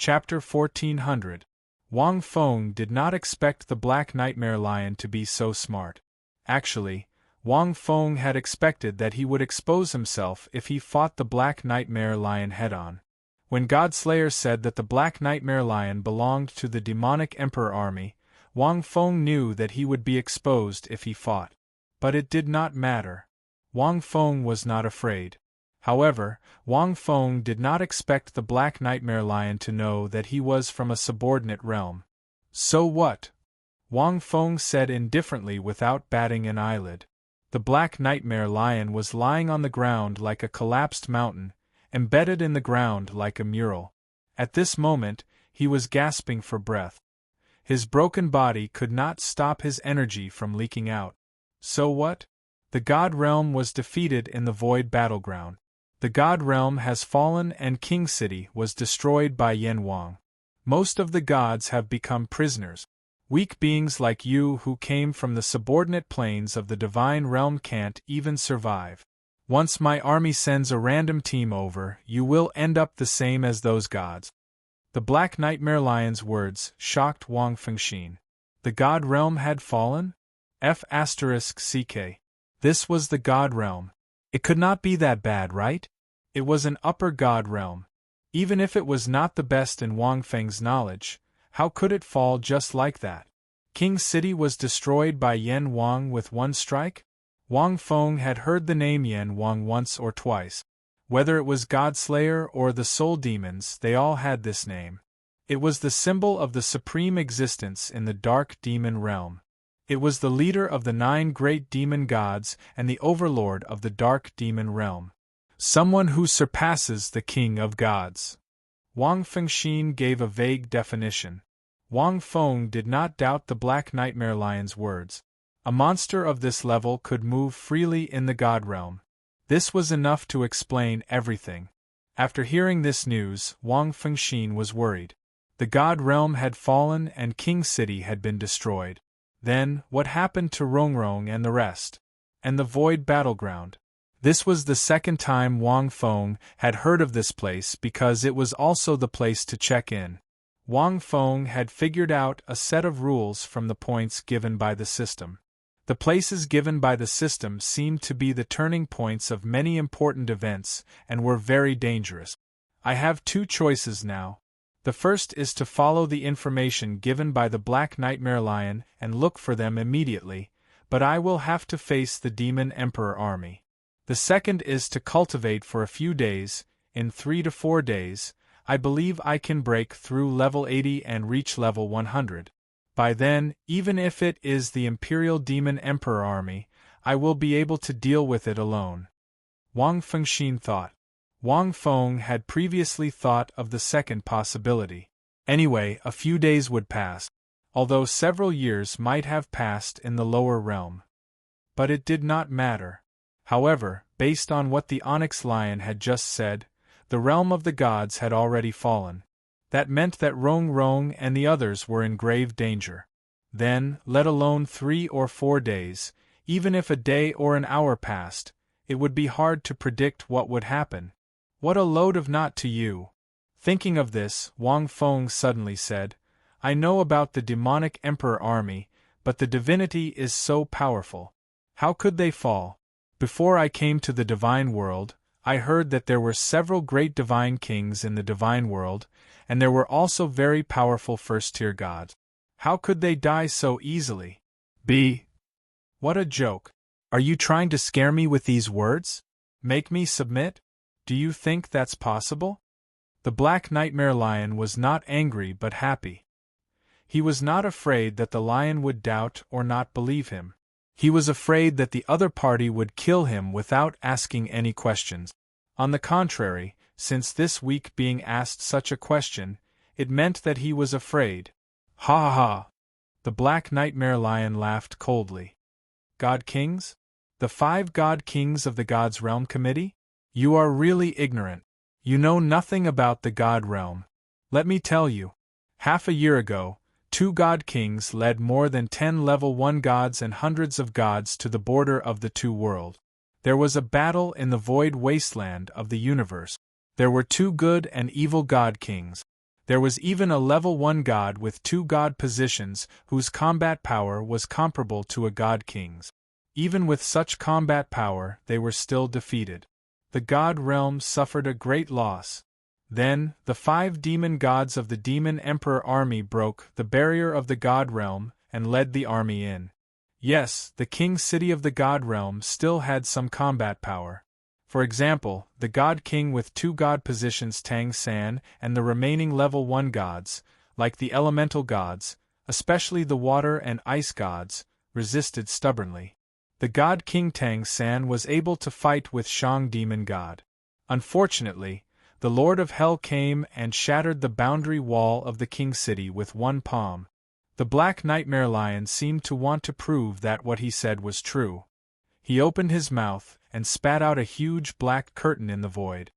Chapter 1400. Wang Feng did not expect the Black Nightmare Lion to be so smart. Actually, Wang Feng had expected that he would expose himself if he fought the Black Nightmare Lion head-on. When Godslayer said that the Black Nightmare Lion belonged to the demonic Emperor army, Wang Feng knew that he would be exposed if he fought. But it did not matter. Wang Feng was not afraid. However, Wang Feng did not expect the Black Nightmare Lion to know that he was from a subordinate realm. So what? Wang Feng said indifferently without batting an eyelid. The Black Nightmare Lion was lying on the ground like a collapsed mountain, embedded in the ground like a mural. At this moment, he was gasping for breath. His broken body could not stop his energy from leaking out. So what? The God Realm was defeated in the Void Battleground. The God Realm has fallen and King City was destroyed by Yan Wang. Most of the gods have become prisoners. Weak beings like you who came from the subordinate planes of the Divine Realm can't even survive. Once my army sends a random team over, you will end up the same as those gods. The Black Nightmare Lion's words shocked Wang Fengxin. The God Realm had fallen? F***ck. This was the God Realm. It could not be that bad, right? It was an upper God Realm. Even if it was not the best in Wang Feng's knowledge, how could it fall just like that? King City was destroyed by Yan Wang with one strike? Wang Feng had heard the name Yan Wang once or twice. Whether it was Godslayer or the Soul Demons, they all had this name. It was the symbol of the supreme existence in the Dark Demon Realm. It was the leader of the 9 great demon gods and the overlord of the Dark Demon Realm. Someone who surpasses the King of Gods. Wang Fengxin gave a vague definition. Wang Feng did not doubt the Black Nightmare Lion's words. A monster of this level could move freely in the God Realm. This was enough to explain everything. After hearing this news, Wang Fengxin was worried. The God Realm had fallen and King City had been destroyed. Then, what happened to Rongrong and the rest? And the Void Battleground? This was the second time Wang Feng had heard of this place because it was also the place to check in. Wang Feng had figured out a set of rules from the points given by the system. The places given by the system seemed to be the turning points of many important events and were very dangerous. I have 2 choices now. The first is to follow the information given by the Black Nightmare Lion and look for them immediately, but I will have to face the Demon Emperor army. The second is to cultivate for a few days. In 3 to 4 days, I believe I can break through level 80 and reach level 100. By then, even if it is the Imperial Demon Emperor army, I will be able to deal with it alone. Wang Fengxin thought. Wang Feng had previously thought of the second possibility. Anyway, a few days would pass, although several years might have passed in the lower realm. But it did not matter. However, based on what the Onyx Lion had just said, the realm of the gods had already fallen. That meant that Rongrong and the others were in grave danger. Then, let alone 3 or 4 days, even if a day or an hour passed, it would be hard to predict what would happen. What a load of knot to you. Thinking of this, Wang Feng suddenly said, I know about the demonic Emperor army, but the divinity is so powerful. How could they fall? Before I came to the divine world, I heard that there were several great divine kings in the divine world, and there were also very powerful first-tier gods. How could they die so easily? What a joke. Are you trying to scare me with these words? Make me submit? Do you think that's possible? The Black Nightmare Lion was not angry but happy. He was not afraid that the lion would doubt or not believe him. He was afraid that the other party would kill him without asking any questions. On the contrary, since this weak being asked such a question, it meant that he was afraid. Ha ha ha! The Black Nightmare Lion laughed coldly. God Kings? The 5 God Kings of the God's Realm Committee? You are really ignorant. You know nothing about the God Realm. Let me tell you. Half a year ago, 2 God Kings led more than 10 level 1 gods and hundreds of gods to the border of the 2 world. There was a battle in the void wasteland of the universe. There were 2 good and evil God Kings. There was even a level 1 god with 2 god positions whose combat power was comparable to a god king's. Even with such combat power, they were still defeated. The god realm suffered a great loss. Then, the 5 demon gods of the demon emperor army broke the barrier of the god realm and led the army in. Yes, the king city of the god realm still had some combat power. For example, the god king with 2 god positions Tang San and the remaining level 1 gods, like the elemental gods, especially the water and ice gods, resisted stubbornly. The god king Tang San was able to fight with Shang demon god. Unfortunately, the Lord of Hell came and shattered the boundary wall of the king city with 1 palm. The Black Nightmare Lion seemed to want to prove that what he said was true. He opened his mouth and spat out a huge black curtain in the void.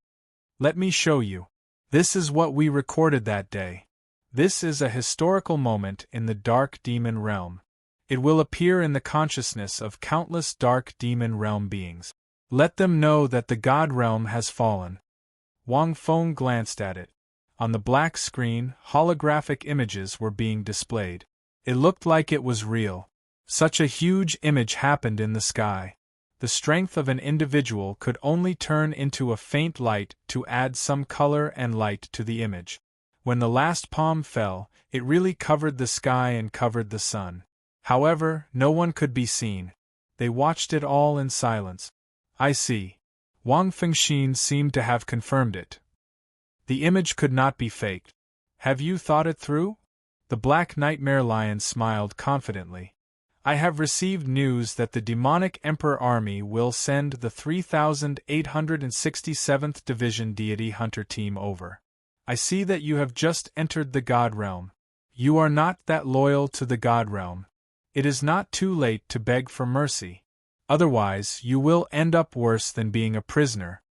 Let me show you. This is what we recorded that day. This is a historical moment in the Dark Demon Realm. It will appear in the consciousness of countless Dark Demon Realm beings. Let them know that the God Realm has fallen. Wang Feng glanced at it. On the black screen, holographic images were being displayed. It looked like it was real. Such a huge image happened in the sky. The strength of an individual could only turn into a faint light to add some color and light to the image. When the last palm fell, it really covered the sky and covered the sun. However, no one could be seen. They watched it all in silence. I see. Wang Fengxin seemed to have confirmed it. The image could not be faked. Have you thought it through? The Black Nightmare Lion smiled confidently. I have received news that the demonic Emperor Army will send the 3,867th Division Deity Hunter Team over. I see that you have just entered the God Realm. You are not that loyal to the God Realm. It is not too late to beg for mercy. Otherwise, you will end up worse than being a prisoner.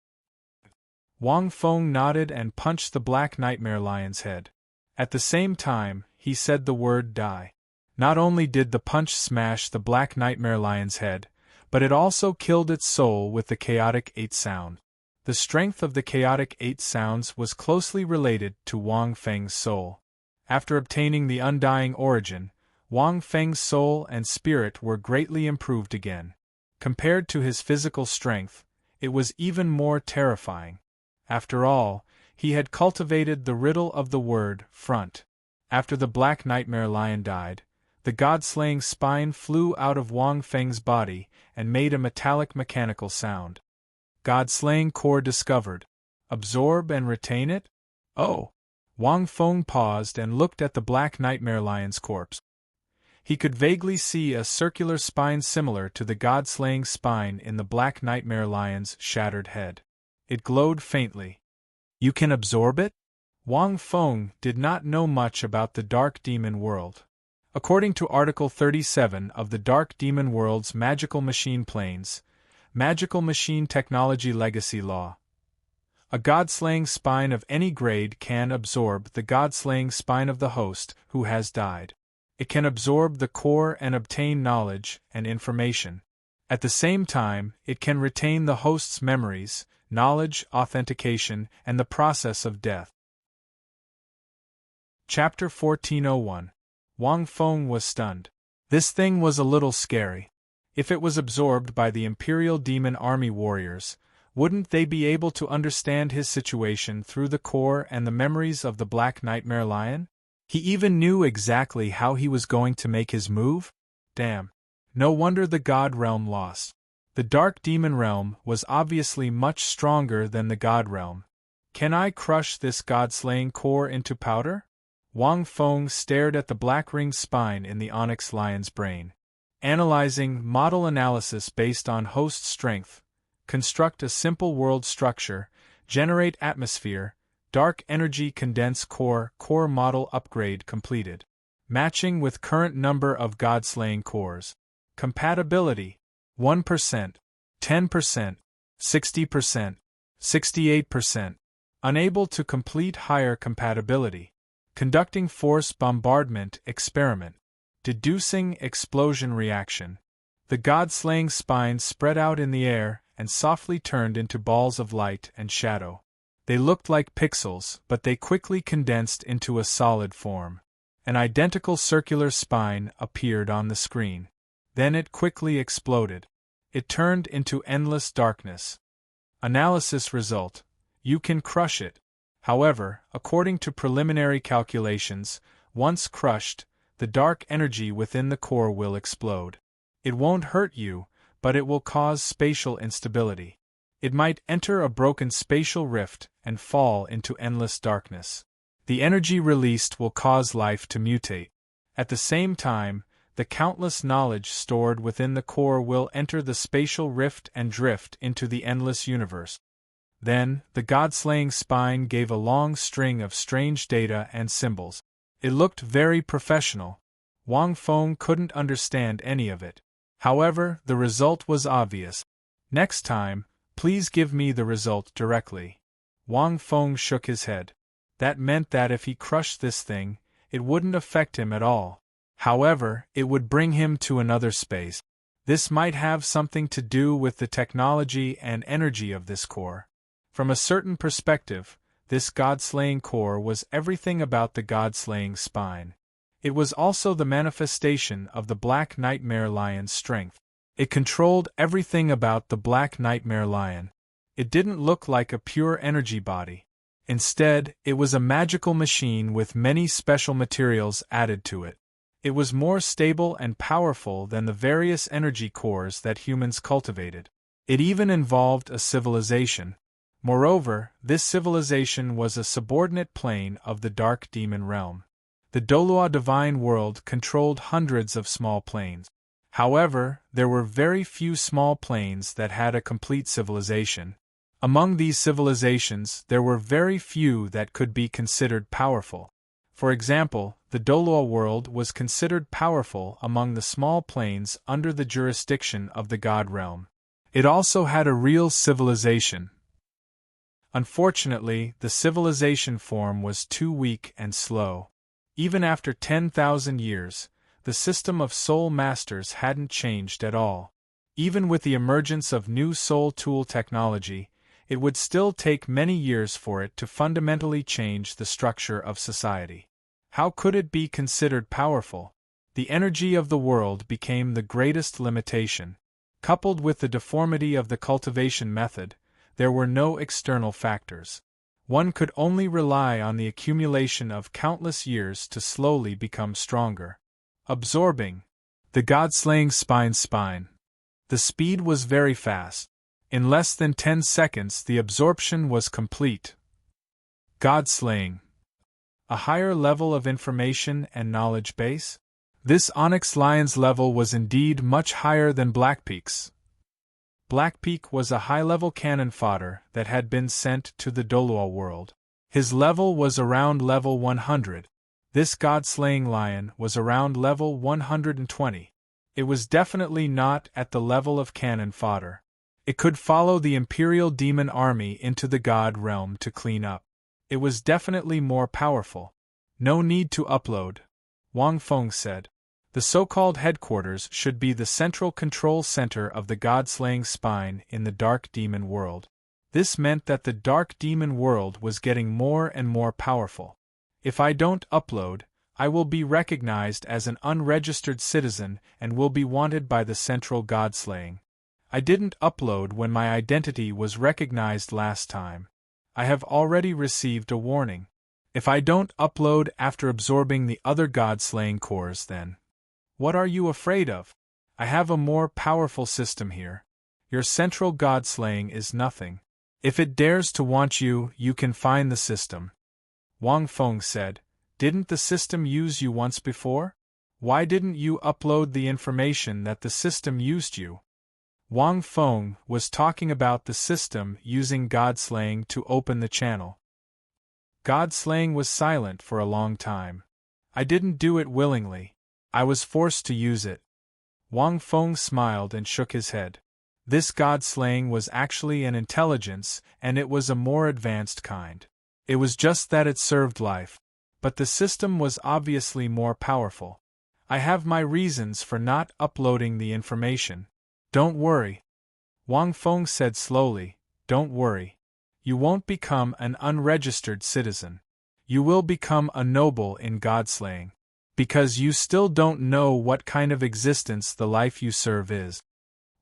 Wang Feng nodded and punched the Black Nightmare Lion's head. At the same time, he said the word die. Not only did the punch smash the Black Nightmare Lion's head, but it also killed its soul with the Chaotic 8 sound. The strength of the Chaotic 8 sounds was closely related to Wang Feng's soul. After obtaining the Undying Origin, Wang Feng's soul and spirit were greatly improved again. Compared to his physical strength, it was even more terrifying. After all, he had cultivated the riddle of the word front. After the Black Nightmare Lion died, the god-slaying spine flew out of Wang Feng's body and made a metallic mechanical sound. God-slaying core discovered. Absorb and retain it? Oh! Wang Feng paused and looked at the Black Nightmare Lion's corpse. He could vaguely see a circular spine similar to the god-slaying spine in the Black Nightmare Lion's shattered head. It glowed faintly. You can absorb it? Wang Feng did not know much about the Dark Demon World. According to Article 37 of the Dark Demon World's Magical Machine Planes, Magical Machine Technology Legacy Law, a god-slaying spine of any grade can absorb the god-slaying spine of the host who has died. It can absorb the core and obtain knowledge and information. At the same time, it can retain the host's memories, knowledge, authentication, and the process of death. Chapter 1401. Wang Feng was stunned. This thing was a little scary. If it was absorbed by the Imperial Demon Army warriors, wouldn't they be able to understand his situation through the core and the memories of the Black Nightmare Lion? He even knew exactly how he was going to make his move? Damn. No wonder the God Realm lost. The Dark Demon Realm was obviously much stronger than the God Realm. Can I crush this god-slaying core into powder? Wang Feng stared at the black-ringed spine in the Onyx Lion's brain. Analyzing model analysis based on host strength. Construct a simple world structure. Generate atmosphere. Dark energy condense core model upgrade completed. Matching with current number of god-slaying cores. Compatibility 1%, 10%, 60%, 68%. Unable to complete higher compatibility. Conducting force bombardment experiment. Deducing explosion reaction. The god-slaying spine spread out in the air and softly turned into balls of light and shadow. They looked like pixels, but they quickly condensed into a solid form. An identical circular spine appeared on the screen. Then it quickly exploded. It turned into endless darkness. Analysis result: you can crush it. However, according to preliminary calculations, once crushed, the dark energy within the core will explode. It won't hurt you, but it will cause spatial instability. It might enter a broken spatial rift and fall into endless darkness. The energy released will cause life to mutate. At the same time, the countless knowledge stored within the core will enter the spatial rift and drift into the endless universe. Then, the god-slaying spine gave a long string of strange data and symbols. It looked very professional. Wang Feng couldn't understand any of it. However, the result was obvious. Next time, please give me the result directly. Wang Feng shook his head. That meant that if he crushed this thing, it wouldn't affect him at all. However, it would bring him to another space. This might have something to do with the technology and energy of this core. From a certain perspective, this god-slaying core was everything about the god-slaying spine. It was also the manifestation of the Black Nightmare Lion's strength. It controlled everything about the Black Nightmare Lion. It didn't look like a pure energy body. Instead, it was a magical machine with many special materials added to it. It was more stable and powerful than the various energy cores that humans cultivated. It even involved a civilization. Moreover, this civilization was a subordinate plane of the Dark Demon realm. The Douluo divine world controlled hundreds of small planes. However, there were very few small planes that had a complete civilization. Among these civilizations, there were very few that could be considered powerful. For example, the Douluo world was considered powerful among the small planes under the jurisdiction of the God realm. It also had a real civilization. Unfortunately, the civilization form was too weak and slow. Even after 10,000 years, the system of soul masters hadn't changed at all. Even with the emergence of new soul tool technology, it would still take many years for it to fundamentally change the structure of society. How could it be considered powerful? The energy of the world became the greatest limitation. Coupled with the deformity of the cultivation method, there were no external factors. One could only rely on the accumulation of countless years to slowly become stronger. Absorbing the god-slaying spine. The speed was very fast. In less than 10 seconds the absorption was complete. God-slaying. A higher level of information and knowledge base? This Onyx Lion's level was indeed much higher than Blackpeak's. Blackpeak was a high-level cannon fodder that had been sent to the Douluo world. His level was around level 100. This god-slaying lion was around level 120. It was definitely not at the level of cannon fodder. It could follow the Imperial Demon Army into the God realm to clean up. It was definitely more powerful. No need to upload, Wang Feng said. The so-called headquarters should be the central control center of the god-slaying spine in the Dark Demon world. This meant that the Dark Demon world was getting more and more powerful. If I don't upload, I will be recognized as an unregistered citizen and will be wanted by the central god-slaying. I didn't upload when my identity was recognized last time. I have already received a warning. If I don't upload after absorbing the other god-slaying cores, then what are you afraid of? I have a more powerful system here. Your central god-slaying is nothing. If it dares to want you, you can find the system. Wang Feng said, didn't the system use you once before? Why didn't you upload the information that the system used you? Wang Feng was talking about the system using god-slaying to open the channel. God-slaying was silent for a long time. I didn't do it willingly. I was forced to use it. Wang Feng smiled and shook his head. This god-slaying was actually an intelligence, and it was a more advanced kind. It was just that it served life. But the system was obviously more powerful. I have my reasons for not uploading the information. Don't worry. Wang Feng said slowly, don't worry. You won't become an unregistered citizen. You will become a noble in godslaying. Because you still don't know what kind of existence the life you serve is.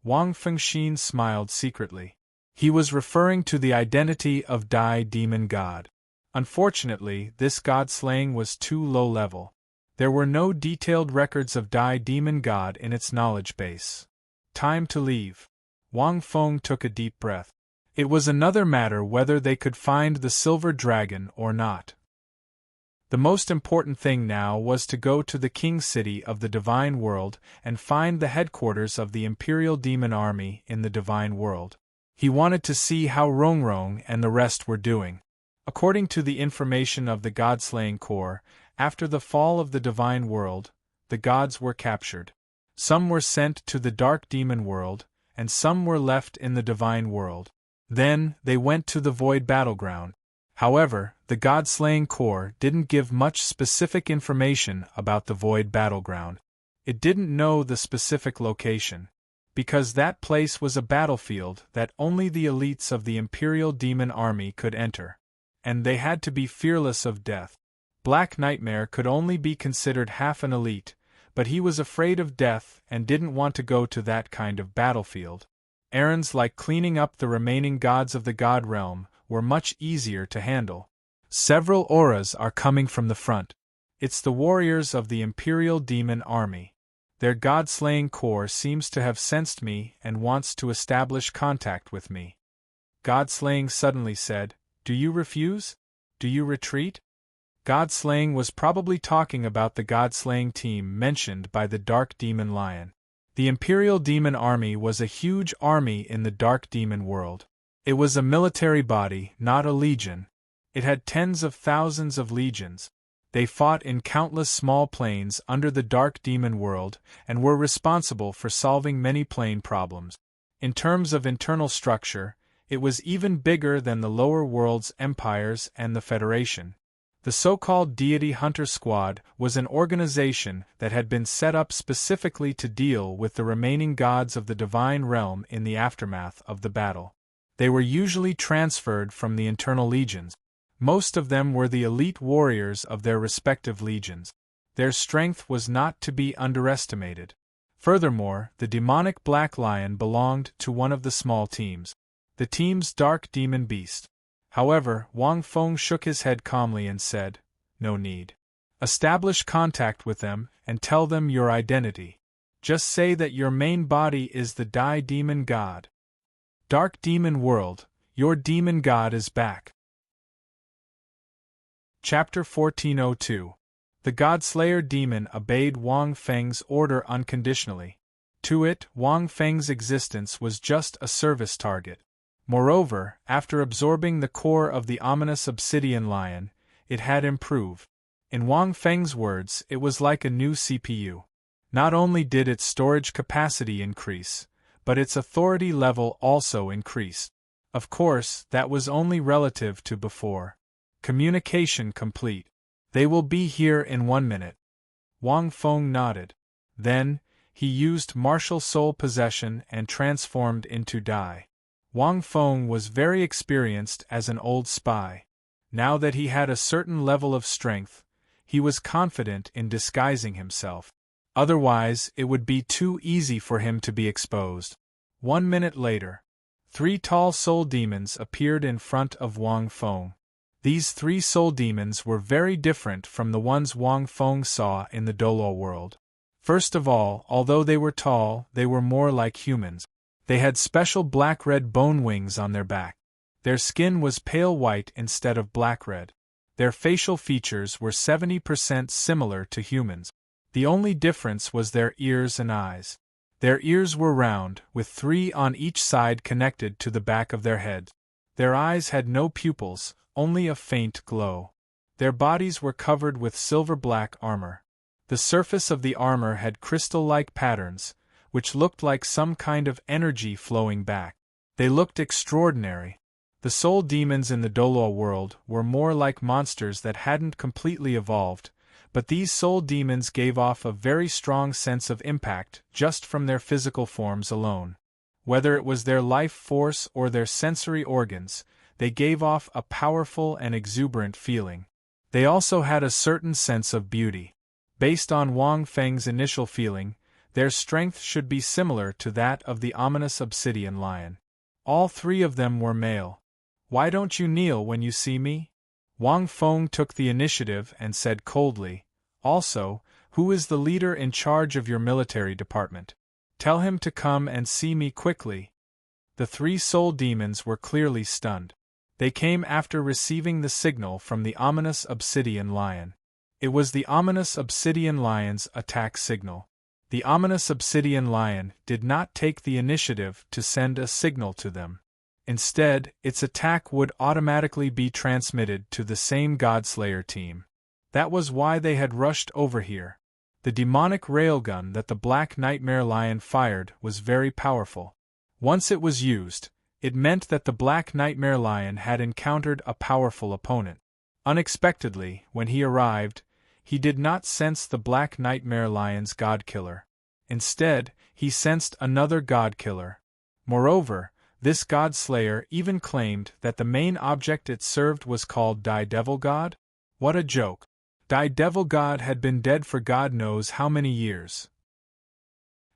Wang Fengxian smiled secretly. He was referring to the identity of Dai Demon God. Unfortunately, this god-slaying was too low-level. There were no detailed records of Dai Demon God in its knowledge base. Time to leave. Wang Feng took a deep breath. It was another matter whether they could find the silver dragon or not. The most important thing now was to go to the king city of the divine world and find the headquarters of the imperial demon army in the divine world. He wanted to see how Rongrong and the rest were doing. According to the information of the God-slaying corps, after the fall of the divine world, the gods were captured. Some were sent to the dark demon world, and some were left in the divine world. Then, they went to the void battleground. However, the God-slaying corps didn't give much specific information about the void battleground. It didn't know the specific location, because that place was a battlefield that only the elites of the Imperial Demon Army could enter. And they had to be fearless of death. Black Nightmare could only be considered half an elite, but he was afraid of death and didn't want to go to that kind of battlefield. Errands like cleaning up the remaining gods of the God Realm were much easier to handle. Several auras are coming from the front. It's the warriors of the Imperial Demon Army. Their god-slaying corps seems to have sensed me and wants to establish contact with me. God-slaying suddenly said, "Do you refuse? Do you retreat?" God-slaying was probably talking about the god-slaying team mentioned by the Dark Demon Lion. The Imperial Demon Army was a huge army in the Dark Demon world. It was a military body, not a legion. It had tens of thousands of legions. They fought in countless small planes under the Dark Demon world and were responsible for solving many plane problems. In terms of internal structure, it was even bigger than the lower world's empires and the Federation. The so-called Deity Hunter Squad was an organization that had been set up specifically to deal with the remaining gods of the divine realm in the aftermath of the battle. They were usually transferred from the internal legions. Most of them were the elite warriors of their respective legions. Their strength was not to be underestimated. Furthermore, the demonic Black Lion belonged to one of the small teams. The team's Dark Demon Beast. However, Wang Feng shook his head calmly and said, "No need. Establish contact with them and tell them your identity. Just say that your main body is the Dai Demon God. Dark Demon World, your demon god is back." Chapter 1402. The Godslayer Demon obeyed Wang Feng's order unconditionally. To it, Wang Feng's existence was just a service target. Moreover, after absorbing the core of the ominous obsidian lion, it had improved. In Wang Feng's words, it was like a new CPU. Not only did its storage capacity increase, but its authority level also increased. Of course, that was only relative to before. Communication complete. They will be here in 1 minute. Wang Feng nodded. Then, he used martial soul possession and transformed into Dai. Wang Feng was very experienced as an old spy. Now that he had a certain level of strength, he was confident in disguising himself. Otherwise, it would be too easy for him to be exposed. 1 minute later, 3 tall soul demons appeared in front of Wang Feng. These 3 soul demons were very different from the ones Wang Feng saw in the Douluo world. First of all, although they were tall, they were more like humans. They had special black-red bone wings on their back. Their skin was pale white instead of black-red. Their facial features were 70% similar to humans. The only difference was their ears and eyes. Their ears were round, with 3 on each side connected to the back of their heads. Their eyes had no pupils, only a faint glow. Their bodies were covered with silver-black armor. The surface of the armor had crystal-like patterns, which looked like some kind of energy flowing back. They looked extraordinary. The soul demons in the Douluo world were more like monsters that hadn't completely evolved, but these soul demons gave off a very strong sense of impact just from their physical forms alone. Whether it was their life force or their sensory organs, they gave off a powerful and exuberant feeling. They also had a certain sense of beauty. Based on Wang Feng's initial feeling, their strength should be similar to that of the ominous obsidian lion. All three of them were male. "Why don't you kneel when you see me?" Wang Feng took the initiative and said coldly, "Also, who is the leader in charge of your military department? Tell him to come and see me quickly." The three soul demons were clearly stunned. They came after receiving the signal from the ominous obsidian lion. It was the ominous obsidian lion's attack signal. The ominous obsidian lion did not take the initiative to send a signal to them. Instead, its attack would automatically be transmitted to the same Godslayer team. That was why they had rushed over here. The demonic railgun that the Black Nightmare Lion fired was very powerful. Once it was used, it meant that the Black Nightmare Lion had encountered a powerful opponent. Unexpectedly, when he arrived, he did not sense the Black Nightmare Lion's Godkiller. Instead, he sensed another Godkiller. Moreover, this Godslayer even claimed that the main object it served was called Die Devil God? What a joke! Die Devil God had been dead for God knows how many years.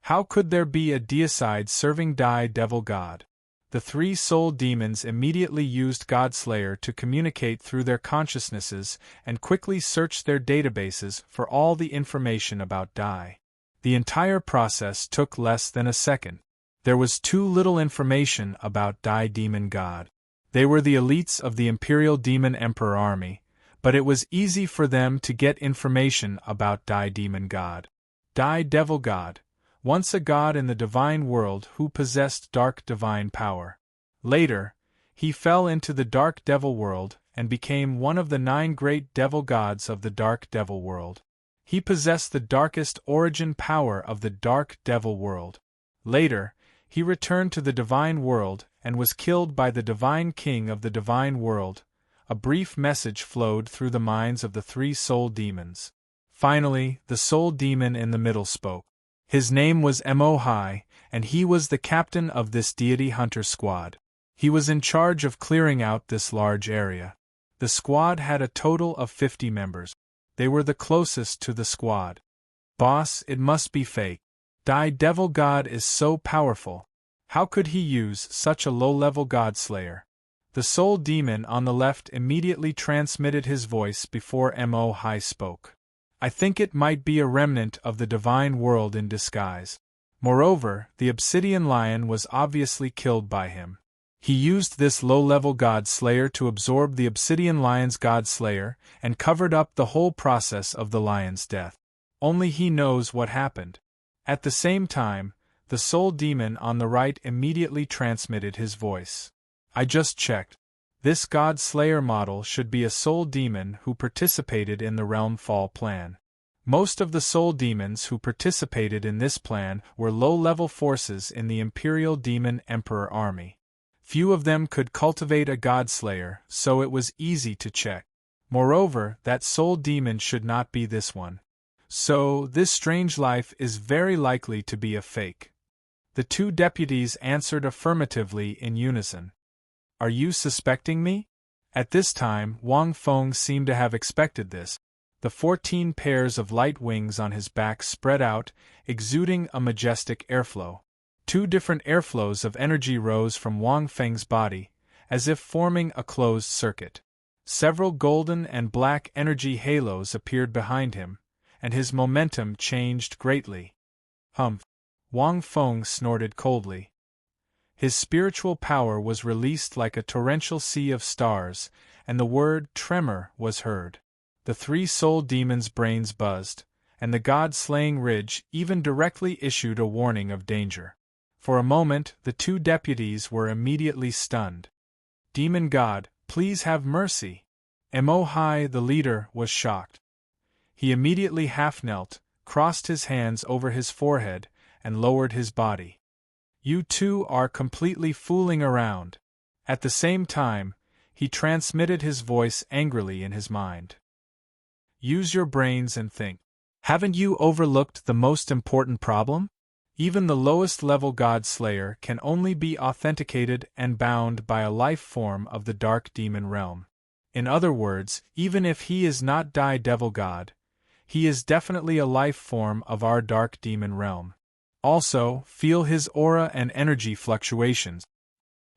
How could there be a deicide serving Die Devil God? The three soul demons immediately used Godslayer to communicate through their consciousnesses and quickly searched their databases for all the information about Die. The entire process took less than a second. There was too little information about Die Demon God. They were the elites of the Imperial Demon Emperor army, but it was easy for them to get information about Die Demon God. Die Devil God, once a god in the divine world who possessed dark divine power. Later, he fell into the dark devil world and became one of the 9 great devil gods of the dark devil world. He possessed the darkest origin power of the dark devil world. Later, he returned to the divine world and was killed by the divine king of the divine world. A brief message flowed through the minds of the three soul demons. Finally, the soul demon in the middle spoke. His name was Mo Hai, and he was the captain of this deity hunter squad. He was in charge of clearing out this large area. The squad had a total of 50 members. They were the closest to the squad. "Boss, it must be fake. Die Devil God is so powerful. How could he use such a low-level Godslayer?" The soul demon on the left immediately transmitted his voice before Mo Hai spoke. "I think it might be a remnant of the divine world in disguise. Moreover, the obsidian lion was obviously killed by him. He used this low-level God-slayer to absorb the obsidian lion's God-slayer and covered up the whole process of the lion's death. Only he knows what happened." At the same time, the soul demon on the right immediately transmitted his voice. "I just checked. This God-slayer model should be a soul demon who participated in the Realm Fall plan. Most of the soul demons who participated in this plan were low-level forces in the Imperial Demon Emperor army. Few of them could cultivate a Godslayer, so it was easy to check. Moreover, that soul demon should not be this one. So, this strange life is very likely to be a fake." The two deputies answered affirmatively in unison. "Are you suspecting me?" At this time, Wang Feng seemed to have expected this. The 14 pairs of light wings on his back spread out, exuding a majestic airflow. 2 different airflows of energy rose from Wang Feng's body, as if forming a closed circuit. Several golden and black energy halos appeared behind him, and his momentum changed greatly. "Humph!" Wang Feng snorted coldly. His spiritual power was released like a torrential sea of stars, and the word tremor was heard. The 3 soul demons' brains buzzed, and the god-slaying ridge even directly issued a warning of danger. For a moment, the 2 deputies were immediately stunned. "Demon God, please have mercy!" Mo Hai, the leader, was shocked. He immediately half-knelt, crossed his hands over his forehead, and lowered his body. "You two are completely fooling around." At the same time, he transmitted his voice angrily in his mind. "Use your brains and think. Haven't you overlooked the most important problem? Even the lowest level God Slayer can only be authenticated and bound by a life form of the dark demon realm. In other words, even if he is not Devil God, he is definitely a life form of our dark demon realm. Also, feel his aura and energy fluctuations.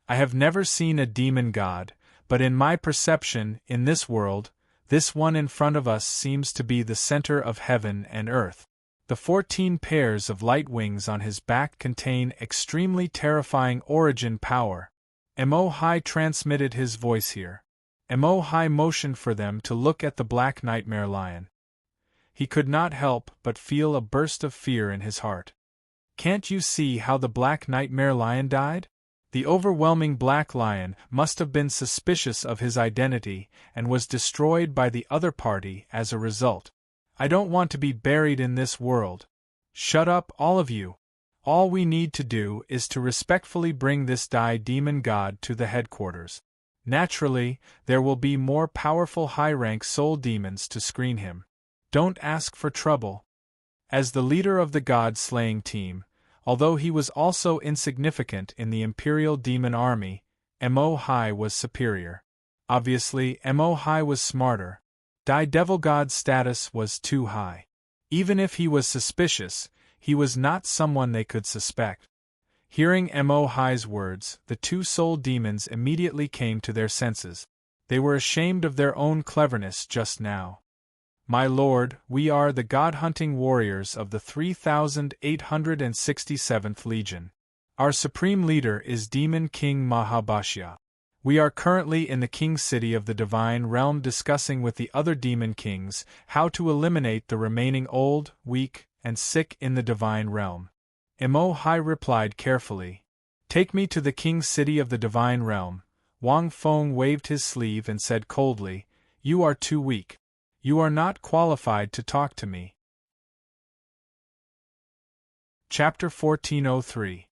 I have never seen a demon god, but in my perception, in this world, this one in front of us seems to be the center of heaven and earth. The 14 pairs of light wings on his back contain extremely terrifying origin power. Mo Hai transmitted his voice here. Mo Hai motioned for them to look at the Black Nightmare Lion. He could not help but feel a burst of fear in his heart. Can't you see how the Black Nightmare Lion died? The overwhelming Black Lion must have been suspicious of his identity and was destroyed by the other party as a result. I don't want to be buried in this world. Shut up, all of you. All we need to do is to respectfully bring this demon god to the headquarters. Naturally, there will be more powerful high-rank soul demons to screen him. Don't ask for trouble. As the leader of the god-slaying team, although he was also insignificant in the Imperial Demon Army, Mo Hai was superior. Obviously, Mo Hai was smarter. Devil God's status was too high. Even if he was suspicious, he was not someone they could suspect. Hearing Mo Hai's words, the two soul demons immediately came to their senses. They were ashamed of their own cleverness just now. My lord, we are the god-hunting warriors of the 3,867th Legion. Our supreme leader is Demon King Mahabhashya. We are currently in the King City of the Divine Realm discussing with the other demon kings how to eliminate the remaining old, weak, and sick in the Divine Realm. Mo Hai replied carefully. Take me to the King City of the Divine Realm. Wang Feng waved his sleeve and said coldly, You are too weak. You are not qualified to talk to me. Chapter 1403.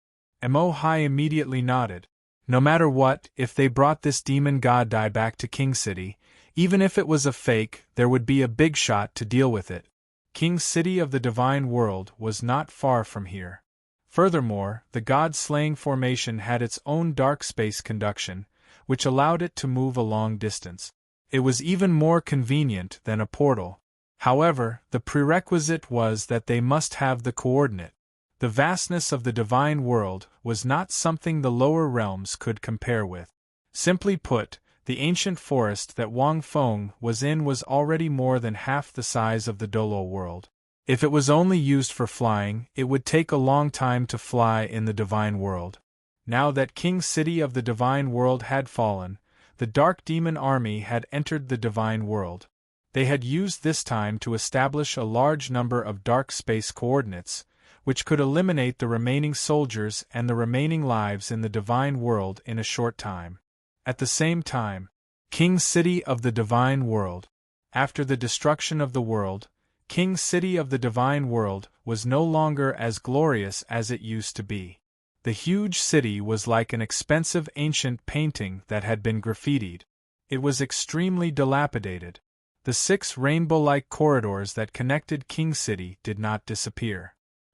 Mo Hai immediately nodded. No matter what, if they brought this demon god back to King City, even if it was a fake, there would be a big shot to deal with it. King City of the Divine World was not far from here. Furthermore, the god-slaying formation had its own dark space conduction, which allowed it to move a long distance. It was even more convenient than a portal. However, the prerequisite was that they must have the coordinate. The vastness of the divine world was not something the lower realms could compare with. Simply put, the ancient forest that Wang Feng was in was already more than half the size of the Douluo world. If it was only used for flying, it would take a long time to fly in the divine world. Now that King City of the divine world had fallen, the Dark Demon Army had entered the divine world. They had used this time to establish a large number of dark space coordinates, which could eliminate the remaining soldiers and the remaining lives in the divine world in a short time. At the same time, King City of the Divine World. After the destruction of the world, King City of the Divine World was no longer as glorious as it used to be. The huge city was like an expensive ancient painting that had been graffitied. It was extremely dilapidated. The 6 rainbow-like corridors that connected King City did not disappear.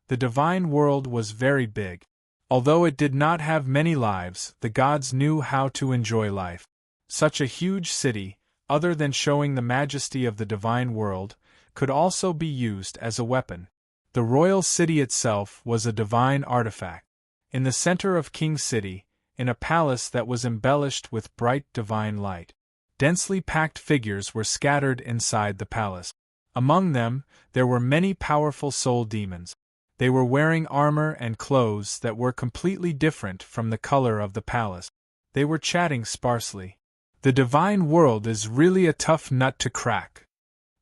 The divine world was very big. Although it did not have many lives, the gods knew how to enjoy life. Such a huge city, other than showing the majesty of the divine world, could also be used as a weapon. The royal city itself was a divine artifact. In the center of King City, in a palace that was embellished with bright divine light, densely packed figures were scattered inside the palace. Among them, there were many powerful soul demons. They were wearing armor and clothes that were completely different from the color of the palace. They were chatting sparsely. The divine world is really a tough nut to crack.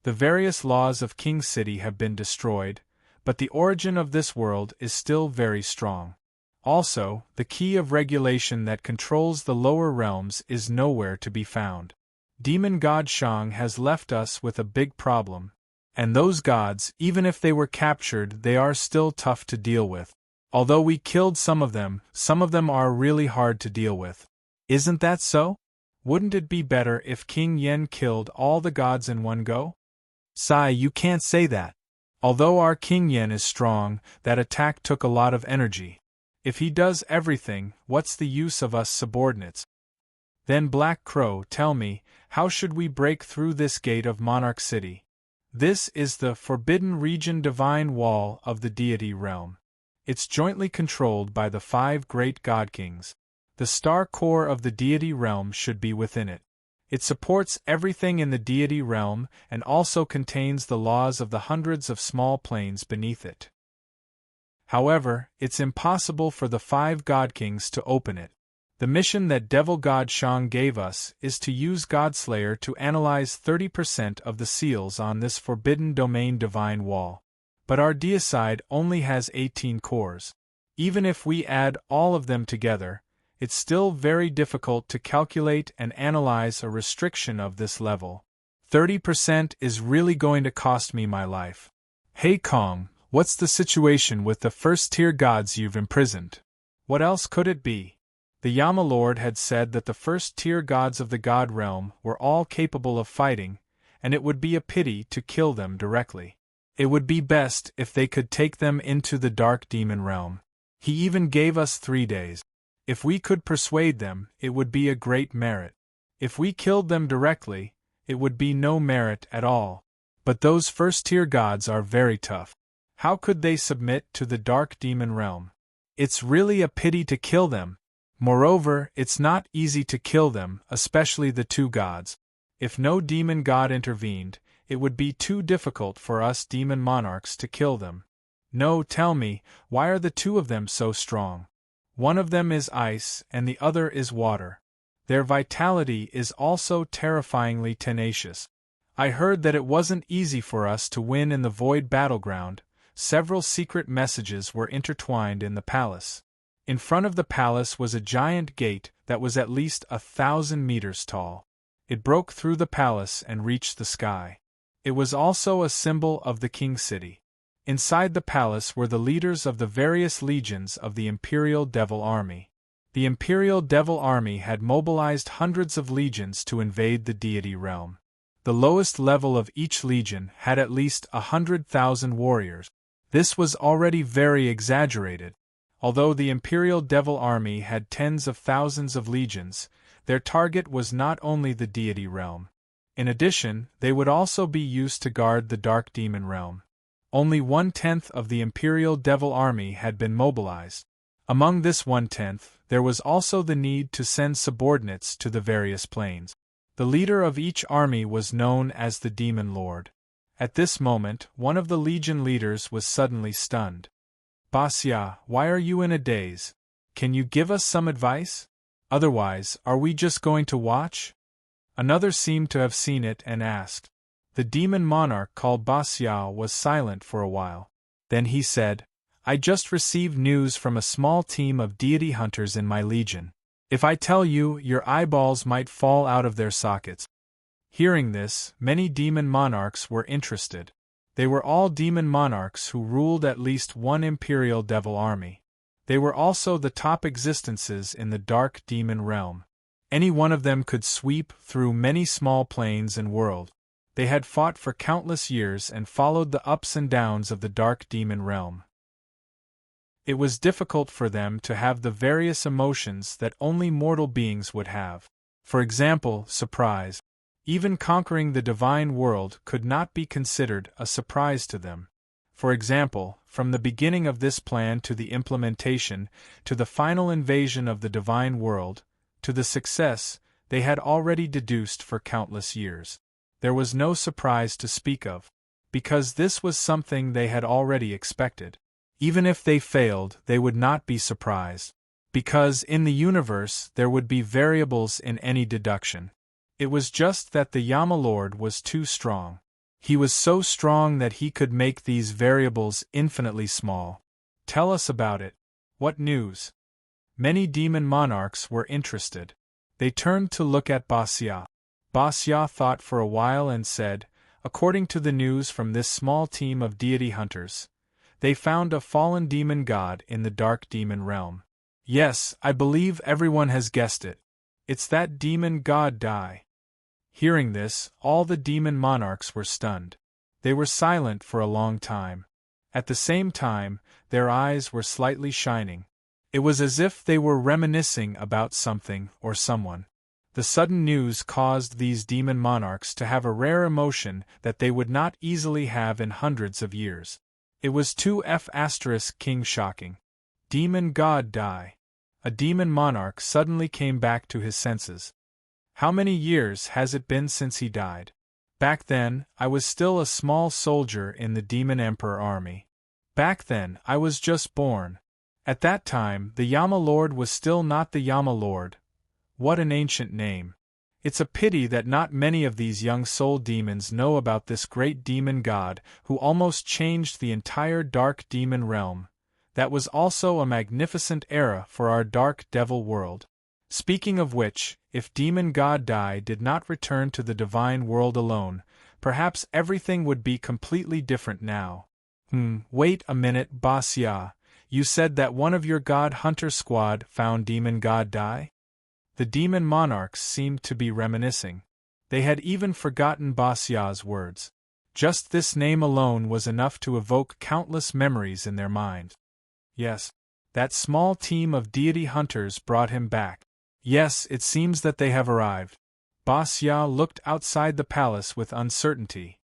The various laws of King City have been destroyed, but the origin of this world is still very strong. Also, the key of regulation that controls the lower realms is nowhere to be found. Demon God Shang has left us with a big problem. And those gods, even if they were captured, they are still tough to deal with. Although we killed some of them are really hard to deal with. Isn't that so? Wouldn't it be better if King Yen killed all the gods in one go? Sai, you can't say that. Although our King Yen is strong, that attack took a lot of energy. If he does everything, what's the use of us subordinates? Then Black Crow, tell me, how should we break through this gate of Monarch City? This is the Forbidden Region Divine Wall of the Deity Realm. It's jointly controlled by the 5 great God Kings. The star core of the Deity Realm should be within it. It supports everything in the Deity Realm and also contains the laws of the hundreds of small planes beneath it. However, it's impossible for the 5 God Kings to open it. The mission that Devil God Shang gave us is to use Godslayer to analyze 30% of the seals on this Forbidden Domain Divine Wall. But our deicide only has 18 cores. Even if we add all of them together, it's still very difficult to calculate and analyze a restriction of this level. 30% is really going to cost me my life. Hey Kong, what's the situation with the first-tier gods you've imprisoned? What else could it be? The Yama Lord had said that the first-tier gods of the God Realm were all capable of fighting, and it would be a pity to kill them directly. It would be best if they could take them into the Dark Demon Realm. He even gave us 3 days. If we could persuade them, it would be a great merit. If we killed them directly, it would be no merit at all. But those first-tier gods are very tough. How could they submit to the Dark Demon Realm? It's really a pity to kill them. Moreover, it's not easy to kill them, especially the 2 gods. If no demon god intervened, it would be too difficult for us demon monarchs to kill them. No, tell me, why are the 2 of them so strong? One of them is ice and the other is water. Their vitality is also terrifyingly tenacious. I heard that it wasn't easy for us to win in the Void Battleground. Several secret messages were intertwined in the palace. In front of the palace was a giant gate that was at least 1,000 meters tall. It broke through the palace and reached the sky. It was also a symbol of the King City. Inside the palace were the leaders of the various legions of the Imperial Devil Army. The Imperial Devil Army had mobilized hundreds of legions to invade the Deity Realm. The lowest level of each legion had at least 100,000 warriors. This was already very exaggerated. Although the Imperial Devil Army had tens of thousands of legions, their target was not only the Deity Realm. In addition, they would also be used to guard the Dark Demon Realm. Only 1/10 of the Imperial Devil Army had been mobilized. Among this 1/10, there was also the need to send subordinates to the various planes. The leader of each army was known as the Demon Lord. At this moment, one of the legion leaders was suddenly stunned. Basya, why are you in a daze? Can you give us some advice? Otherwise, are we just going to watch? Another seemed to have seen it and asked. The demon monarch called Basya was silent for a while. Then he said, I just received news from a small team of deity hunters in my legion. If I tell you, your eyeballs might fall out of their sockets. Hearing this, many demon monarchs were interested. They were all demon monarchs who ruled at least one Imperial Devil Army. They were also the top existences in the Dark Demon Realm. Any one of them could sweep through many small planes and worlds. They had fought for countless years and followed the ups and downs of the Dark Demon Realm. It was difficult for them to have the various emotions that only mortal beings would have. For example, surprise. Even conquering the divine world could not be considered a surprise to them. For example, from the beginning of this plan to the implementation, to the final invasion of the divine world, to the success, they had already deduced for countless years. There was no surprise to speak of, because this was something they had already expected. Even if they failed, they would not be surprised, because in the universe there would be variables in any deduction. It was just that the Yama Lord was too strong. He was so strong that he could make these variables infinitely small. Tell us about it. What news? Many demon monarchs were interested. They turned to look at Basya. Basya thought for a while and said, according to the news from this small team of deity hunters, they found a fallen demon god in the Dark Demon Realm. Yes, I believe everyone has guessed it. It's that demon god Dai. Hearing this, all the demon monarchs were stunned. They were silent for a long time. At the same time, their eyes were slightly shining. It was as if they were reminiscing about something or someone. The sudden news caused these demon monarchs to have a rare emotion that they would not easily have in hundreds of years. It was too king shocking. Demon god die. A demon monarch suddenly came back to his senses. How many years has it been since he died? Back then, I was still a small soldier in the demon emperor army. Back then, I was just born. At that time, the Yama Lord was still not the Yama Lord. What an ancient name. It's a pity that not many of these young soul demons know about this great demon god who almost changed the entire dark demon realm. That was also a magnificent era for our dark devil world. Speaking of which, if demon god Dai did not return to the divine world alone, perhaps everything would be completely different now. Wait a minute, Boss Ya. You said that one of your god hunter squad found demon god Dai? The demon monarchs seemed to be reminiscing. They had even forgotten Boss Ya's words. Just this name alone was enough to evoke countless memories in their mind. Yes, that small team of deity hunters brought him back. Yes, it seems that they have arrived. Boss Ya looked outside the palace with uncertainty.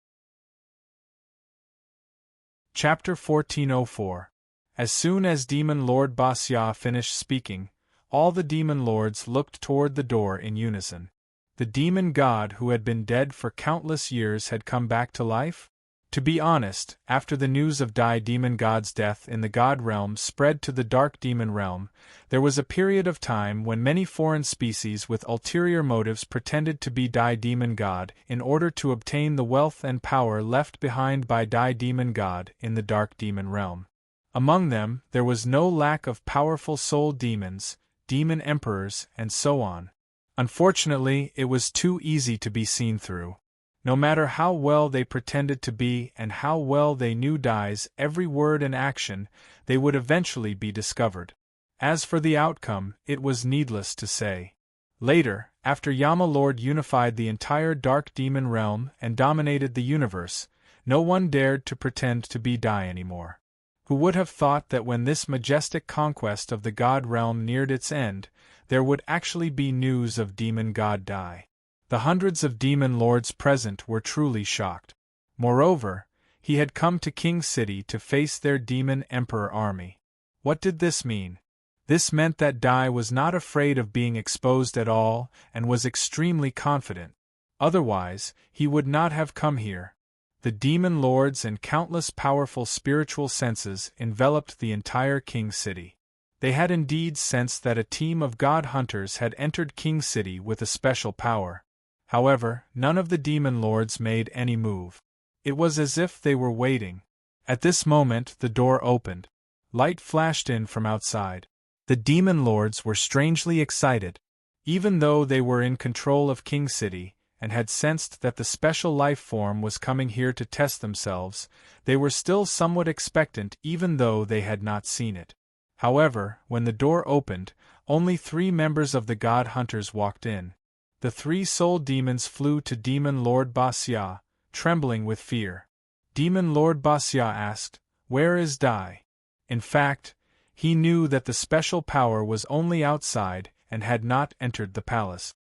Chapter 1404. As soon as Demon Lord Boss Ya finished speaking, all the demon lords looked toward the door in unison. The demon god who had been dead for countless years had come back to life? To be honest, after the news of Dai Demon God's death in the God realm spread to the Dark Demon realm, there was a period of time when many foreign species with ulterior motives pretended to be Dai Demon God in order to obtain the wealth and power left behind by Dai Demon God in the Dark Demon realm. Among them, there was no lack of powerful soul demons, demon emperors, and so on. Unfortunately, it was too easy to be seen through. No matter how well they pretended to be and how well they knew Dai's every word and action, they would eventually be discovered. As for the outcome, it was needless to say. Later, after Yama Lord unified the entire Dark Demon realm and dominated the universe, no one dared to pretend to be Dai anymore. Who would have thought that when this majestic conquest of the God realm neared its end, there would actually be news of Demon God Dai? The hundreds of demon lords present were truly shocked. Moreover, he had come to King City to face their demon emperor army. What did this mean? This meant that Dai was not afraid of being exposed at all and was extremely confident. Otherwise, he would not have come here. The demon lords and countless powerful spiritual senses enveloped the entire King City. They had indeed sensed that a team of god hunters had entered King City with a special power. However, none of the demon lords made any move. It was as if they were waiting. At this moment the door opened. Light flashed in from outside. The demon lords were strangely excited. Even though they were in control of King City, and had sensed that the special life form was coming here to test themselves, they were still somewhat expectant even though they had not seen it. However, when the door opened, only 3 members of the god hunters walked in. The 3 soul demons flew to Demon Lord Boss Ya, trembling with fear. Demon Lord Boss Ya asked, "Where is Dai?" In fact, he knew that the special power was only outside and had not entered the palace.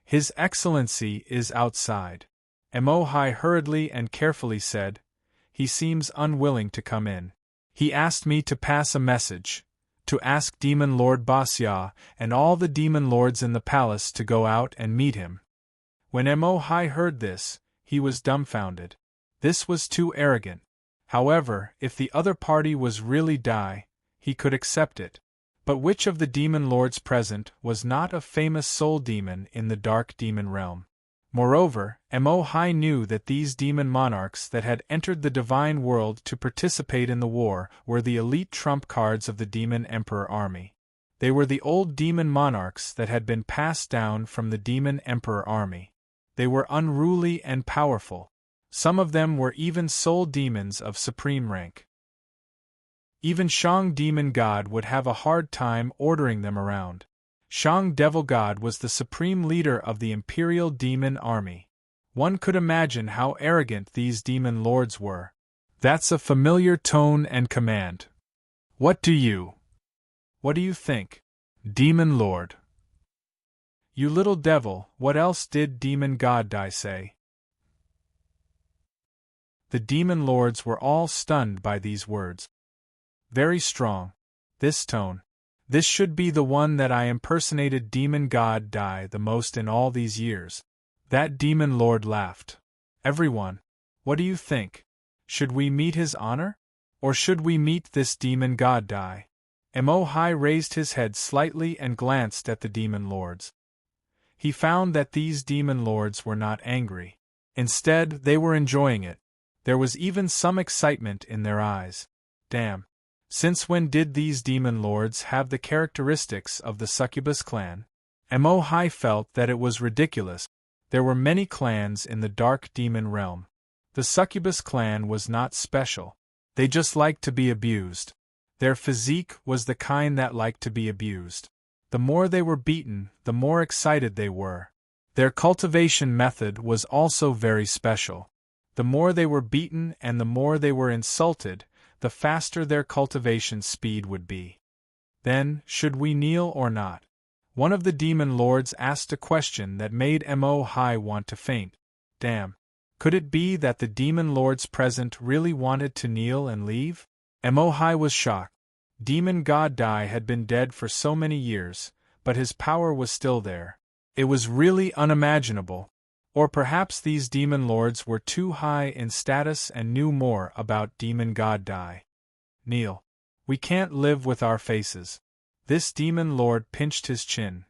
His Excellency is outside. Emohai hurriedly and carefully said, "He seems unwilling to come in. He asked me to pass a message, to ask Demon Lord Boss Ya and all the demon lords in the palace to go out and meet him." When Emohai heard this, he was dumbfounded. This was too arrogant. However, if the other party was really Dai, he could accept it. But which of the demon lords present was not a famous soul demon in the Dark Demon realm? Moreover, Emohai knew that these demon monarchs that had entered the divine world to participate in the war were the elite trump cards of the demon emperor army. They were the old demon monarchs that had been passed down from the demon emperor army. They were unruly and powerful. Some of them were even soul demons of supreme rank. Even Shang Demon God would have a hard time ordering them around. Shang Devil God was the supreme leader of the Imperial Demon Army. One could imagine how arrogant these demon lords were. That's a familiar tone and command. What do you think? Demon Lord. You little devil, what else did Demon God Dai say? The demon lords were all stunned by these words. Very strong. This tone. This should be the one that I impersonated Demon God Dai the most in all these years. That demon lord laughed. Everyone, what do you think? Should we meet his honor? Or should we meet this demon God Dai? Mo Hai raised his head slightly and glanced at the demon lords. He found that these demon lords were not angry. Instead, they were enjoying it. There was even some excitement in their eyes. Damn. Since when did these demon lords have the characteristics of the succubus clan? Mo Hai felt that it was ridiculous. There were many clans in the dark demon realm. The succubus clan was not special. They just liked to be abused. Their physique was the kind that liked to be abused. The more they were beaten, the more excited they were. Their cultivation method was also very special. The more they were beaten and the more they were insulted, the faster their cultivation speed would be. Then, should we kneel or not? One of the demon lords asked a question that made Mo Hai want to faint. Damn. Could it be that the demon lords present really wanted to kneel and leave? Mo Hai was shocked. Demon God Dai had been dead for so many years, but his power was still there. It was really unimaginable. Or perhaps these demon lords were too high in status and knew more about Demon God Dai. Kneel. We can't live with our faces. This demon lord pinched his chin.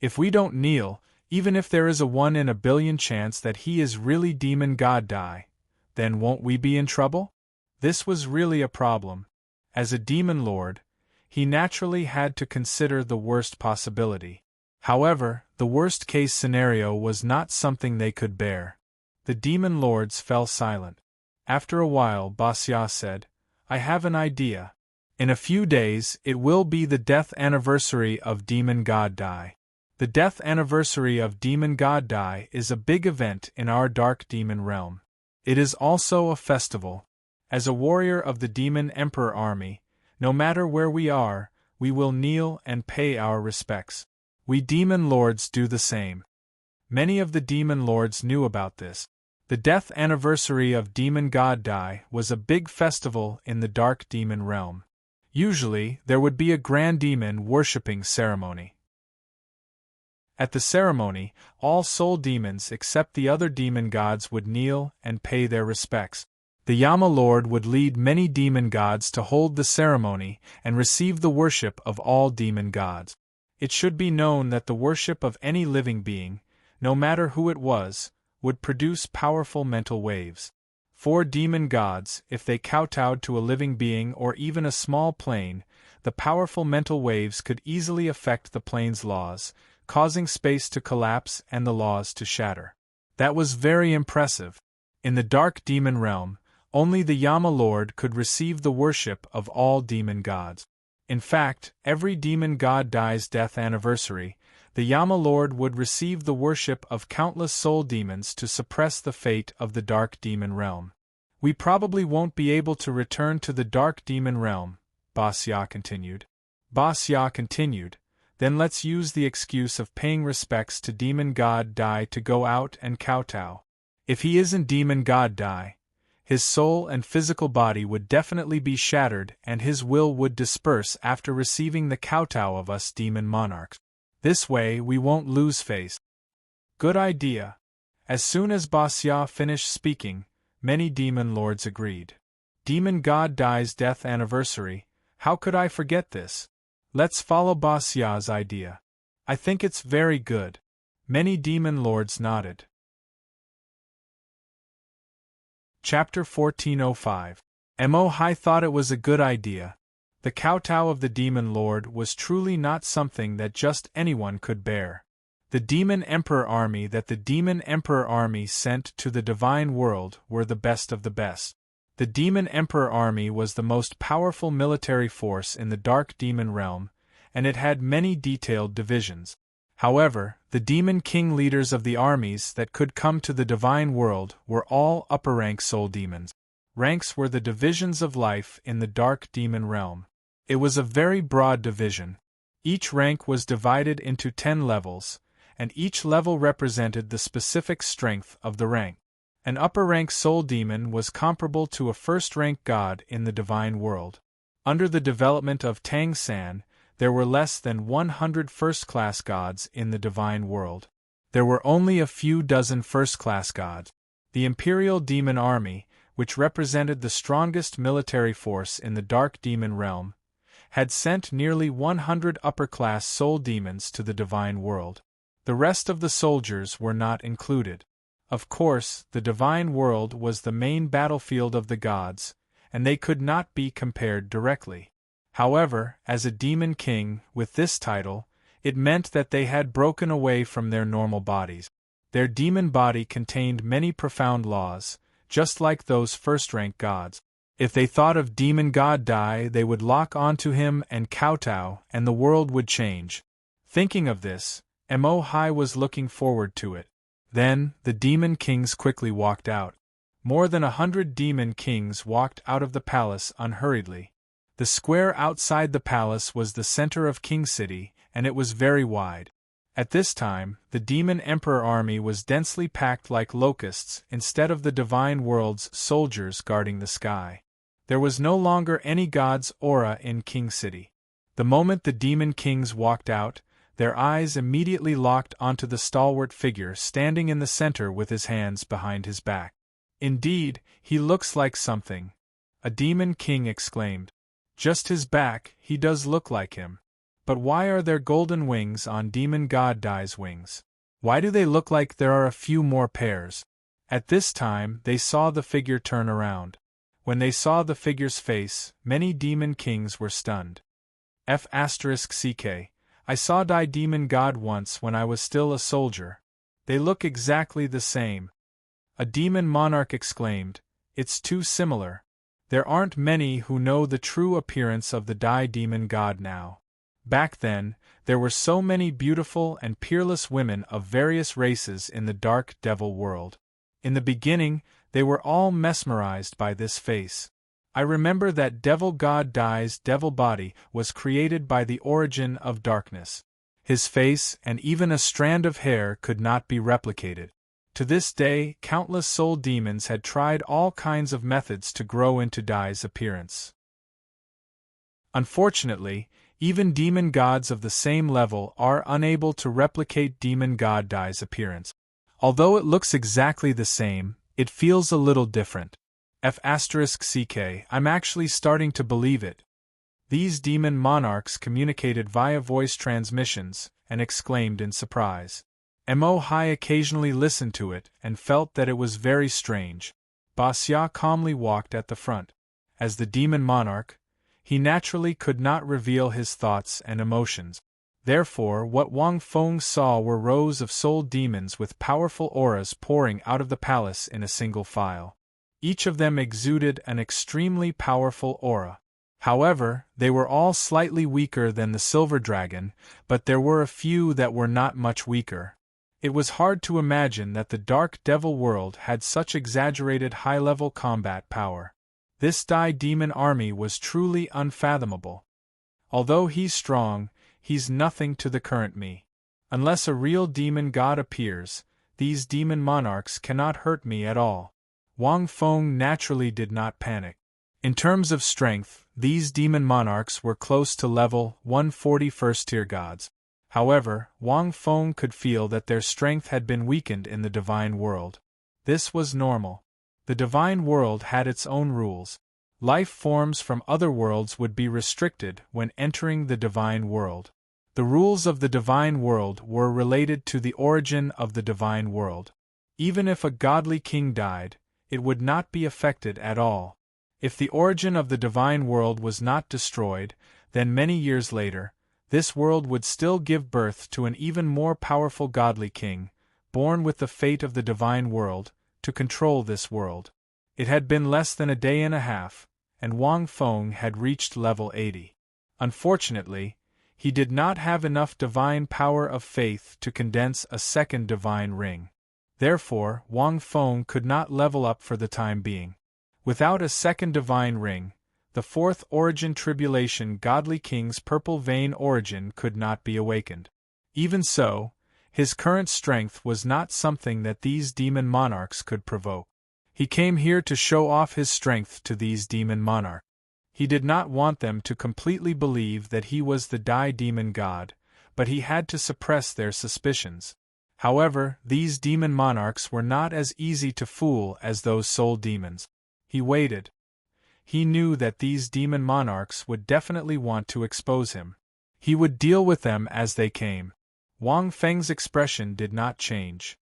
If we don't kneel, even if there is a 1 in a billion chance that he is really Demon God Dai, then won't we be in trouble? This was really a problem. As a demon lord, he naturally had to consider the worst possibility. However, the worst-case scenario was not something they could bear. The demon lords fell silent. After a while, Basya said, I have an idea. In a few days, it will be the death anniversary of Demon God Dai. The death anniversary of Demon God Dai is a big event in our dark demon realm. It is also a festival. As a warrior of the Demon Emperor army, no matter where we are, we will kneel and pay our respects. We demon lords do the same. Many of the demon lords knew about this. The death anniversary of Demon God Dai was a big festival in the dark demon realm. Usually, there would be a grand demon worshipping ceremony. At the ceremony, all soul demons except the other demon gods would kneel and pay their respects. The Yama Lord would lead many demon gods to hold the ceremony and receive the worship of all demon gods. It should be known that the worship of any living being, no matter who it was, would produce powerful mental waves. 4 demon gods, if they kowtowed to a living being or even a small plane, the powerful mental waves could easily affect the plane's laws, causing space to collapse and the laws to shatter. That was very impressive. In the dark demon realm, only the Yama Lord could receive the worship of all demon gods. In fact, every demon god Dai's death anniversary, the Yama Lord would receive the worship of countless soul demons to suppress the fate of the dark demon realm. We probably won't be able to return to the dark demon realm, Basya continued. Basya continued, then let's use the excuse of paying respects to Demon God Dai to go out and kowtow. If he isn't Demon God Dai, his soul and physical body would definitely be shattered and his will would disperse after receiving the kowtow of us demon monarchs. This way we won't lose face. Good idea. As soon as Basya finished speaking, many demon lords agreed. Demon God Dai's death anniversary, how could I forget this? Let's follow Basya's idea. I think it's very good. Many demon lords nodded. Chapter 1405. Mo Hai thought it was a good idea. The kowtow of the demon lord was truly not something that just anyone could bear. The Demon Emperor army that the Demon Emperor army sent to the divine world were the best of the best. The Demon Emperor army was the most powerful military force in the dark demon realm, and it had many detailed divisions. However, the demon king leaders of the armies that could come to the divine world were all upper-rank soul demons. Ranks were the divisions of life in the dark demon realm. It was a very broad division. Each rank was divided into 10 levels, and each level represented the specific strength of the rank. An upper-rank soul demon was comparable to a first-rank god in the divine world. Under the development of Tang San, there were less than 100 first-class gods in the divine world. There were only a few dozen first-class gods. The Imperial Demon Army, which represented the strongest military force in the dark demon realm, had sent nearly 100 upper-class soul demons to the divine world. The rest of the soldiers were not included. Of course, the divine world was the main battlefield of the gods, and they could not be compared directly. However, as a demon king with this title, it meant that they had broken away from their normal bodies. Their demon body contained many profound laws, just like those first-rank gods. If they thought of demon god Dai, they would lock onto him and kowtow, and the world would change. Thinking of this, Mo Hai was looking forward to it. Then, the demon kings quickly walked out. More than 100 demon kings walked out of the palace unhurriedly. The square outside the palace was the center of King City, and it was very wide. At this time, the demon emperor army was densely packed like locusts instead of the divine world's soldiers guarding the sky. There was no longer any god's aura in King City. The moment the demon kings walked out, their eyes immediately locked onto the stalwart figure standing in the center with his hands behind his back. "Indeed, he looks like something," a demon king exclaimed. "Just his back, he does look like him. But why are there golden wings on demon god Dai's wings? Why do they look like there are a few more pairs?" At this time, they saw the figure turn around. When they saw the figure's face, many demon kings were stunned. F***ck, I saw Dai demon god once when I was still a soldier. They look exactly the same. A demon monarch exclaimed, "It's too similar. There aren't many who know the true appearance of the Dai demon god now. Back then, there were so many beautiful and peerless women of various races in the dark devil world. In the beginning, they were all mesmerized by this face. I remember that devil god Dai's devil body was created by the origin of darkness. His face and even a strand of hair could not be replicated. To this day, countless soul demons had tried all kinds of methods to grow into Dai's appearance. Unfortunately, even demon gods of the same level are unable to replicate demon god Dai's appearance. Although it looks exactly the same, it feels a little different. F***ck, I'm actually starting to believe it. These demon monarchs communicated via voice transmissions, and exclaimed in surprise. Mo Hai occasionally listened to it and felt that it was very strange. Ba Xia calmly walked at the front. As the demon monarch, he naturally could not reveal his thoughts and emotions. Therefore, what Wang Feng saw were rows of soul demons with powerful auras pouring out of the palace in a single file. Each of them exuded an extremely powerful aura. However, they were all slightly weaker than the silver dragon, but there were a few that were not much weaker. It was hard to imagine that the dark devil world had such exaggerated high-level combat power. This Dai demon army was truly unfathomable. Although he's strong, he's nothing to the current me. Unless a real demon god appears, these demon monarchs cannot hurt me at all. Wang Feng naturally did not panic. In terms of strength, these demon monarchs were close to level 140 first-tier gods. However, Wang Feng could feel that their strength had been weakened in the divine world. This was normal. The divine world had its own rules. Life forms from other worlds would be restricted when entering the divine world. The rules of the divine world were related to the origin of the divine world. Even if a godly king died, it would not be affected at all. If the origin of the divine world was not destroyed, then many years later, this world would still give birth to an even more powerful godly king, born with the fate of the divine world, to control this world. It had been less than a day and a half, and Wang Feng had reached level 80. Unfortunately, He did not have enough divine power of faith to condense a second divine ring. Therefore, Wang Feng could not level up for the time being. Without a second divine ring, the fourth origin tribulation godly king's purple vein origin could not be awakened. Even so, his current strength was not something that these demon monarchs could provoke. He came here to show off his strength to these demon monarchs. He did not want them to completely believe that he was the demon god, but he had to suppress their suspicions. However, these demon monarchs were not as easy to fool as those soul demons. He waited. He knew that these demon monarchs would definitely want to expose him. He would deal with them as they came. Wang Feng's expression did not change.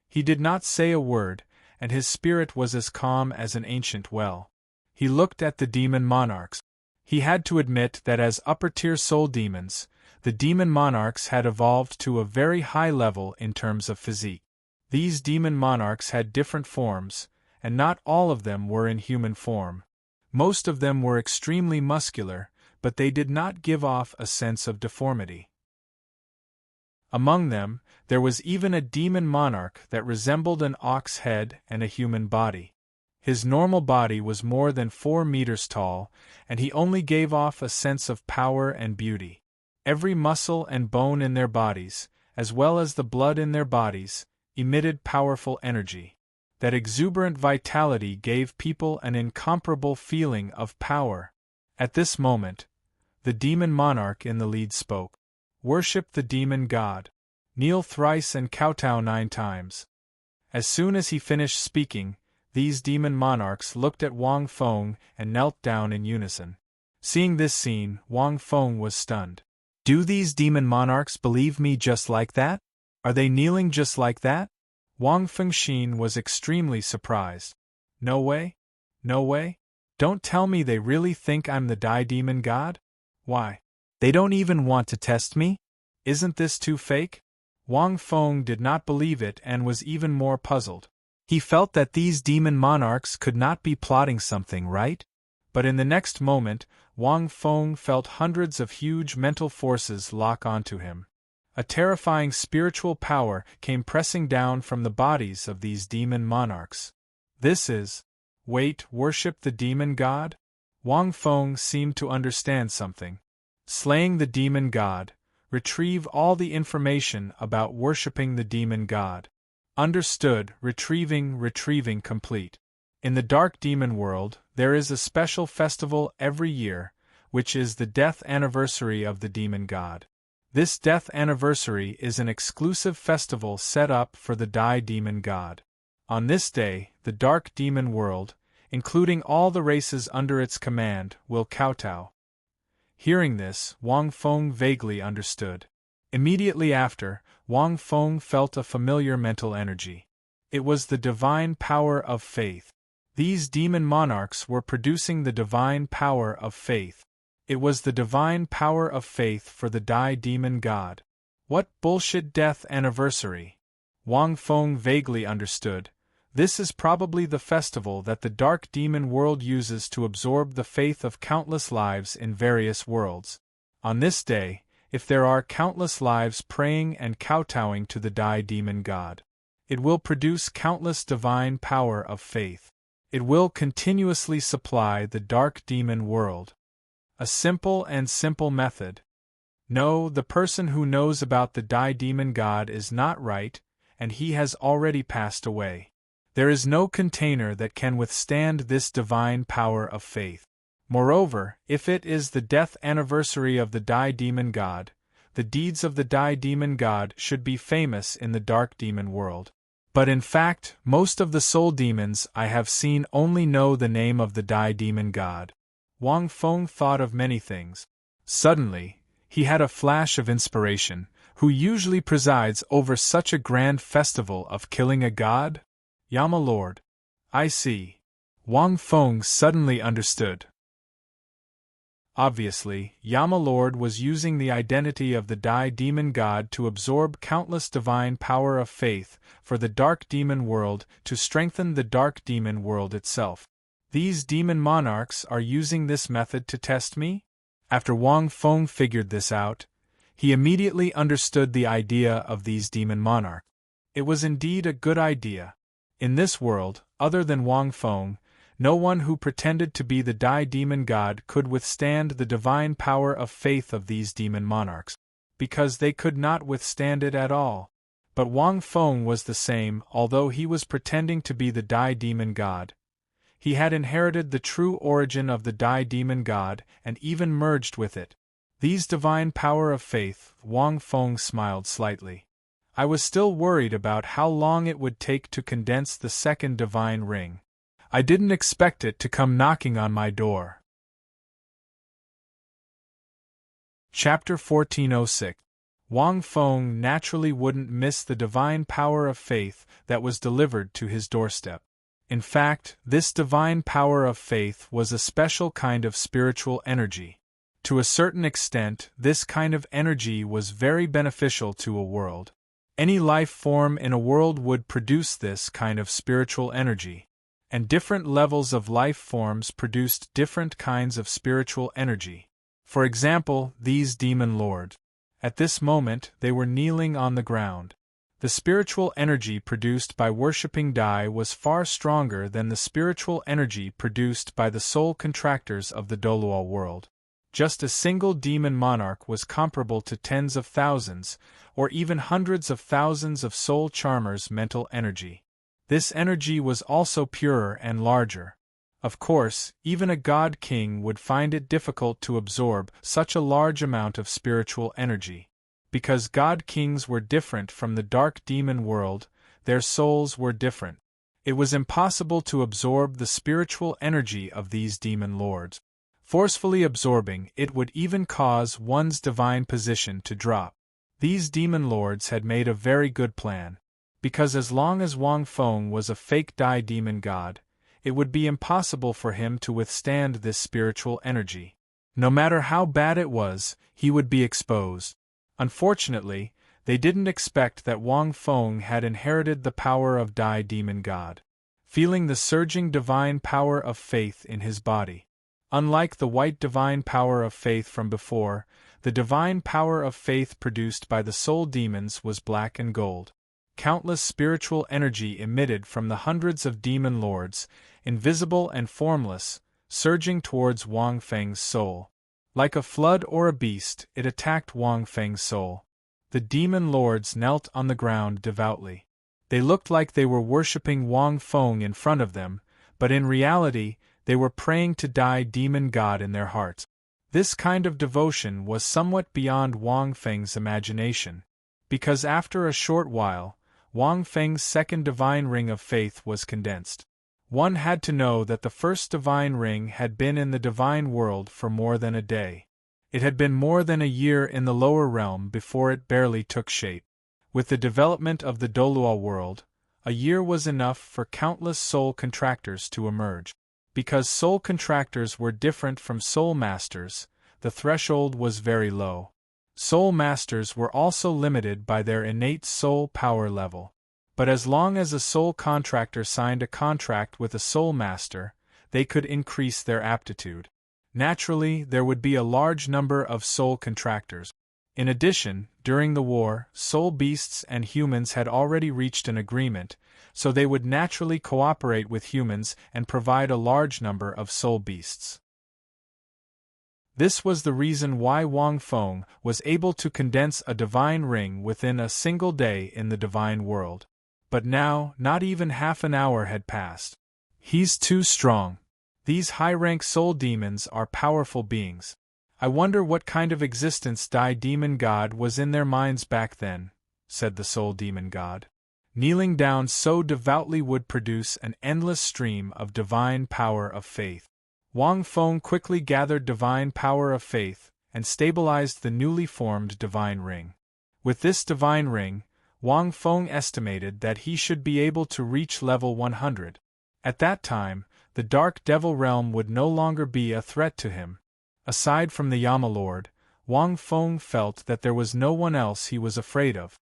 He did not say a word, and his spirit was as calm as an ancient well. He looked at the demon monarchs. He had to admit that as upper-tier soul demons, the demon monarchs had evolved to a very high level in terms of physique. These demon monarchs had different forms, and not all of them were in human form. Most of them were extremely muscular, but they did not give off a sense of deformity. Among them, there was even a demon monarch that resembled an ox head and a human body. His normal body was more than 4 meters tall, and he only gave off a sense of power and beauty. Every muscle and bone in their bodies, as well as the blood in their bodies, emitted powerful energy. That exuberant vitality gave people an incomparable feeling of power. At this moment, the demon monarch in the lead spoke. Worship the demon god. Kneel thrice and kowtow 9 times. As soon as he finished speaking, these demon monarchs looked at Wang Feng and knelt down in unison. Seeing this scene, Wang Feng was stunned. Do these demon monarchs believe me just like that? Are they kneeling just like that? Wang Fengxin was extremely surprised. No way? No way? Don't tell me they really think I'm the demon god? Why? They don't even want to test me? Isn't this too fake? Wang Feng did not believe it and was even more puzzled. He felt that these demon monarchs could not be plotting something, right? But in the next moment, Wang Feng felt hundreds of huge mental forces lock onto him. A terrifying spiritual power came pressing down from the bodies of these demon monarchs. This is... Wait, worship the demon god? Wang Feng seemed to understand something. Slaying the demon god, retrieve all the information about worshipping the demon god. Understood, retrieving complete. In the dark demon world, there is a special festival every year, which is the death anniversary of the demon god. This death anniversary is an exclusive festival set up for the demon god. On this day, the dark demon world, including all the races under its command, will kowtow. Hearing this, Wang Feng vaguely understood. Immediately after, Wang Feng felt a familiar mental energy. It was the divine power of faith. These demon monarchs were producing the divine power of faith. It was the divine power of faith for the demon god. What bullshit death anniversary? Wang Feng vaguely understood. This is probably the festival that the dark demon world uses to absorb the faith of countless lives in various worlds. On this day, if there are countless lives praying and kowtowing to the demon god, it will produce countless divine power of faith. It will continuously supply the dark demon world. A simple method. No, the person who knows about the demon god is not right, and he has already passed away. There is no container that can withstand this divine power of faith. Moreover, if it is the death anniversary of the demon god, the deeds of the demon god should be famous in the dark demon world. But in fact, most of the soul demons I have seen only know the name of the demon god. Wang Feng thought of many things. Suddenly, he had a flash of inspiration. Who usually presides over such a grand festival of killing a god? Yama Lord. I see. Wang Feng suddenly understood. Obviously, Yama Lord was using the identity of the demon god to absorb countless divine power of faith for the dark demon world to strengthen the dark demon world itself. These demon monarchs are using this method to test me? After Wang Feng figured this out, he immediately understood the idea of these demon monarchs. It was indeed a good idea. In this world, other than Wang Feng, no one who pretended to be the Dai demon god could withstand the divine power of faith of these demon monarchs, because they could not withstand it at all. But Wang Feng was the same. Although he was pretending to be the Dai demon god, he had inherited the true origin of the Dai demon god and even merged with it. These divine power of faith, Wang Feng smiled slightly. I was still worried about how long it would take to condense the second divine ring. I didn't expect it to come knocking on my door. Chapter 1406. Wang Feng naturally wouldn't miss the divine power of faith that was delivered to his doorstep. In fact, this divine power of faith was a special kind of spiritual energy. To a certain extent, this kind of energy was very beneficial to a world. Any life form in a world would produce this kind of spiritual energy, and different levels of life forms produced different kinds of spiritual energy. For example, these demon lords. At this moment, they were kneeling on the ground. The spiritual energy produced by worshipping Dai was far stronger than the spiritual energy produced by the soul contractors of the Douluo world. Just a single demon monarch was comparable to tens of thousands, or even hundreds of thousands of soul charmers' mental energy. This energy was also purer and larger. Of course, even a god king would find it difficult to absorb such a large amount of spiritual energy. Because god kings were different from the dark demon world, their souls were different. It was impossible to absorb the spiritual energy of these demon lords. Forcefully absorbing it would even cause one's divine position to drop. These demon lords had made a very good plan. Because as long as Wang Feng was a fake Dai demon god, it would be impossible for him to withstand this spiritual energy. No matter how bad it was, he would be exposed. Unfortunately, they didn't expect that Wang Feng had inherited the power of Dai demon god. Feeling the surging divine power of faith in his body. Unlike the white divine power of faith from before, the divine power of faith produced by the soul demons was black and gold. Countless spiritual energy emitted from the hundreds of demon lords, invisible and formless, surging towards Wang Feng's soul. Like a flood or a beast, it attacked Wang Feng's soul. The demon lords knelt on the ground devoutly. They looked like they were worshipping Wang Feng in front of them, but in reality, they were praying to Dai demon god in their hearts. This kind of devotion was somewhat beyond Wang Feng's imagination, because after a short while, Wang Feng's second divine ring of faith was condensed. One had to know that the first divine ring had been in the divine world for more than a day. It had been more than a year in the lower realm before it barely took shape. With the development of the Douluo world, a year was enough for countless soul contractors to emerge. Because soul contractors were different from soul masters, the threshold was very low. Soul masters were also limited by their innate soul power level. But as long as a soul contractor signed a contract with a soul master, they could increase their aptitude. Naturally, there would be a large number of soul contractors. In addition, during the war, soul beasts and humans had already reached an agreement, so they would naturally cooperate with humans and provide a large number of soul beasts. This was the reason why Wang Feng was able to condense a divine ring within a single day in the divine world. But now, not even half an hour had passed. He's too strong. These high-rank soul demons are powerful beings. I wonder what kind of existence Dai demon god was in their minds back then, said the soul demon god. Kneeling down so devoutly would produce an endless stream of divine power of faith. Wang Feng quickly gathered divine power of faith and stabilized the newly formed divine ring. With this divine ring, Wang Feng estimated that he should be able to reach level 100. At that time, the Dark Devil realm would no longer be a threat to him. Aside from the Yama Lord, Wang Feng felt that there was no one else he was afraid of.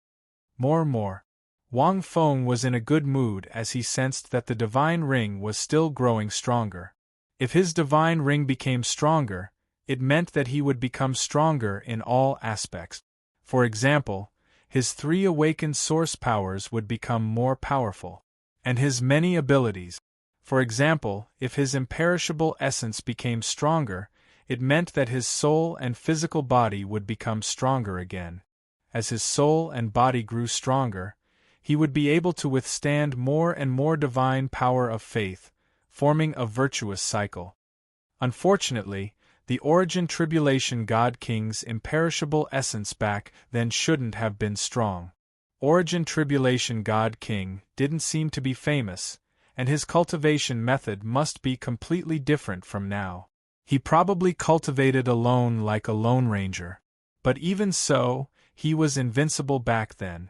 More. Wang Feng was in a good mood as he sensed that the divine ring was still growing stronger. If his divine ring became stronger, It meant that he would become stronger in all aspects. For example, his 3 awakened source powers would become more powerful. And his many abilities. For example, if his imperishable essence became stronger, it meant that his soul and physical body would become stronger again. As his soul and body grew stronger, he would be able to withstand more and more divine power of faith, forming a virtuous cycle. Unfortunately, the Origin Tribulation God King's imperishable essence back then shouldn't have been strong. Origin Tribulation God King didn't seem to be famous, and his cultivation method must be completely different from now. He probably cultivated alone like a Lone Ranger. But even so, he was invincible back then.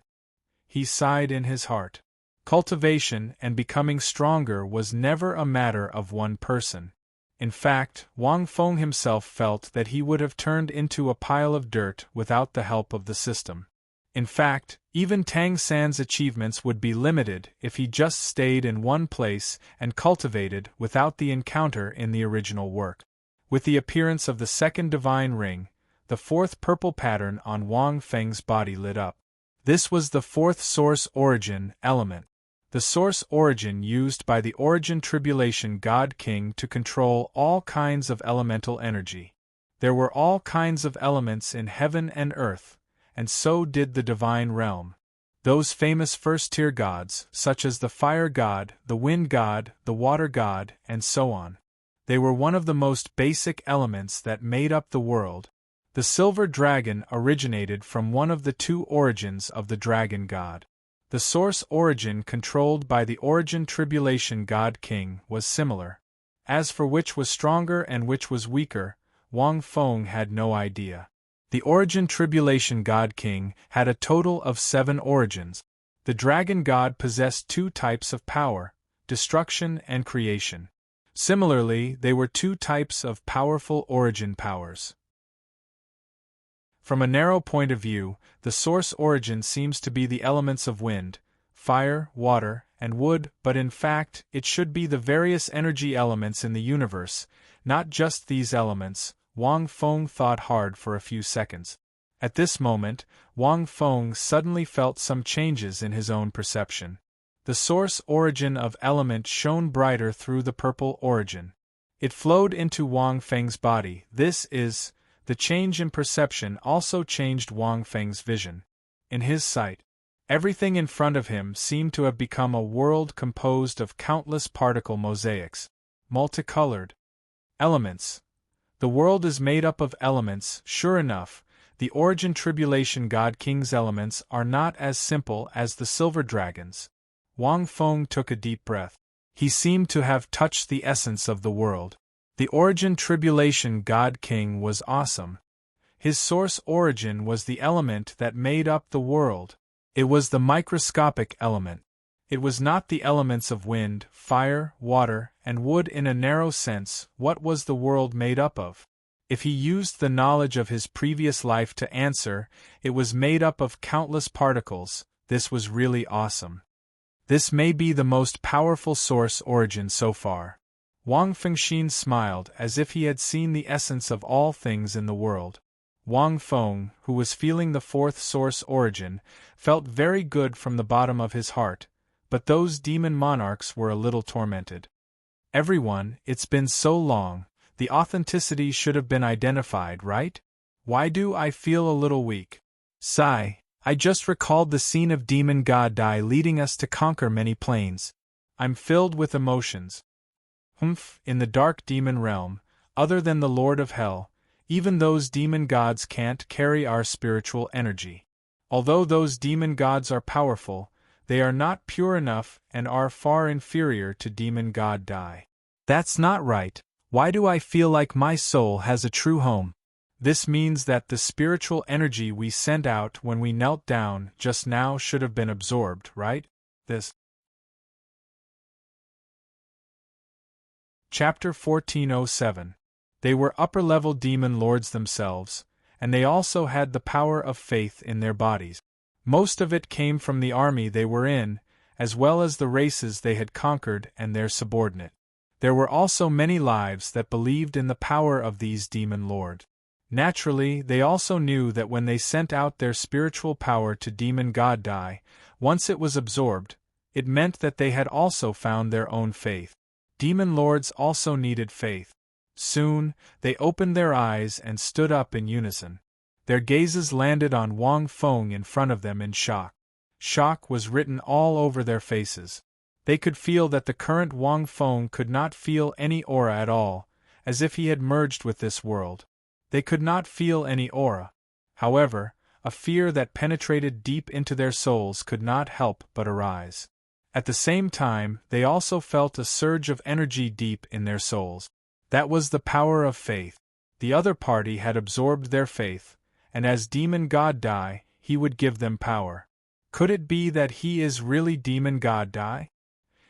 He sighed in his heart. Cultivation and becoming stronger was never a matter of one person. In fact, Wang Feng himself felt that he would have turned into a pile of dirt without the help of the system. In fact, even Tang San's achievements would be limited if he just stayed in one place and cultivated without the encounter in the original work. With the appearance of the second divine ring, the 4th purple pattern on Wang Feng's body lit up. This was the 4th source origin element. The source origin used by the Origin Tribulation God King to control all kinds of elemental energy. There were all kinds of elements in heaven and earth, and so did the divine realm. Those famous first-tier gods, such as the fire god, the wind god, the water god, and so on. They were one of the most basic elements that made up the world. The silver dragon originated from one of the 2 origins of the dragon god. The source origin controlled by the Origin Tribulation God King was similar. As for which was stronger and which was weaker, Wang Feng had no idea. The Origin Tribulation God King had a total of 7 origins. The dragon god possessed 2 types of power, destruction and creation. Similarly, they were 2 types of powerful origin powers. From a narrow point of view, the source origin seems to be the elements of wind, fire, water, and wood, but in fact, it should be the various energy elements in the universe, not just these elements. Wang Feng thought hard for a few seconds. At this moment, Wang Feng suddenly felt some changes in his own perception. The source origin of element shone brighter through the purple origin. It flowed into Wang Feng's body. The change in perception also changed Wang Feng's vision. In his sight, everything in front of him seemed to have become a world composed of countless particle mosaics, multicolored elements. The world is made up of elements. Sure enough, the Origin Tribulation God King's elements are not as simple as the silver dragons. Wang Feng took a deep breath. He seemed to have touched the essence of the world. The Origin Tribulation God King was awesome. His source origin was the element that made up the world. It was the microscopic element. It was not the elements of wind, fire, water, and wood in a narrow sense. What was the world made up of? If he used the knowledge of his previous life to answer, it was made up of countless particles. This was really awesome. This may be the most powerful source origin so far. Wang Fengxin smiled as if he had seen the essence of all things in the world. Wang Feng, who was feeling the 4th source origin, felt very good from the bottom of his heart, but those demon monarchs were a little tormented. Everyone, it's been so long, the authenticity should have been identified, right? Why do I feel a little weak? Sigh, I just recalled the scene of Demon God Dai leading us to conquer many planes. I'm filled with emotions. In the dark demon realm, other than the Lord of Hell, even those demon gods can't carry our spiritual energy. Although those demon gods are powerful, they are not pure enough and are far inferior to Demon God Dai. That's not right. Why do I feel like my soul has a true home? This means that the spiritual energy we sent out when we knelt down just now should have been absorbed, right? Chapter 1407. They were upper-level demon lords themselves, and they also had the power of faith in their bodies. Most of it came from the army they were in, as well as the races they had conquered and their subordinate. There were also many lives that believed in the power of these demon lords. Naturally, they also knew that when they sent out their spiritual power to demon god Dai, once it was absorbed, it meant that they had also found their own faith. Demon lords also needed faith. Soon, they opened their eyes and stood up in unison. Their gazes landed on Wang Feng in front of them in shock. Shock was written all over their faces. They could feel that the current Wang Feng could not feel any aura at all, as if he had merged with this world. They could not feel any aura. However, a fear that penetrated deep into their souls could not help but arise. At the same time, they also felt a surge of energy deep in their souls. That was the power of faith. The other party had absorbed their faith, and as demon god Dai, he would give them power. Could it be that he is really demon god Dai?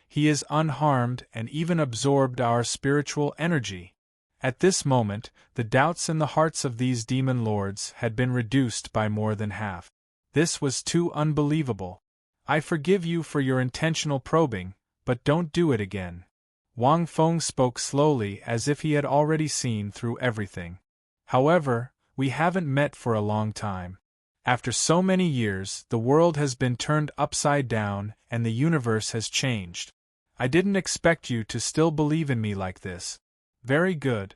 He is unharmed and even absorbed our spiritual energy. At this moment, the doubts in the hearts of these demon lords had been reduced by more than half. This was too unbelievable. I forgive you for your intentional probing, but don't do it again. Wang Feng spoke slowly as if he had already seen through everything. However, we haven't met for a long time. After so many years, the world has been turned upside down and the universe has changed. I didn't expect you to still believe in me like this. Very good.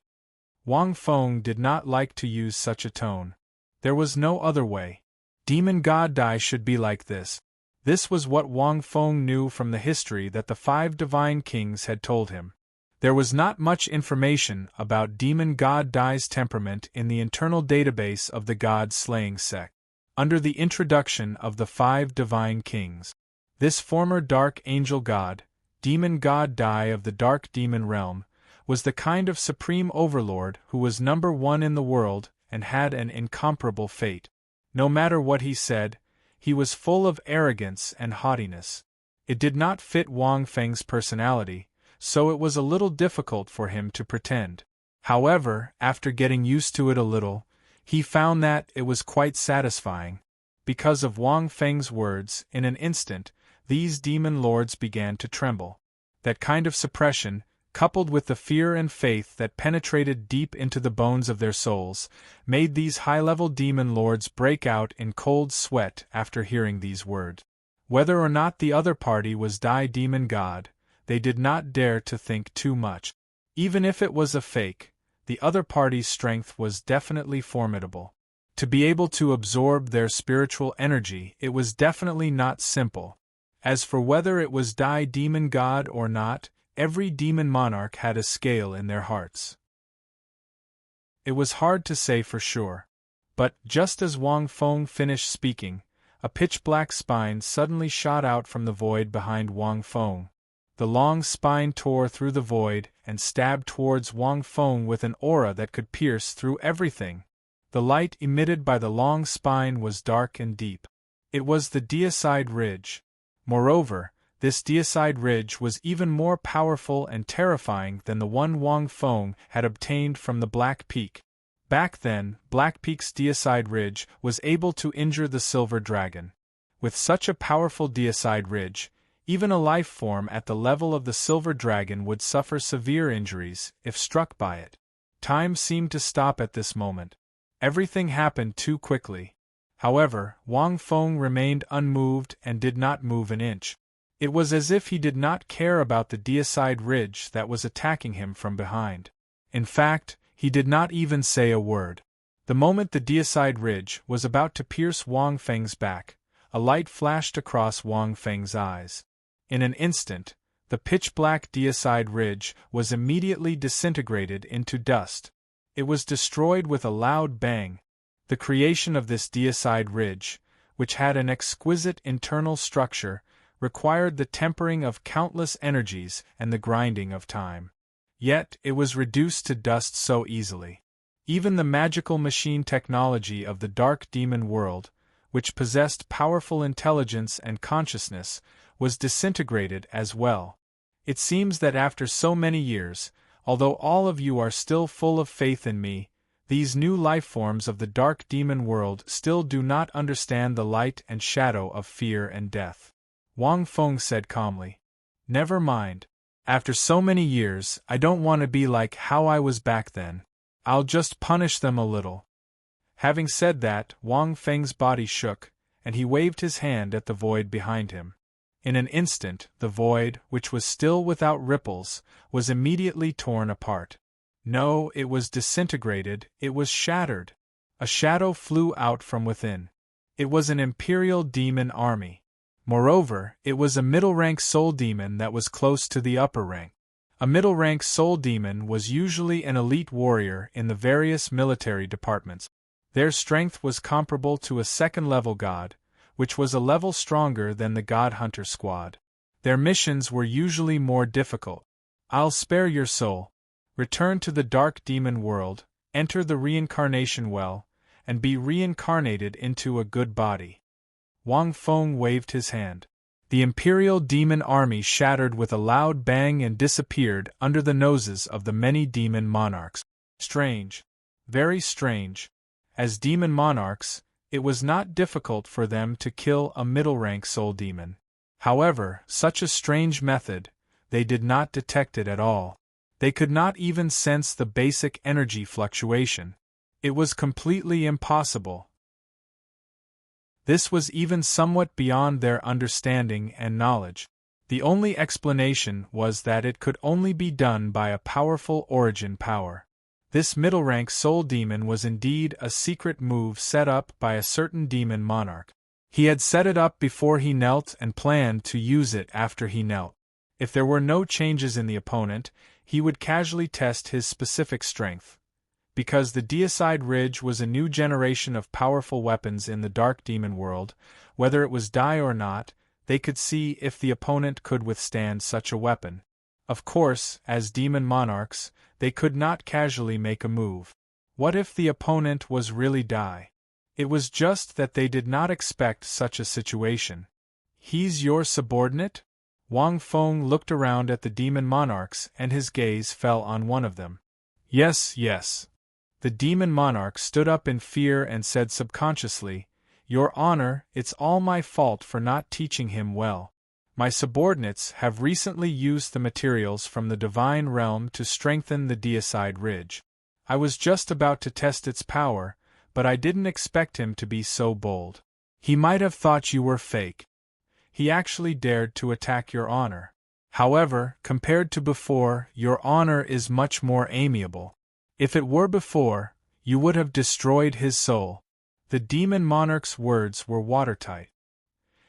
Wang Feng did not like to use such a tone. There was no other way. Demon god Dai should be like this. This was what Wang Feng knew from the history that the 5 divine kings had told him. There was not much information about demon god Dai's temperament in the internal database of the god-slaying sect. Under the introduction of the 5 divine kings, this former dark angel god, demon god Dai of the dark demon realm, was the kind of supreme overlord who was number 1 in the world and had an incomparable fate. No matter what he said, he was full of arrogance and haughtiness. It did not fit Wang Feng's personality, so it was a little difficult for him to pretend. However, after getting used to it a little, he found that it was quite satisfying. Because of Wang Feng's words, in an instant, these demon lords began to tremble. That kind of suppression, coupled with the fear and faith that penetrated deep into the bones of their souls, made these high-level demon lords break out in cold sweat after hearing these words. Whether or not the other party was Dai demon god, they did not dare to think too much. Even if it was a fake, the other party's strength was definitely formidable. To be able to absorb their spiritual energy, it was definitely not simple. As for whether it was Dai demon god or not, every demon monarch had a scale in their hearts. It was hard to say for sure. But, just as Wang Feng finished speaking, a pitch-black spine suddenly shot out from the void behind Wang Feng. The long spine tore through the void and stabbed towards Wang Feng with an aura that could pierce through everything. The light emitted by the long spine was dark and deep. It was the deicide ridge. Moreover, this deicide ridge was even more powerful and terrifying than the one Wang Feng had obtained from the Black Peak. Back then, Black Peak's deicide ridge was able to injure the silver dragon. With such a powerful deicide ridge, even a life form at the level of the silver dragon would suffer severe injuries if struck by it. Time seemed to stop at this moment. Everything happened too quickly. However, Wang Feng remained unmoved and did not move an inch. It was as if he did not care about the deicide ridge that was attacking him from behind. In fact, he did not even say a word. The moment the deicide ridge was about to pierce Wang Feng's back, a light flashed across Wang Feng's eyes. In an instant, the pitch-black deicide ridge was immediately disintegrated into dust. It was destroyed with a loud bang. The creation of this deicide ridge, which had an exquisite internal structure, required the tempering of countless energies and the grinding of time. Yet, it was reduced to dust so easily. Even the magical machine technology of the dark demon world, which possessed powerful intelligence and consciousness, was disintegrated as well. It seems that after so many years, although all of you are still full of faith in me, these new life forms of the dark demon world still do not understand the light and shadow of fear and death. Wang Feng said calmly. Never mind. After so many years, I don't want to be like how I was back then. I'll just punish them a little. Having said that, Wang Feng's body shook, and he waved his hand at the void behind him. In an instant, the void, which was still without ripples, was immediately torn apart. No, it was disintegrated, it was shattered. A shadow flew out from within. It was an imperial demon army. Moreover, it was a middle-rank soul demon that was close to the upper rank. A middle-rank soul demon was usually an elite warrior in the various military departments. Their strength was comparable to a second-level god, which was a level stronger than the God Hunter squad. Their missions were usually more difficult. I'll spare your soul. Return to the dark demon world, enter the reincarnation well, and be reincarnated into a good body. Wang Feng waved his hand. The imperial demon army shattered with a loud bang and disappeared under the noses of the many demon monarchs. Strange. Very strange. As demon monarchs, it was not difficult for them to kill a middle-rank soul demon. However, such a strange method, they did not detect it at all. They could not even sense the basic energy fluctuation. It was completely impossible. This was even somewhat beyond their understanding and knowledge. The only explanation was that it could only be done by a powerful origin power. This middle-rank soul demon was indeed a secret move set up by a certain demon monarch. He had set it up before he knelt and planned to use it after he knelt. If there were no changes in the opponent, he would casually test his specific strength. Because the deicide ridge was a new generation of powerful weapons in the dark demon world, whether it was die or not, they could see if the opponent could withstand such a weapon. Of course, as demon monarchs, they could not casually make a move. What if the opponent was really die? It was just that they did not expect such a situation. He's your subordinate? Wang Feng looked around at the demon monarchs and his gaze fell on one of them. Yes, yes. The demon monarch stood up in fear and said subconsciously, Your Honor, it's all my fault for not teaching him well. My subordinates have recently used the materials from the divine realm to strengthen the deicide ridge. I was just about to test its power, but I didn't expect him to be so bold. He might have thought you were fake. He actually dared to attack Your Honor. However, compared to before, Your Honor is much more amiable. If it were before, you would have destroyed his soul. The demon monarch's words were watertight.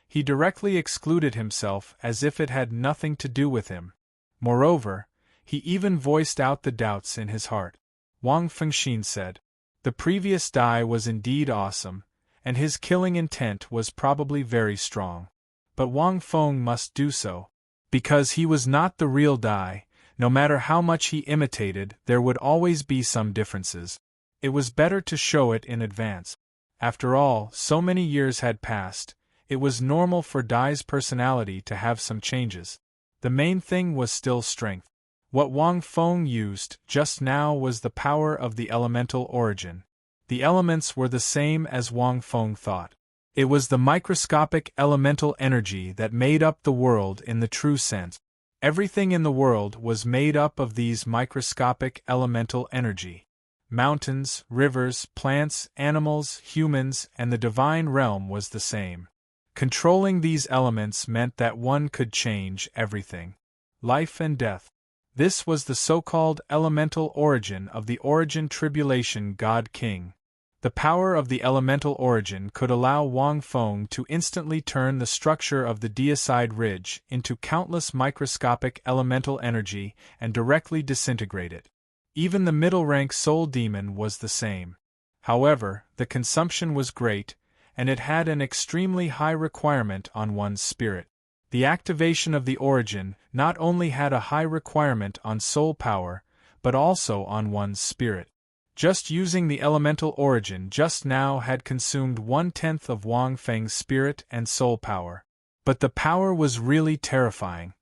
He directly excluded himself as if it had nothing to do with him. Moreover, he even voiced out the doubts in his heart. Wang Fengxin said, The previous die was indeed awesome, and his killing intent was probably very strong. But Wang Feng must do so. Because he was not the real die, no matter how much he imitated, there would always be some differences. It was better to show it in advance. After all, so many years had passed. It was normal for Dai's personality to have some changes. The main thing was still strength. What Wang Feng used just now was the power of the elemental origin. The elements were the same as Wang Feng thought. It was the microscopic elemental energy that made up the world in the true sense. Everything in the world was made up of these microscopic elemental energy. Mountains, rivers, plants, animals, humans, and the divine realm was the same. Controlling these elements meant that one could change everything. Life and death. This was the so-called elemental origin of the origin tribulation God King. The power of the elemental origin could allow Wang Feng to instantly turn the structure of the deicide ridge into countless microscopic elemental energy and directly disintegrate it. Even the middle-rank soul demon was the same. However, the consumption was great, and it had an extremely high requirement on one's spirit. The activation of the origin not only had a high requirement on soul power, but also on one's spirit. Just using the elemental origin just now had consumed 1/10 of Wang Feng's spirit and soul power. But the power was really terrifying.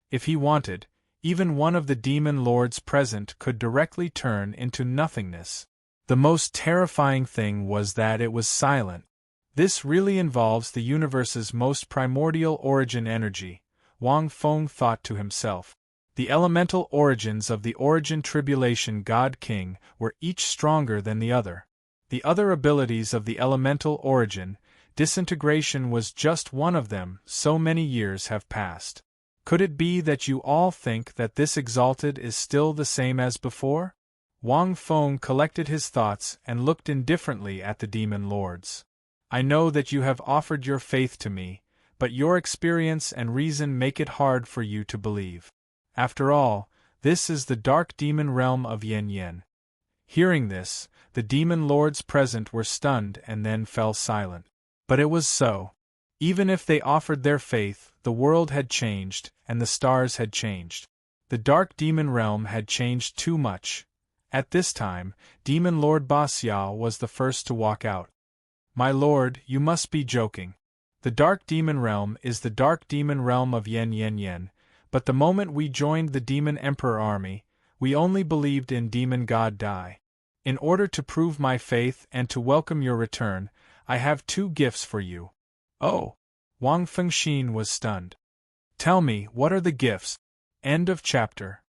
If he wanted, even one of the demon lords present could directly turn into nothingness. The most terrifying thing was that it was silent. This really involves the universe's most primordial origin energy, Wang Feng thought to himself. The elemental origins of the Origin Tribulation God King were each stronger than the other. The other abilities of the elemental origin, disintegration, was just one of them. So many years have passed. Could it be that you all think that this exalted is still the same as before? Wang Feng collected his thoughts and looked indifferently at the demon lords. I know that you have offered your faith to me, but your experience and reason make it hard for you to believe. After all, this is the dark demon realm of Yen Yen. Hearing this, the demon lords present were stunned and then fell silent. But it was so. Even if they offered their faith, the world had changed, and the stars had changed. The dark demon realm had changed too much. At this time, Demon Lord Basya was the first to walk out. My lord, you must be joking. The dark demon realm is the dark demon realm of Yen Yen Yen, but the moment we joined the demon emperor army, we only believed in demon god Dai. In order to prove my faith and to welcome your return, I have 2 gifts for you. Oh! Wang Fengxin was stunned. Tell me, what are the gifts? End of chapter.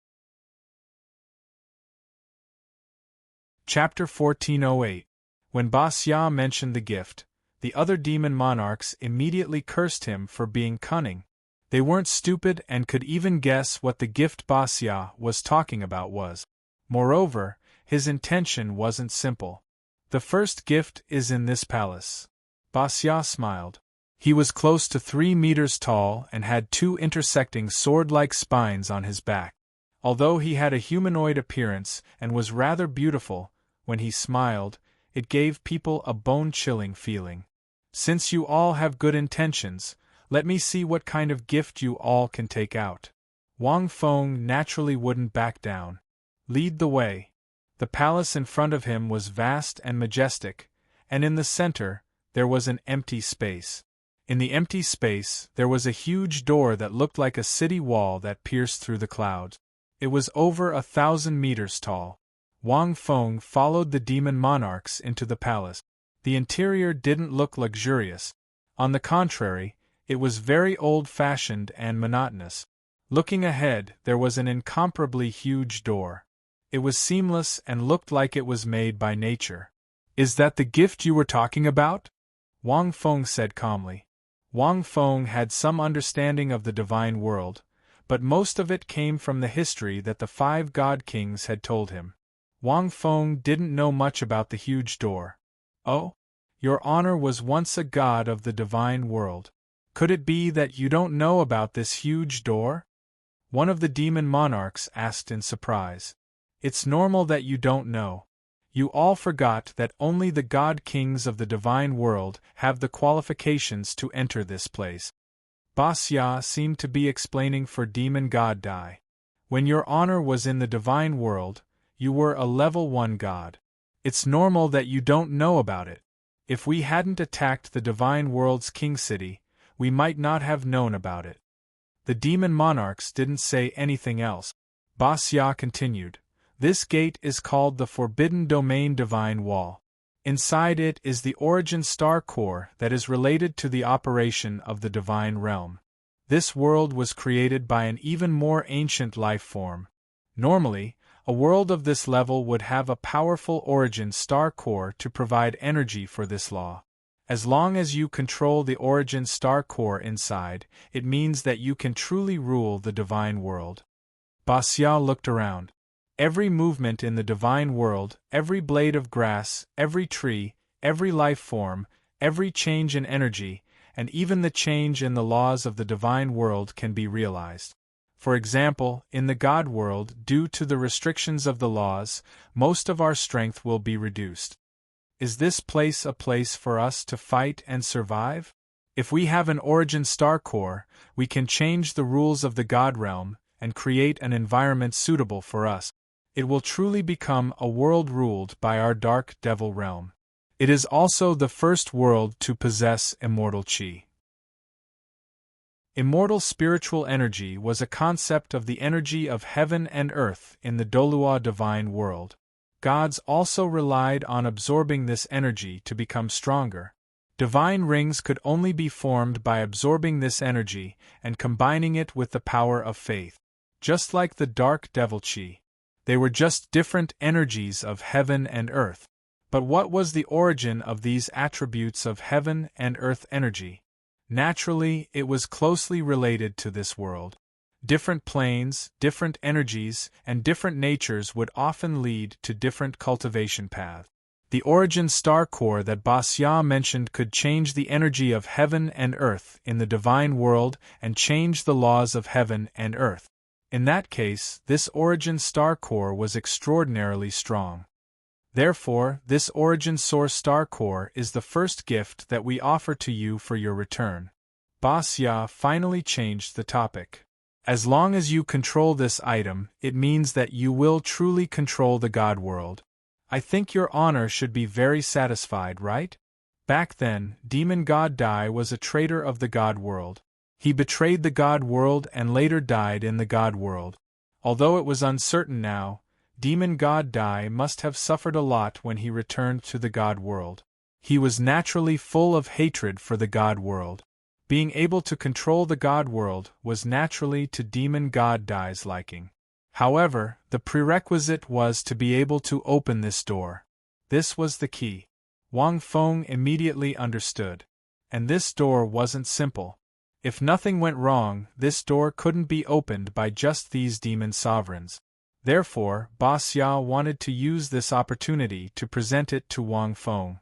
Chapter 1408. When Basya mentioned the gift, the other demon monarchs immediately cursed him for being cunning. They weren't stupid and could even guess what the gift Basya was talking about was. Moreover, his intention wasn't simple. The first gift is in this palace. Basya smiled. He was close to 3 meters tall and had 2 intersecting sword-like spines on his back. Although he had a humanoid appearance and was rather beautiful, when he smiled, it gave people a bone-chilling feeling. Since you all have good intentions, let me see what kind of gift you all can take out. Wang Feng naturally wouldn't back down. Lead the way. The palace in front of him was vast and majestic, and in the center, there was an empty space. In the empty space, there was a huge door that looked like a city wall that pierced through the clouds. It was over 1,000 meters tall. Wang Feng followed the demon monarchs into the palace. The interior didn't look luxurious. On the contrary, it was very old-fashioned and monotonous. Looking ahead, there was an incomparably huge door. It was seamless and looked like it was made by nature. Is that the gift you were talking about? Wang Feng said calmly. Wang Feng had some understanding of the divine world, but most of it came from the history that the 5 god kings had told him. Wang Feng didn't know much about the huge door. Oh? Your honor was once a god of the divine world. Could it be that you don't know about this huge door? One of the demon monarchs asked in surprise. It's normal that you don't know. You all forgot that only the god kings of the divine world have the qualifications to enter this place. Basya seemed to be explaining for demon god Dai. When your honor was in the divine world, you were a level 1 god. It's normal that you don't know about it. If we hadn't attacked the divine world's king city, we might not have known about it. The demon monarchs didn't say anything else. Basya continued. This gate is called the Forbidden Domain Divine Wall. Inside it is the origin star core that is related to the operation of the divine realm. This world was created by an even more ancient life form. Normally, a world of this level would have a powerful origin star core to provide energy for this law. As long as you control the origin star core inside, it means that you can truly rule the divine world. Basya looked around. Every movement in the divine world, every blade of grass, every tree, every life form, every change in energy, and even the change in the laws of the divine world can be realized. For example, in the God world, due to the restrictions of the laws, most of our strength will be reduced. Is this place a place for us to fight and survive? If we have an origin star core, we can change the rules of the God realm and create an environment suitable for us. It will truly become a world ruled by our dark devil realm. It is also the first world to possess immortal chi. Immortal spiritual energy was a concept of the energy of heaven and earth in the Douluo divine world. Gods also relied on absorbing this energy to become stronger. Divine rings could only be formed by absorbing this energy and combining it with the power of faith. Just like the dark devil chi. They were just different energies of heaven and earth. But what was the origin of these attributes of heaven and earth energy? Naturally, it was closely related to this world. Different planes, different energies, and different natures would often lead to different cultivation paths. The origin star core that Basya mentioned could change the energy of heaven and earth in the divine world and change the laws of heaven and earth. In that case, this origin star core was extraordinarily strong. Therefore, this origin source star core is the first gift that we offer to you for your return. Basya finally changed the topic. As long as you control this item, it means that you will truly control the God world. I think your honor should be very satisfied, right? Back then, demon god Dai was a traitor of the God world. He betrayed the God world and later died in the God world. Although it was uncertain now, demon god Dai must have suffered a lot when he returned to the God world. He was naturally full of hatred for the God world. Being able to control the God world was naturally to demon god Dai's liking. However, the prerequisite was to be able to open this door. This was the key. Wang Feng immediately understood. And this door wasn't simple. If nothing went wrong, this door couldn't be opened by just these demon sovereigns. Therefore, Basya wanted to use this opportunity to present it to Wang Feng.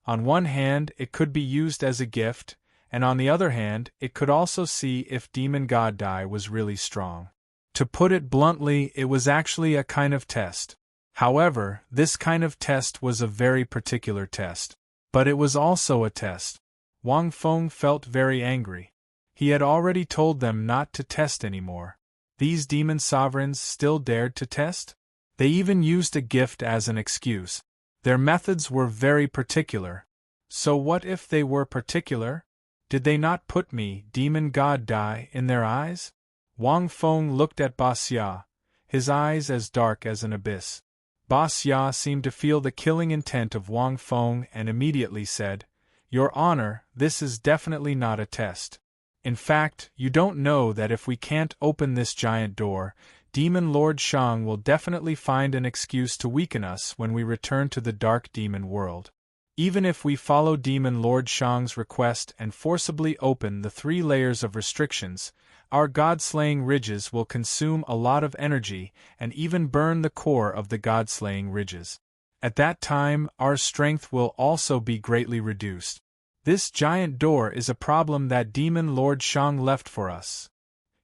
On one hand, it could be used as a gift, and on the other hand, it could also see if demon god Dai was really strong. To put it bluntly, it was actually a kind of test. However, this kind of test was a very particular test. But it was also a test. Wang Feng felt very angry. He had already told them not to test anymore. These demon sovereigns still dared to test? They even used a gift as an excuse. Their methods were very particular. So what if they were particular? Did they not put me, demon god Dai, in their eyes? Wang Feng looked at Basya, his eyes as dark as an abyss. Basya seemed to feel the killing intent of Wang Feng and immediately said, "Your Honor, this is definitely not a test. In fact, you don't know that if we can't open this giant door, Demon Lord Shang will definitely find an excuse to weaken us when we return to the dark demon world. Even if we follow Demon Lord Shang's request and forcibly open the 3 layers of restrictions, our god-slaying ridges will consume a lot of energy and even burn the core of the god-slaying ridges. At that time, our strength will also be greatly reduced. This giant door is a problem that Demon Lord Shang left for us."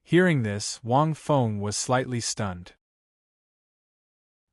Hearing this, Wang Feng was slightly stunned.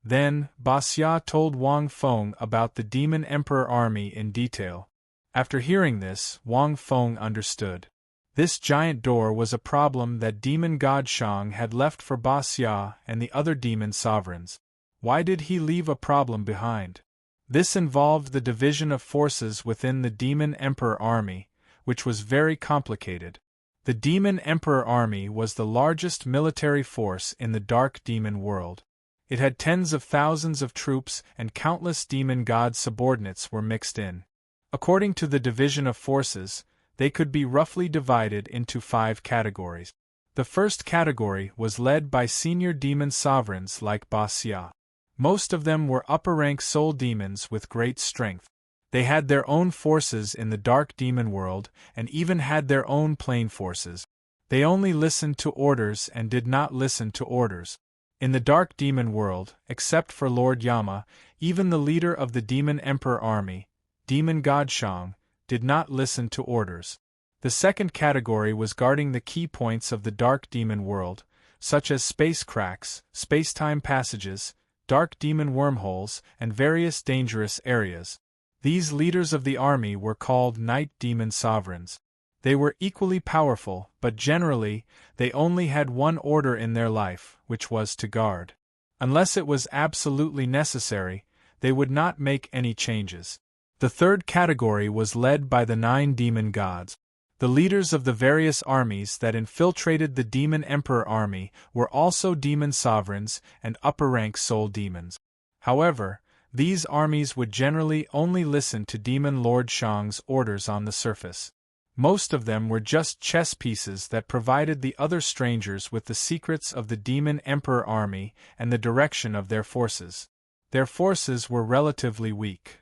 Then, Basya told Wang Feng about the Demon Emperor army in detail. After hearing this, Wang Feng understood. This giant door was a problem that Demon God Shang had left for Basya and the other demon sovereigns. Why did he leave a problem behind? This involved the division of forces within the Demon Emperor army, which was very complicated. The Demon Emperor army was the largest military force in the dark demon world. It had tens of thousands of troops and countless demon god subordinates were mixed in. According to the division of forces, they could be roughly divided into 5 categories. The first category was led by senior demon sovereigns like Basya. Most of them were upper-rank soul demons with great strength. They had their own forces in the dark demon world and even had their own plane forces. They only listened to orders and did not listen to orders. In the dark demon world, except for Lord Yama, even the leader of the Demon Emperor army, Demon God Shang, did not listen to orders. The second category was guarding the key points of the dark demon world, such as space cracks, space-time passages, dark demon wormholes, and various dangerous areas. These leaders of the army were called night demon sovereigns. They were equally powerful, but generally, they only had one order in their life, which was to guard. Unless it was absolutely necessary, they would not make any changes. The third category was led by the 9 demon gods. The leaders of the various armies that infiltrated the Demon Emperor army were also demon sovereigns and upper-rank soul demons. However, these armies would generally only listen to Demon Lord Shang's orders on the surface. Most of them were just chess pieces that provided the other strangers with the secrets of the Demon Emperor army and the direction of their forces. Their forces were relatively weak.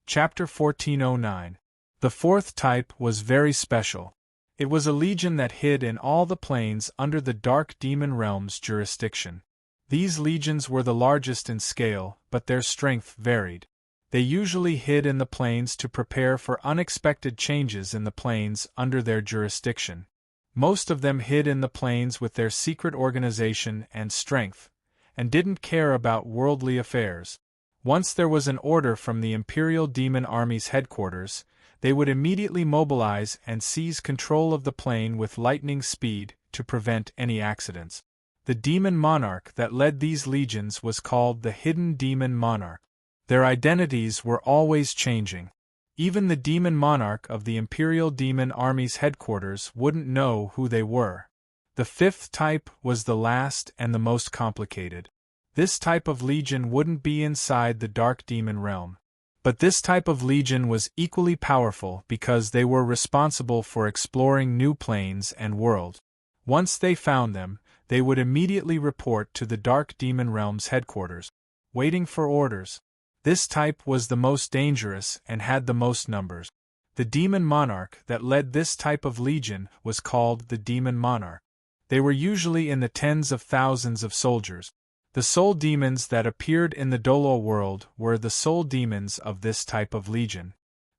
Chapter 1409. The fourth type was very special. It was a legion that hid in all the planes under the Dark Demon Realm's jurisdiction. These legions were the largest in scale, but their strength varied. They usually hid in the planes to prepare for unexpected changes in the planes under their jurisdiction. Most of them hid in the planes with their secret organization and strength, and didn't care about worldly affairs. Once there was an order from the Imperial Demon Army's headquarters, they would immediately mobilize and seize control of the plane with lightning speed to prevent any accidents. The demon monarch that led these legions was called the Hidden Demon Monarch. Their identities were always changing. Even the demon monarch of the Imperial Demon Army's headquarters wouldn't know who they were. The fifth type was the last and the most complicated. This type of legion wouldn't be inside the Dark Demon Realm. But this type of legion was equally powerful because they were responsible for exploring new planes and worlds. Once they found them, they would immediately report to the Dark Demon Realm's headquarters, waiting for orders. This type was the most dangerous and had the most numbers. The demon monarch that led this type of legion was called the Demon Monarch. They were usually in the tens of thousands of soldiers. The soul demons that appeared in the Douluo world were the soul demons of this type of legion.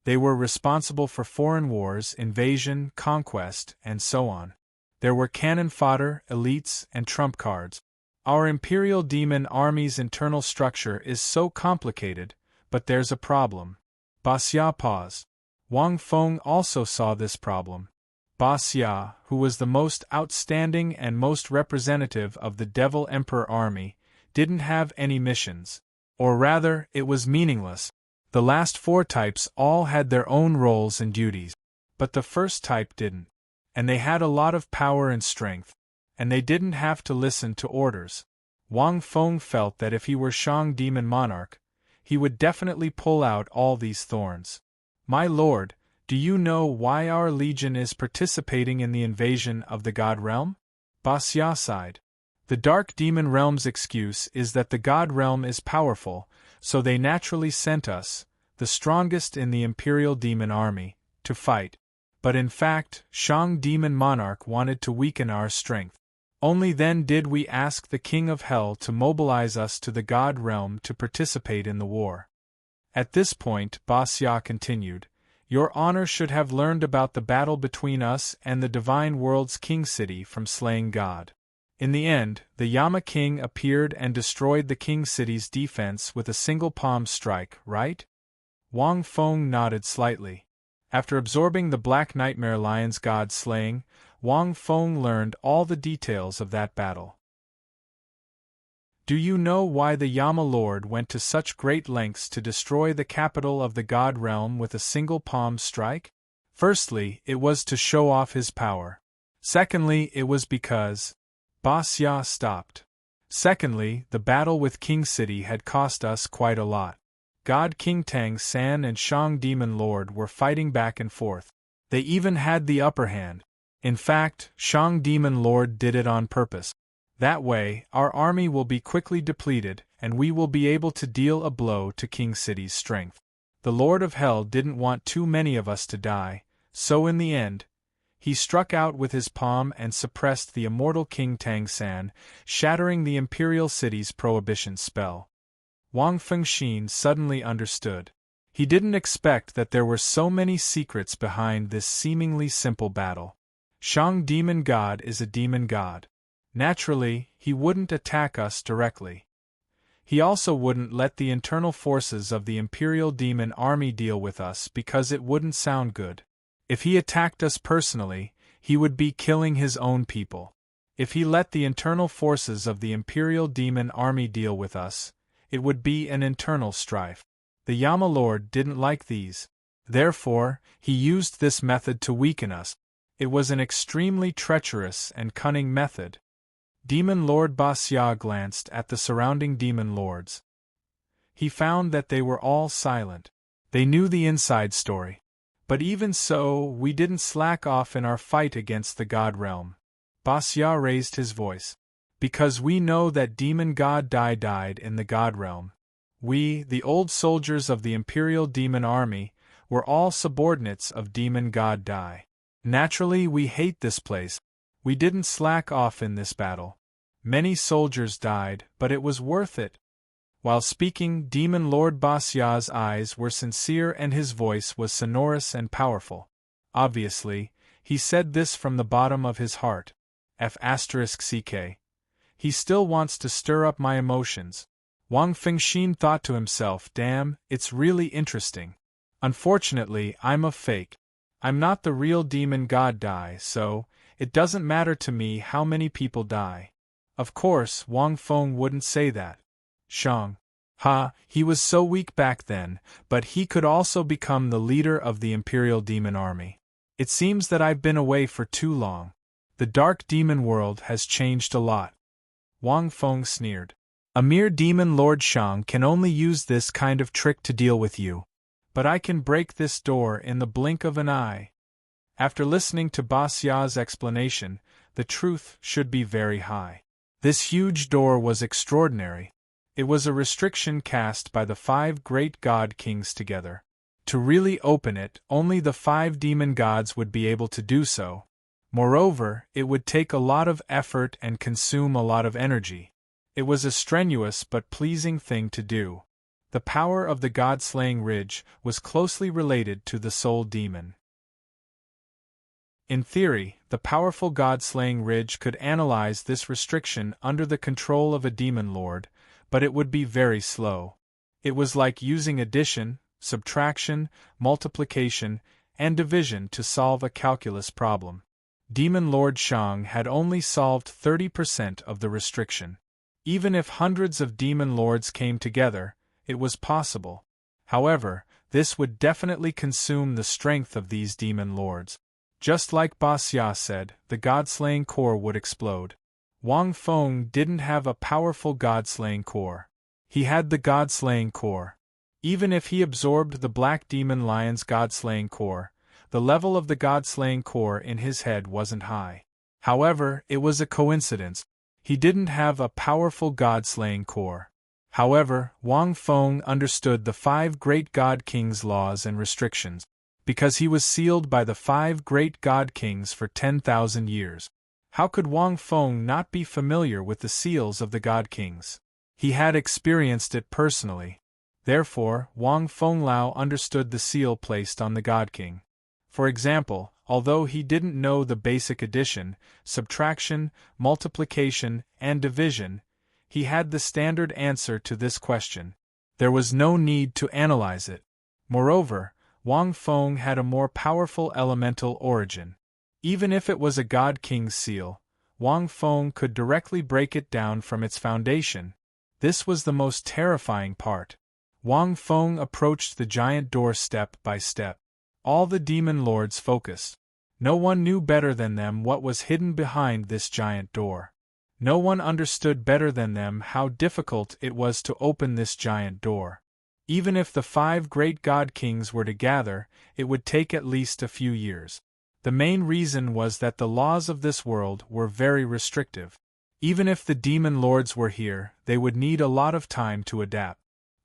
They were responsible for foreign wars, invasion, conquest, and so on. There were cannon fodder, elites, and trump cards. Our Imperial Demon Army's internal structure is so complicated, but there's a problem. Xia paused. Wang Feng also saw this problem. Xia, who was the most outstanding and most representative of the Devil Emperor Army, didn't have any missions. Or rather, it was meaningless. The last four types all had their own roles and duties. But the first type didn't. And they had a lot of power and strength. And they didn't have to listen to orders. Wang Feng felt that if he were Shang Demon Monarch, he would definitely pull out all these thorns. My lord, do you know why our legion is participating in the invasion of the God Realm? Xia sighed. The Dark Demon Realm's excuse is that the God Realm is powerful, so they naturally sent us, the strongest in the Imperial Demon Army, to fight. But in fact, Shang Demon Monarch wanted to weaken our strength. Only then did we ask the King of Hell to mobilize us to the God Realm to participate in the war. At this point, Xia continued, Your Honor should have learned about the battle between us and the Divine World's King City from slaying God. In the end, the Yama King appeared and destroyed the King City's defense with a single palm strike, right? Wang Feng nodded slightly. After absorbing the Black Nightmare Lion's god slaying, Wang Feng learned all the details of that battle. Do you know why the Yama Lord went to such great lengths to destroy the capital of the God Realm with a single palm strike? Firstly, it was to show off his power. Secondly, it was because... Xia stopped. Secondly, the battle with King City had cost us quite a lot. God King Tang San and Shang Demon Lord were fighting back and forth. They even had the upper hand. In fact, Shang Demon Lord did it on purpose. That way, our army will be quickly depleted, and we will be able to deal a blow to King City's strength. The Lord of Hell didn't want too many of us to die, so in the end, he struck out with his palm and suppressed the immortal King Tang San, shattering the Imperial City's prohibition spell. Wang Fengxin suddenly understood. He didn't expect that there were so many secrets behind this seemingly simple battle. Shang Demon God is a demon god. Naturally, he wouldn't attack us directly. He also wouldn't let the internal forces of the Imperial Demon Army deal with us because it wouldn't sound good. If he attacked us personally, he would be killing his own people. If he let the internal forces of the Imperial Demon Army deal with us, it would be an internal strife. The Yama Lord didn't like these. Therefore, he used this method to weaken us. It was an extremely treacherous and cunning method. Demon Lord Basya glanced at the surrounding demon lords. He found that they were all silent. They knew the inside story. But even so, we didn't slack off in our fight against the god realm. Basya raised his voice. Because we know that demon god Dai died in the god realm. We, the old soldiers of the Imperial Demon Army, were all subordinates of demon god Dai. Naturally, we hate this place. We didn't slack off in this battle. Many soldiers died, but it was worth it. While speaking, Demon Lord Basya's eyes were sincere and his voice was sonorous and powerful. Obviously, he said this from the bottom of his heart. F***ck. He still wants to stir up my emotions. Wang Fengxin thought to himself, damn, it's really interesting. Unfortunately, I'm a fake. I'm not the real demon god Dai, so it doesn't matter to me how many people die. Of course, Wang Feng wouldn't say that. Shang. He was so weak back then, but he could also become the leader of the Imperial Demon Army. It seems that I've been away for too long. The dark demon world has changed a lot. Wang Feng sneered. A mere demon Lord Shang can only use this kind of trick to deal with you. But I can break this door in the blink of an eye. After listening to Basya's explanation, the truth should be very high. This huge door was extraordinary. It was a restriction cast by the 5 great god kings together. To really open it, only the 5 demon gods would be able to do so. Moreover, it would take a lot of effort and consume a lot of energy. It was a strenuous but pleasing thing to do. The power of the god-slaying ridge was closely related to the soul demon. In theory, the powerful god-slaying ridge could analyze this restriction under the control of a demon lord, but it would be very slow. It was like using addition, subtraction, multiplication, and division to solve a calculus problem. Demon Lord Shang had only solved 30% of the restriction. Even if hundreds of demon lords came together, it was possible. However, this would definitely consume the strength of these demon lords. Just like Basya said, the god-slaying core would explode. Wang Feng didn't have a powerful god-slaying core. He had the god-slaying core. Even if he absorbed the Black Demon Lion's god-slaying core, the level of the god-slaying core in his head wasn't high. However, it was a coincidence. He didn't have a powerful god-slaying core. However, Wang Feng understood the 5 great god kings' laws and restrictions, because he was sealed by the 5 great god kings for 10,000 years. How could Wang Feng not be familiar with the seals of the god kings? He had experienced it personally. Therefore, Wang Fenglao understood the seal placed on the god king. For example, although he didn't know the basic addition, subtraction, multiplication, and division, he had the standard answer to this question. There was no need to analyze it. Moreover, Wang Feng had a more powerful elemental origin. Even if it was a god king's seal, Wang Feng could directly break it down from its foundation. This was the most terrifying part. Wang Feng approached the giant door step by step. All the demon lords focused. No one knew better than them what was hidden behind this giant door. No one understood better than them how difficult it was to open this giant door. Even if the 5 great god kings were to gather, it would take at least a few years. The main reason was that the laws of this world were very restrictive. Even if the demon lords were here, they would need a lot of time to adapt.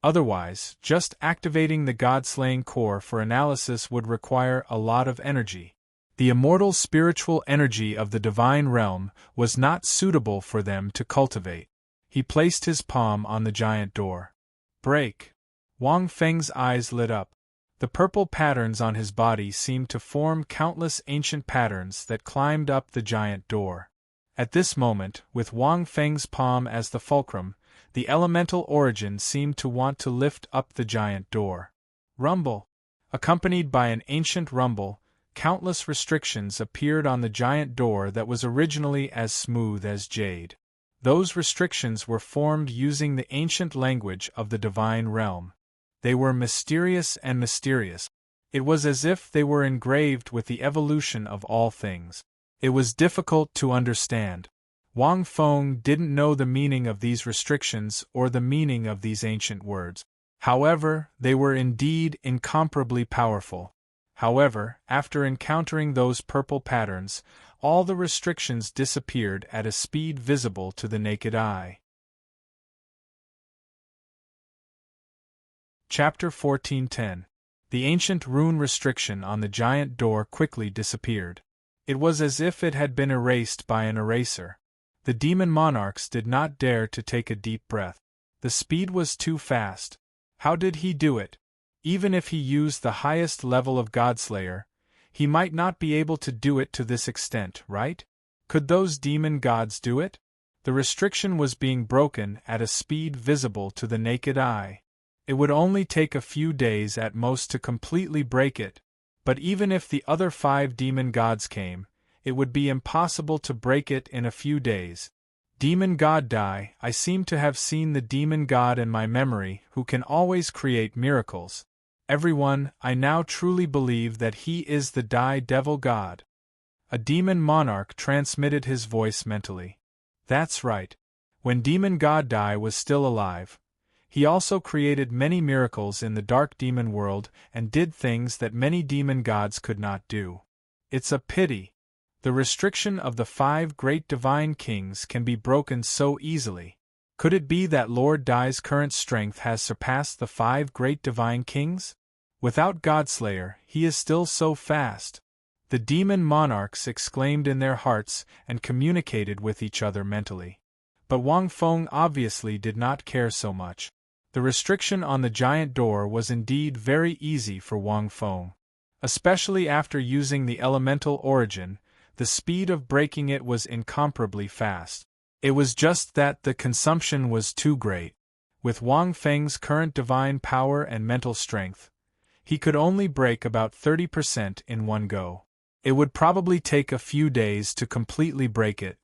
Otherwise, just activating the god-slaying core for analysis would require a lot of energy. The immortal spiritual energy of the divine realm was not suitable for them to cultivate. He placed his palm on the giant door. Break! Wang Feng's eyes lit up. The purple patterns on his body seemed to form countless ancient patterns that climbed up the giant door. At this moment, with Wang Feng's palm as the fulcrum, the elemental origin seemed to want to lift up the giant door. Rumble! Accompanied by an ancient rumble, countless restrictions appeared on the giant door that was originally as smooth as jade. Those restrictions were formed using the ancient language of the divine realm. They were mysterious and mysterious. It was as if they were engraved with the evolution of all things. It was difficult to understand. Wang Feng didn't know the meaning of these restrictions or the meaning of these ancient words. However, they were indeed incomparably powerful. However, after encountering those purple patterns, all the restrictions disappeared at a speed visible to the naked eye. Chapter 14:10. The ancient rune restriction on the giant door quickly disappeared. It was as if it had been erased by an eraser. The demon monarchs did not dare to take a deep breath. The speed was too fast. How did he do it? Even if he used the highest level of Godslayer, he might not be able to do it to this extent, right? Could those demon gods do it? The restriction was being broken at a speed visible to the naked eye. It would only take a few days at most to completely break it, but even if the other 5 demon gods came, it would be impossible to break it in a few days. Demon God Dai, I seem to have seen the demon god in my memory who can always create miracles. Everyone, I now truly believe that he is the Dai Devil God. A demon monarch transmitted his voice mentally. That's right. When Demon God Dai was still alive, he also created many miracles in the dark demon world and did things that many demon gods could not do. It's a pity. The restriction of the 5 great divine kings can be broken so easily. Could it be that Lord Dai's current strength has surpassed the 5 great divine kings? Without Godslayer, he is still so fast. The demon monarchs exclaimed in their hearts and communicated with each other mentally. But Wang Feng obviously did not care so much. The restriction on the giant door was indeed very easy for Wang Feng. Especially after using the elemental origin, the speed of breaking it was incomparably fast. It was just that the consumption was too great. With Wang Feng's current divine power and mental strength, he could only break about 30% in one go. It would probably take a few days to completely break it.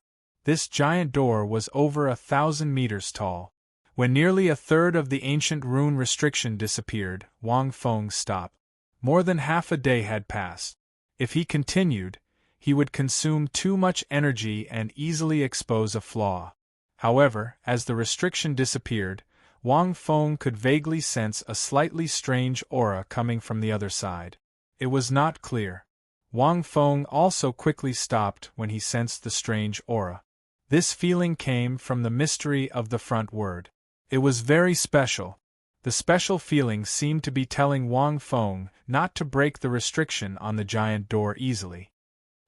This giant door was over 1,000 meters tall. When nearly a third of the ancient rune restriction disappeared, Wang Feng stopped. More than half a day had passed. If he continued, he would consume too much energy and easily expose a flaw. However, as the restriction disappeared, Wang Feng could vaguely sense a slightly strange aura coming from the other side. It was not clear. Wang Feng also quickly stopped when he sensed the strange aura. This feeling came from the mystery of the front word. It was very special. The special feeling seemed to be telling Wang Feng not to break the restriction on the giant door easily.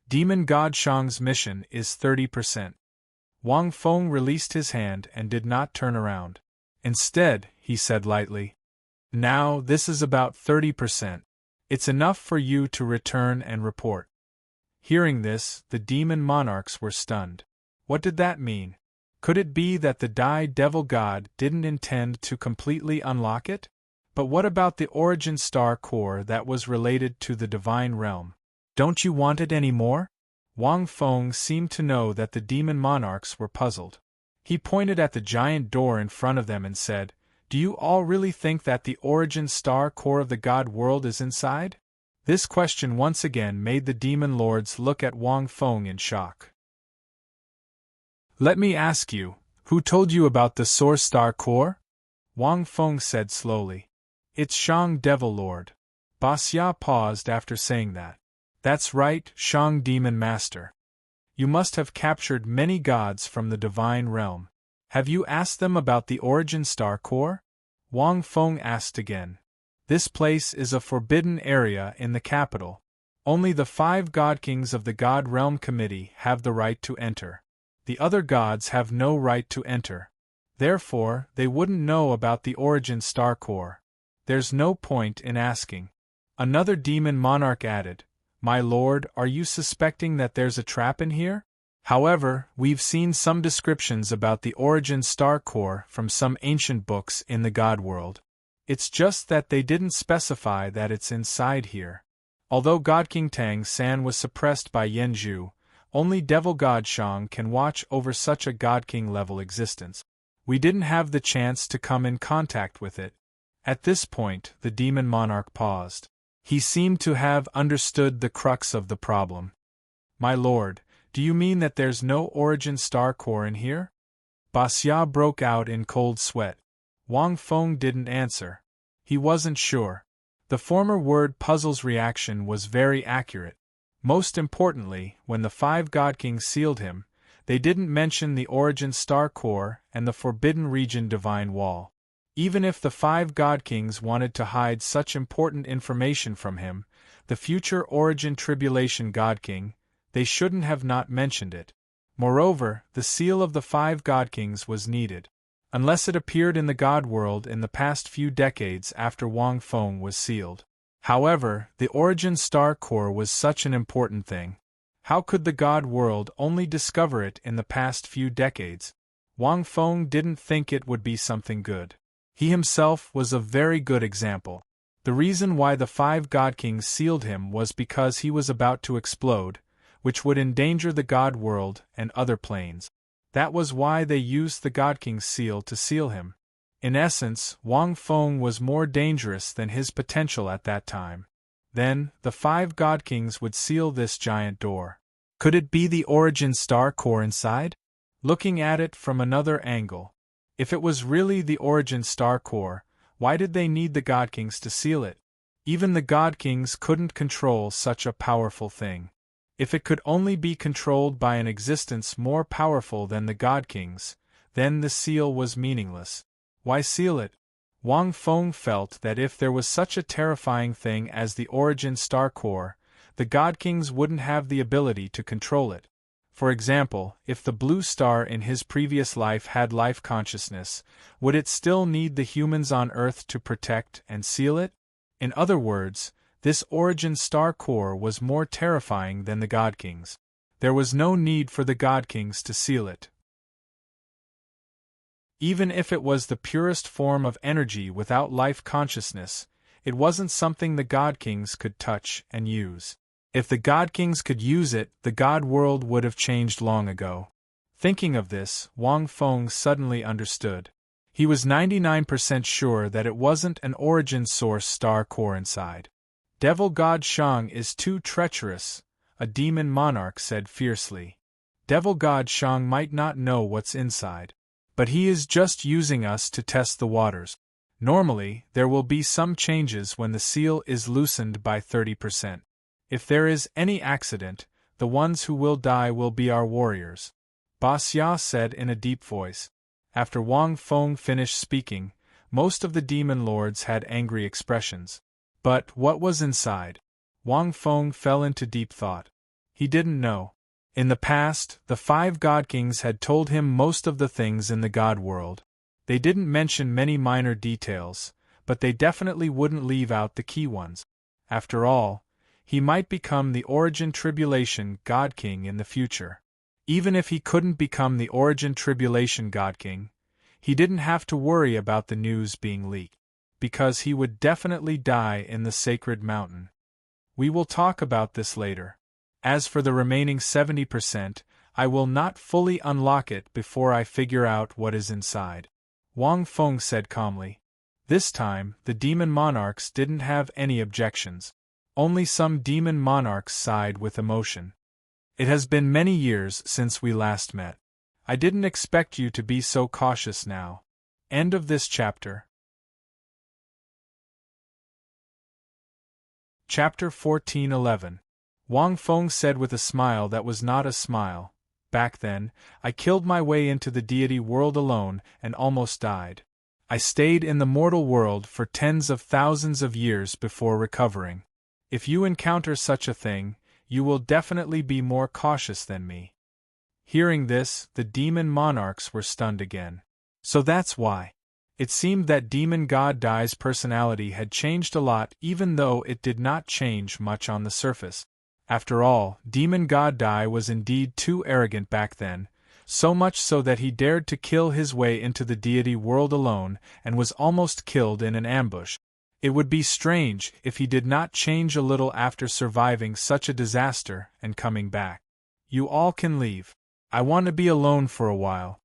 Demon God Shang's mission is 30%. Wang Feng released his hand and did not turn around. Instead, he said lightly, "Now this is about 30%. It's enough for you to return and report." Hearing this, the demon monarchs were stunned. What did that mean? Could it be that the Dai Devil God didn't intend to completely unlock it? But what about the origin star core that was related to the divine realm? Don't you want it anymore? Wang Feng seemed to know that the demon monarchs were puzzled. He pointed at the giant door in front of them and said, "Do you all really think that the origin star core of the god world is inside?" This question once again made the demon lords look at Wang Feng in shock. "Let me ask you, who told you about the source star core?" Wang Feng said slowly. "It's Shang Devil Lord." Basya paused after saying that. "That's right, Shang Demon Master. You must have captured many gods from the divine realm. Have you asked them about the origin star core?" Wang Feng asked again. "This place is a forbidden area in the capital. Only the 5 god kings of the God Realm Committee have the right to enter. The other gods have no right to enter. Therefore, they wouldn't know about the origin star core. There's no point in asking." Another demon monarch added, "My lord, are you suspecting that there's a trap in here? However, we've seen some descriptions about the origin star core from some ancient books in the God world. It's just that they didn't specify that it's inside here. Although God King Tang San was suppressed by Yanzhu, only Devil God Shang can watch over such a God King level existence. We didn't have the chance to come in contact with it." At this point, the demon monarch paused. He seemed to have understood the crux of the problem. "My lord, Do you mean that there's no origin star core in here? Basya broke out in cold sweat. Wang Feng didn't answer. He wasn't sure. The former word puzzle's reaction was very accurate. Most importantly, when the 5 God Kings sealed him, they didn't mention the origin star core and the forbidden region divine wall. Even if the 5 God Kings wanted to hide such important information from him, the future origin tribulation God King, they shouldn't have not mentioned it. Moreover, the seal of the 5 God Kings was needed. Unless it appeared in the God world in the past few decades after Wang Feng was sealed. However, the origin star core was such an important thing. How could the God world only discover it in the past few decades? Wang Feng didn't think it would be something good. He himself was a very good example. The reason why the 5 God Kings sealed him was because he was about to explode, which would endanger the God world and other planes. That was why they used the God King's seal to seal him. In essence, Wang Feng was more dangerous than his potential at that time. Then, the 5 God Kings would seal this giant door. Could it be the origin star core inside? Looking at it from another angle. If it was really the origin star core, why did they need the God Kings to seal it? Even the God Kings couldn't control such a powerful thing. If it could only be controlled by an existence more powerful than the God Kings, then the seal was meaningless. Why seal it? Wang Feng felt that if there was such a terrifying thing as the origin star core, the God Kings wouldn't have the ability to control it. For example, if the blue star in his previous life had life consciousness, would it still need the humans on Earth to protect and seal it? In other words, this origin star core was more terrifying than the God Kings. There was no need for the God Kings to seal it. Even if it was the purest form of energy without life consciousness, it wasn't something the God Kings could touch and use. If the God Kings could use it, the God world would have changed long ago. Thinking of this, Wang Feng suddenly understood. He was 99% sure that it wasn't an origin source star core inside. Devil God Shang is too treacherous, a demon monarch said fiercely. Devil God Shang might not know what's inside. But he is just using us to test the waters. Normally, there will be some changes when the seal is loosened by 30%. If there is any accident, the ones who will die will be our warriors. Basya said in a deep voice. After Wang Feng finished speaking, most of the demon lords had angry expressions. But what was inside? Wang Feng fell into deep thought. He didn't know. In the past, the 5 God Kings had told him most of the things in the God world. They didn't mention many minor details, but they definitely wouldn't leave out the key ones. After all, he might become the origin tribulation God King in the future. Even if he couldn't become the origin tribulation God King, he didn't have to worry about the news being leaked, because he would definitely die in the sacred mountain. We will talk about this later. As for the remaining 70%, I will not fully unlock it before I figure out what is inside. Wang Feng said calmly. This time, the demon monarchs didn't have any objections. Only some demon monarchs sighed with emotion. It has been many years since we last met. I didn't expect you to be so cautious now. End of this chapter. Chapter 14:11. Wang Feng said with a smile that was not a smile. Back then, I killed my way into the deity world alone and almost died. I stayed in the mortal world for tens of thousands of years before recovering. If you encounter such a thing, you will definitely be more cautious than me. Hearing this, the demon monarchs were stunned again. So that's why. It seemed that Demon God Dai's personality had changed a lot even though it did not change much on the surface. After all, Demon God Dai was indeed too arrogant back then, so much so that he dared to kill his way into the deity world alone and was almost killed in an ambush. It would be strange if he did not change a little after surviving such a disaster and coming back. You all can leave. I want to be alone for a while.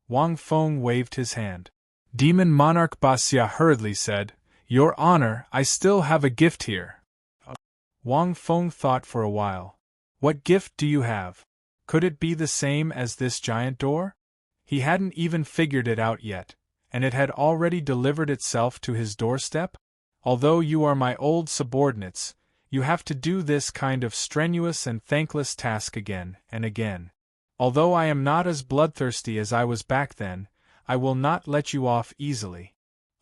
Wang Feng waved his hand. Demon Monarch Basya hurriedly said, Your Honor, I still have a gift here. Wang Feng thought for a while. What gift do you have? Could it be the same as this giant door? He hadn't even figured it out yet, and it had already delivered itself to his doorstep? Although you are my old subordinates, you have to do this kind of strenuous and thankless task again and again. Although I am not as bloodthirsty as I was back then, I will not let you off easily.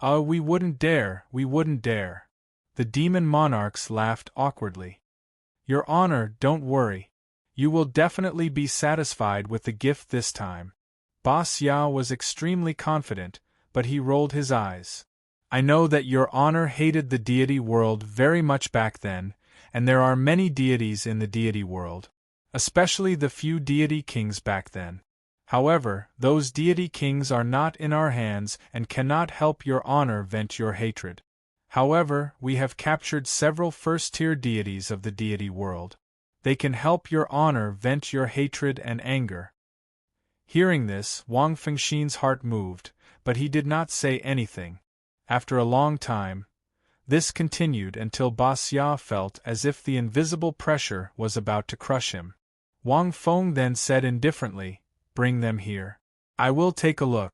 We wouldn't dare, we wouldn't dare. The demon monarchs laughed awkwardly. Your Honor, don't worry. You will definitely be satisfied with the gift this time. Boss Ya was extremely confident, but he rolled his eyes. I know that Your Honor hated the deity world very much back then, and there are many deities in the deity world, especially the few deity kings back then. However, those deity kings are not in our hands and cannot help Your Honor vent your hatred. However, we have captured several first-tier deities of the deity world. They can help Your Honor vent your hatred and anger. Hearing this, Wang Fengxin's heart moved, but he did not say anything. After a long time, this continued until Boss Ya felt as if the invisible pressure was about to crush him. Wang Feng then said indifferently, "Bring them here. I will take a look."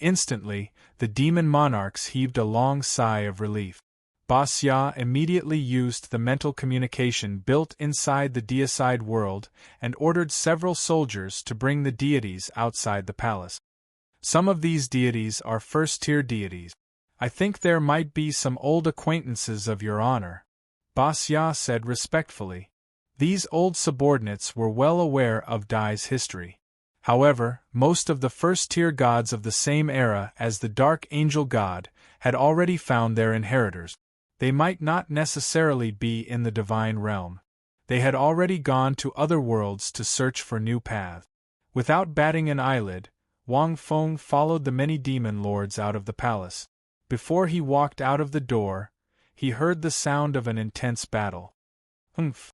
Instantly, the demon monarchs heaved a long sigh of relief. Boss Ya immediately used the mental communication built inside the deicide world and ordered several soldiers to bring the deities outside the palace. Some of these deities are first-tier deities. I think there might be some old acquaintances of Your Honor, Boss Ya said respectfully. These old subordinates were well aware of Dai's history. However, most of the first-tier gods of the same era as the Dark Angel God had already found their inheritors. They might not necessarily be in the divine realm. They had already gone to other worlds to search for new paths. Without batting an eyelid, Wang Feng followed the many demon lords out of the palace. Before he walked out of the door, he heard the sound of an intense battle. Humph.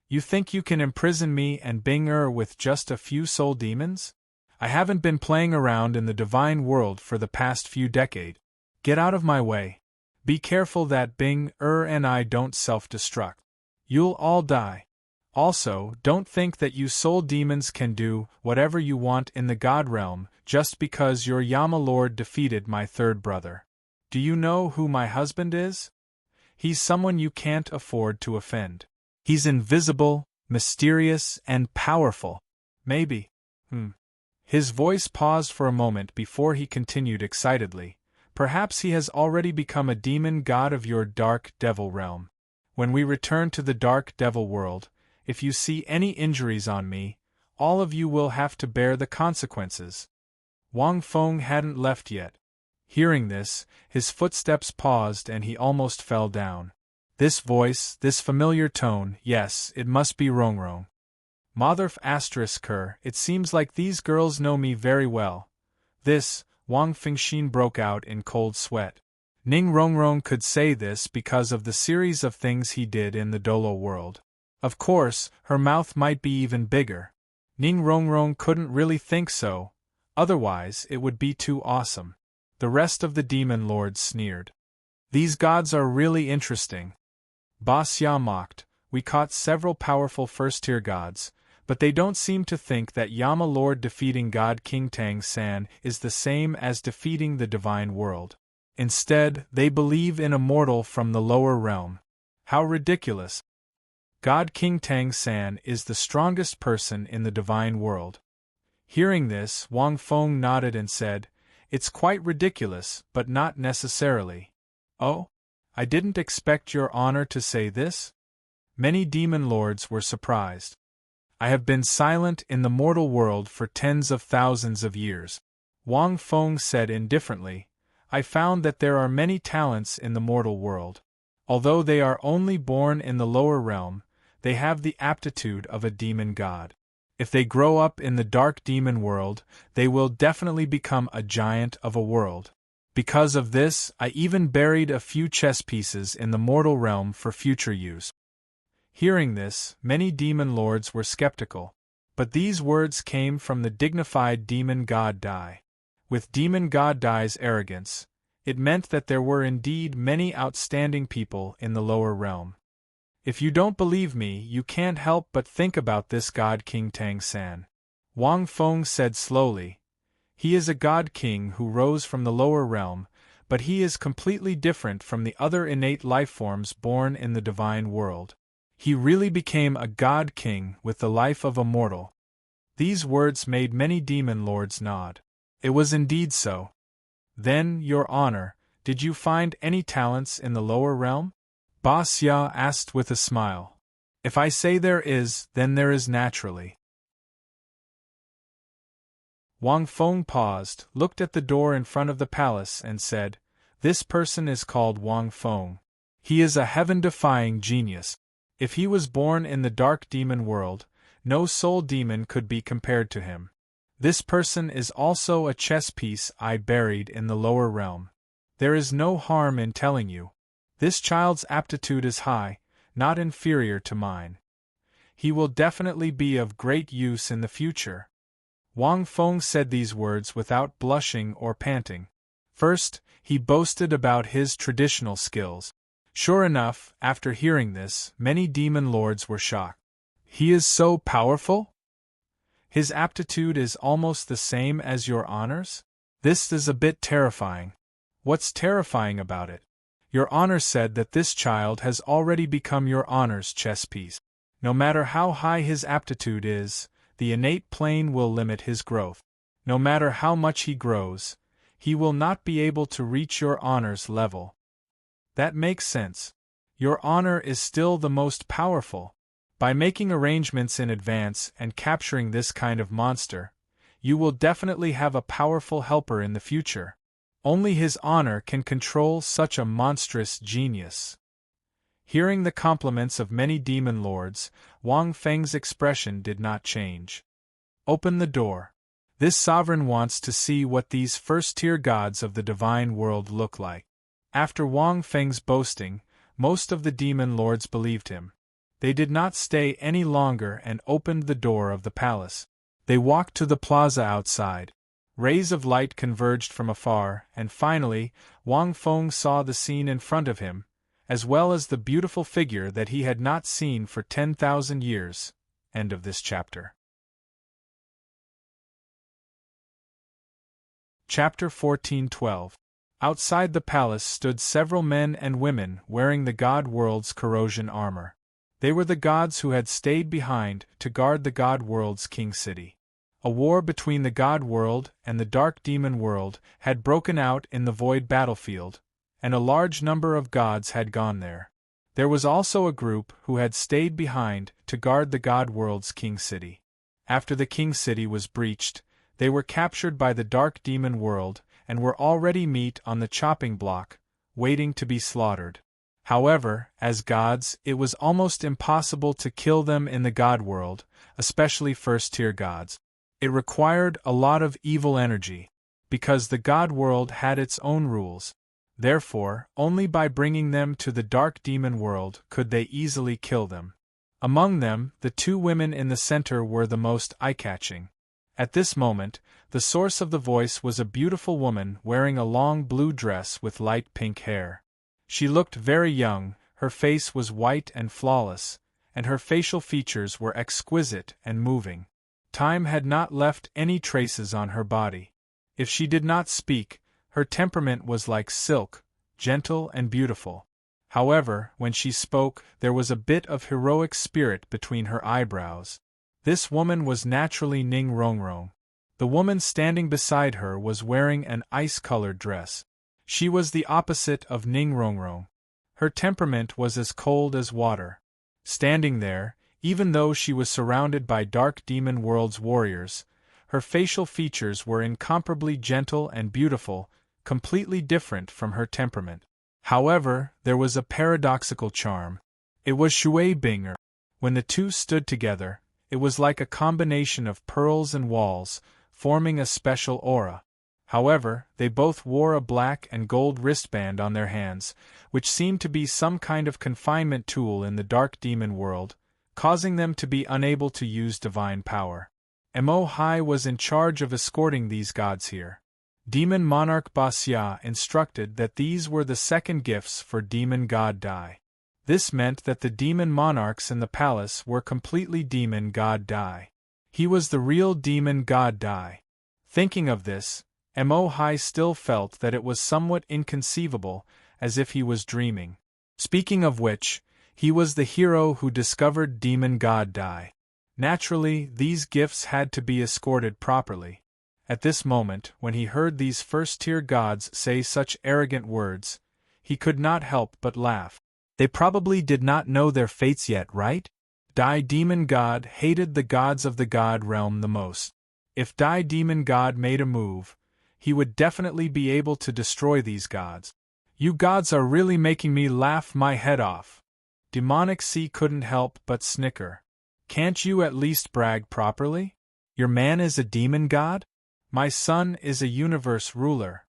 You think you can imprison me and Bing with just a few soul demons? I haven't been playing around in the divine world for the past few decades. Get out of my way. Be careful that Bing and I don't self-destruct. You'll all die. Also, don't think that you soul demons can do whatever you want in the God realm just because your Yama Lord defeated my third brother. Do you know who my husband is? He's someone you can't afford to offend. He's invisible, mysterious, and powerful. Maybe. His voice paused for a moment before he continued excitedly. Perhaps he has already become a demon god of your dark devil realm. When we return to the dark devil world, if you see any injuries on me, all of you will have to bear the consequences. Wang Feng hadn't left yet. Hearing this, his footsteps paused and he almost fell down. This voice, this familiar tone, yes, it must be Rongrong. Motherf *her, it seems like these girls know me very well. This, Wang Fengxin broke out in cold sweat. Ning Rongrong could say this because of the series of things he did in the Douluo world. Of course, her mouth might be even bigger. Ning Rongrong couldn't really think so, otherwise it would be too awesome. The rest of the demon lords sneered. These gods are really interesting. Boss Ya mocked. We caught several powerful first-tier gods, but they don't seem to think that Yama Lord defeating God King Tang San is the same as defeating the divine world. Instead, they believe in a mortal from the lower realm. How ridiculous! God King Tang San is the strongest person in the divine world. Hearing this, Wang Feng nodded and said, "It's quite ridiculous, but not necessarily." Oh? I didn't expect Your Honor to say this? Many demon lords were surprised. I have been silent in the mortal world for tens of thousands of years. Wang Feng said indifferently, I found that there are many talents in the mortal world. Although they are only born in the lower realm, they have the aptitude of a demon god. If they grow up in the dark demon world, they will definitely become a giant of a world. Because of this, I even buried a few chess pieces in the mortal realm for future use. Hearing this, many demon lords were skeptical. But these words came from the dignified demon god Dai. With demon god Dai's arrogance, it meant that there were indeed many outstanding people in the lower realm. If you don't believe me, you can't help but think about this god King Tang-san. Wang Feng said slowly. He is a god king who rose from the lower realm, but he is completely different from the other innate lifeforms born in the divine world. He really became a god king with the life of a mortal. These words made many demon lords nod. It was indeed so. Then, Your Honor, did you find any talents in the lower realm? Ba Xia asked with a smile. If I say there is, then there is naturally. Wang Feng paused, looked at the door in front of the palace and said, This person is called Wang Feng. He is a heaven-defying genius. If he was born in the dark demon world, no soul demon could be compared to him. This person is also a chess piece I buried in the lower realm. There is no harm in telling you. This child's aptitude is high, not inferior to mine. He will definitely be of great use in the future. Wang Feng said these words without blushing or panting. First, he boasted about his traditional skills. Sure enough, after hearing this, many demon lords were shocked. He is so powerful? His aptitude is almost the same as Your Honor's? This is a bit terrifying. What's terrifying about it? Your Honor said that this child has already become Your Honor's chess piece. No matter how high his aptitude is, the innate plane will limit his growth. No matter how much he grows, he will not be able to reach Your Honor's level. That makes sense. Your Honor is still the most powerful. By making arrangements in advance and capturing this kind of monster, you will definitely have a powerful helper in the future. Only His Honor can control such a monstrous genius. Hearing the compliments of many demon lords, Wang Feng's expression did not change. Open the door. This sovereign wants to see what these first-tier gods of the divine world look like. After Wang Feng's boasting, most of the demon lords believed him. They did not stay any longer and opened the door of the palace. They walked to the plaza outside. Rays of light converged from afar, and finally, Wang Feng saw the scene in front of him, as well as the beautiful figure that he had not seen for 10,000 years. End of this chapter. Chapter 14:12. Outside the palace stood several men and women wearing the god world's corrosion armor. They were the gods who had stayed behind to guard the god world's king city. A war between the god world and the dark demon world had broken out in the void battlefield, and a large number of gods had gone there. There was also a group who had stayed behind to guard the god world's king city. After the king city was breached, they were captured by the dark demon world and were already meat on the chopping block, waiting to be slaughtered. However, as gods, it was almost impossible to kill them in the god world, especially first-tier gods. It required a lot of evil energy, because the god world had its own rules. Therefore, only by bringing them to the dark demon world could they easily kill them. Among them, the two women in the center were the most eye-catching. At this moment, the source of the voice was a beautiful woman wearing a long blue dress with light pink hair. She looked very young, her face was white and flawless, and her facial features were exquisite and moving. Time had not left any traces on her body. If she did not speak, her temperament was like silk, gentle and beautiful. However, when she spoke, there was a bit of heroic spirit between her eyebrows. This woman was naturally Ning Rongrong. The woman standing beside her was wearing an ice-colored dress. She was the opposite of Ning Rongrong. Her temperament was as cold as water. Standing there, even though she was surrounded by dark demon world's warriors, her facial features were incomparably gentle and beautiful, completely different from her temperament. However, there was a paradoxical charm. It was Shui Binger. When the two stood together, it was like a combination of pearls and walls, forming a special aura. However, they both wore a black and gold wristband on their hands, which seemed to be some kind of confinement tool in the dark demon world, causing them to be unable to use divine power. Mo Hai was in charge of escorting these gods here. Demon Monarch Ba Xia instructed that these were the second gifts for Demon God Dai. This meant that the demon monarchs in the palace were completely demon god Dai. He was the real demon god Dai. Thinking of this, Mo Hai still felt that it was somewhat inconceivable, as if he was dreaming. Speaking of which, he was the hero who discovered demon god Dai. Naturally, these gifts had to be escorted properly. At this moment, when he heard these first-tier gods say such arrogant words, he could not help but laugh. They probably did not know their fates yet, right? Dai Demon God hated the gods of the god realm the most. If Dai Demon God made a move, he would definitely be able to destroy these gods. You gods are really making me laugh my head off. Demonic Sea couldn't help but snicker. Can't you at least brag properly? Your man is a demon god? My son is a universe ruler.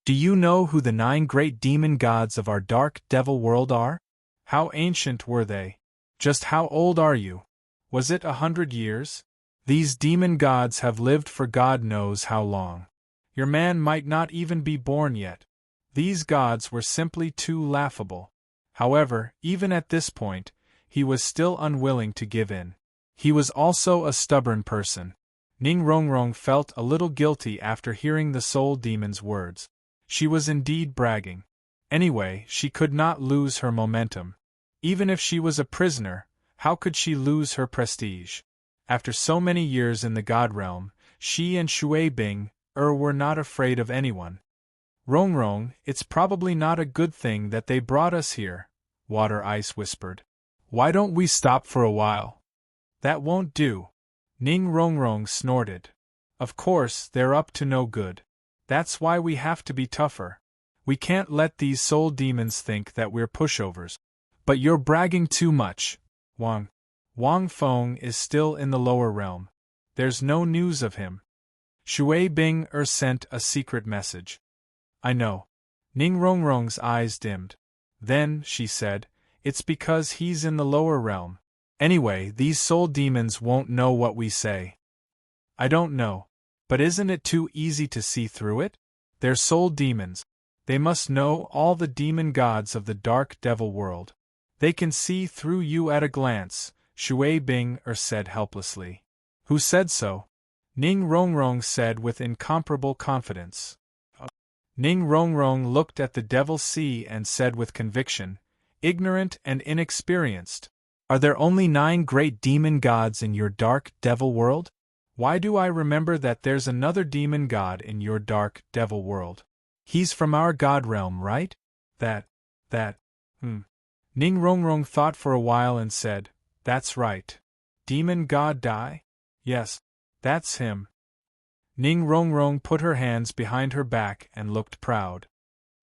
Do you know who the 9 great demon gods of our dark devil world are? How ancient were they? Just how old are you? Was it 100 years? These demon gods have lived for God knows how long. Your man might not even be born yet. These gods were simply too laughable. However, even at this point, he was still unwilling to give in. He was also a stubborn person. Ning Rongrong felt a little guilty after hearing the soul demon's words. She was indeed bragging. Anyway, she could not lose her momentum. Even if she was a prisoner, how could she lose her prestige? After so many years in the god realm, she and Shui Bing were not afraid of anyone. Rongrong, it's probably not a good thing that they brought us here, Water Ice whispered. Why don't we stop for a while? That won't do. Ning Rongrong snorted. Of course, they're up to no good. That's why we have to be tougher. We can't let these soul demons think that we're pushovers. But you're bragging too much, Wang. Wang Feng is still in the lower realm. There's no news of him. Shui Bing sent a secret message. I know. Ning Rongrong's eyes dimmed. Then, she said, it's because he's in the lower realm. Anyway, these soul demons won't know what we say. I don't know. But isn't it too easy to see through it? They're soul demons. They must know all the demon gods of the dark devil world. They can see through you at a glance, Shui Bing said helplessly. Who said so? Ning Rongrong said with incomparable confidence. Ning Rongrong looked at the Devil Sea and said with conviction, ignorant and inexperienced. Are there only 9 great demon gods in your dark devil world? Why do I remember that there's another demon god in your dark devil world? He's from our god realm, right? Ning Rongrong thought for a while and said, that's right. Demon god Dai? Yes, that's him. Ning Rongrong put her hands behind her back and looked proud.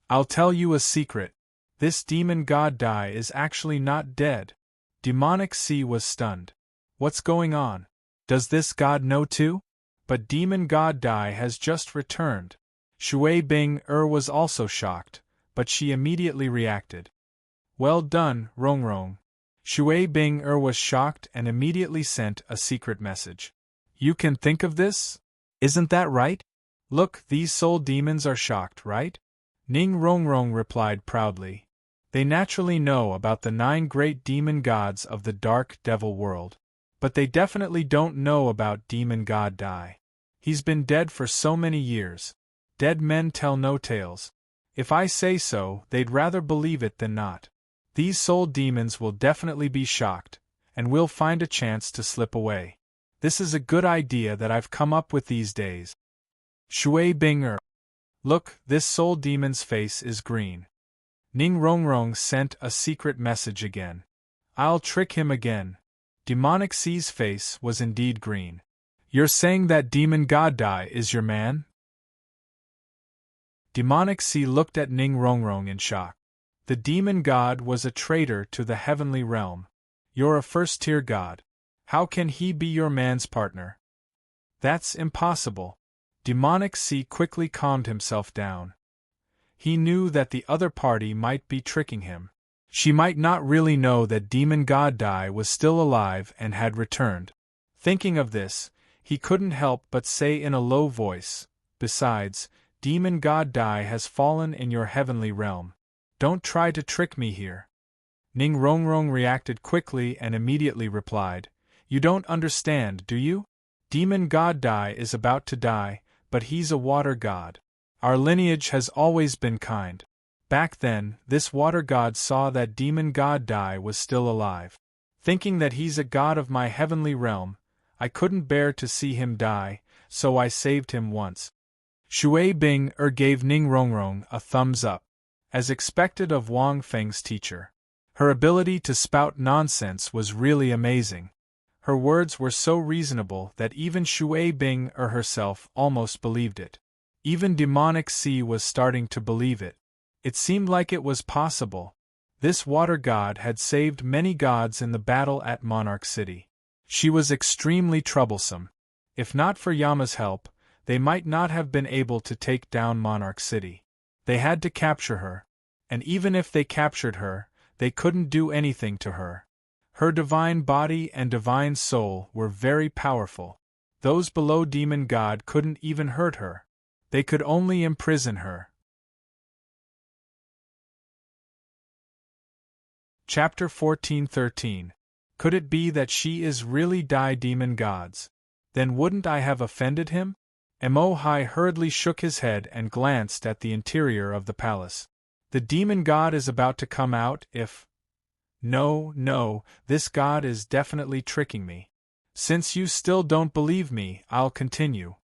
I'll tell you a secret. This demon god Dai is actually not dead. Demonic Sea was stunned. What's going on? Does this god know too? But demon god Dai has just returned. Shui Bing was also shocked, but she immediately reacted. Well done, Rongrong. Shui Bing was shocked and immediately sent a secret message. You can think of this? Isn't that right? Look, these soul demons are shocked, right? Ning Rongrong replied proudly. They naturally know about the 9 great demon gods of the dark devil world. But they definitely don't know about demon god Dai. He's been dead for so many years. Dead men tell no tales. If I say so, they'd rather believe it than not. These soul demons will definitely be shocked, and we'll find a chance to slip away. This is a good idea that I've come up with these days. Shui Bing Look, this soul demon's face is green. Ning Rongrong sent a secret message again. I'll trick him again. Demonic Sea's face was indeed green. You're saying that demon god Dai is your man? Demonic Sea looked at Ning Rongrong in shock. The demon god was a traitor to the heavenly realm. You're a first-tier god. How can he be your man's partner? That's impossible. Demonic Sea quickly calmed himself down. He knew that the other party might be tricking him. She might not really know that demon god Dai was still alive and had returned. Thinking of this, he couldn't help but say in a low voice, besides, demon god Dai has fallen in your heavenly realm. Don't try to trick me here. Ning Rongrong reacted quickly and immediately replied, You don't understand, do you? Demon God Dai is about to die, but he's a water god. Our lineage has always been kind. Back then, this water god saw that demon God Dai was still alive. Thinking that he's a god of my heavenly realm, I couldn't bear to see him die, so I saved him once. Shui Bing gave Ning Rongrong a thumbs up. As expected of Wang Feng's teacher. Her ability to spout nonsense was really amazing. Her words were so reasonable that even Shui Bing herself almost believed it. Even Demonic Sea was starting to believe it. It seemed like it was possible. This water god had saved many gods in the battle at Monarch City. She was extremely troublesome. If not for Yama's help, they might not have been able to take down Monarch City. They had to capture her. And even if they captured her, they couldn't do anything to her. Her divine body and divine soul were very powerful. Those below demon god couldn't even hurt her. They could only imprison her. Chapter 14:13. Could it be that she is really Dai demon gods? Then wouldn't I have offended him? Mo Hai hurriedly shook his head and glanced at the interior of the palace. The demon god is about to come out if... No, this god is definitely tricking me. Since you still don't believe me, I'll continue.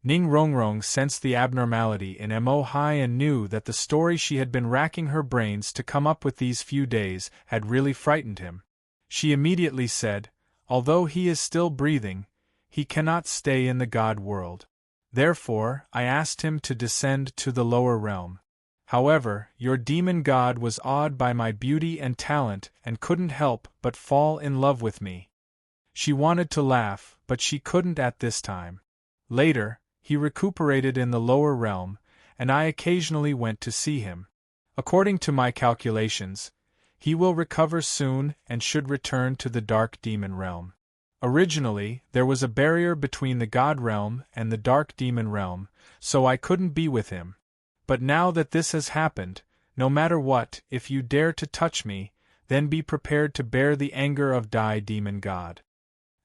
Ning Rongrong sensed the abnormality in Mo Hai and knew that the story she had been racking her brains to come up with these few days had really frightened him. She immediately said, Although he is still breathing, he cannot stay in the god world. Therefore, I asked him to descend to the lower realm. However, your demon god was awed by my beauty and talent and couldn't help but fall in love with me. She wanted to laugh, but she couldn't at this time. Later, he recuperated in the lower realm, and I occasionally went to see him. According to my calculations, he will recover soon and should return to the dark demon realm. Originally, there was a barrier between the god realm and the dark demon realm, so I couldn't be with him. But now that this has happened, no matter what, if you dare to touch me, then be prepared to bear the anger of Dai demon god.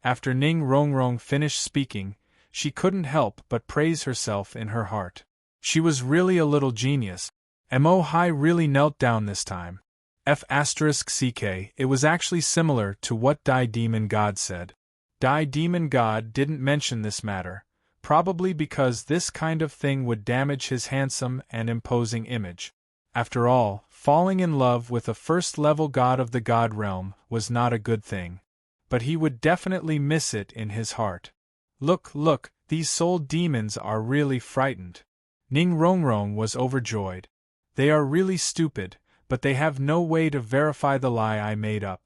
After Ning Rongrong finished speaking, she couldn't help but praise herself in her heart. She was really a little genius. Mo Hai really knelt down this time. F***ck, it was actually similar to what Dai demon god said. Dai demon god didn't mention this matter, probably because this kind of thing would damage his handsome and imposing image. After all, falling in love with a first-level god of the god realm was not a good thing. But he would definitely miss it in his heart. Look, these soul demons are really frightened. Ning Rongrong was overjoyed. They are really stupid, but they have no way to verify the lie I made up.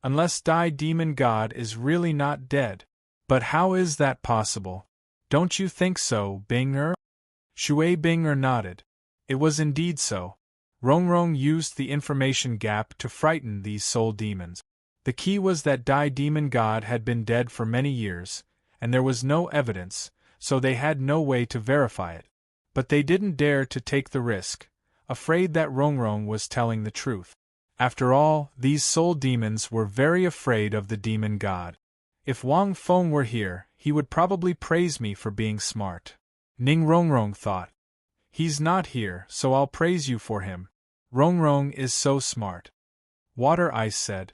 Unless Dai demon god is really not dead. But how is that possible? Don't you think so, Bing-er? Shui Bing-er nodded. It was indeed so. Rongrong used the information gap to frighten these soul demons. The key was that Dai demon god had been dead for many years, and there was no evidence, so they had no way to verify it. But they didn't dare to take the risk, afraid that Rongrong was telling the truth. After all, these soul demons were very afraid of the demon god. If Wang Feng were here, he would probably praise me for being smart. Ning Rongrong thought. He's not here, so I'll praise you for him. Rongrong is so smart. Water Ice said.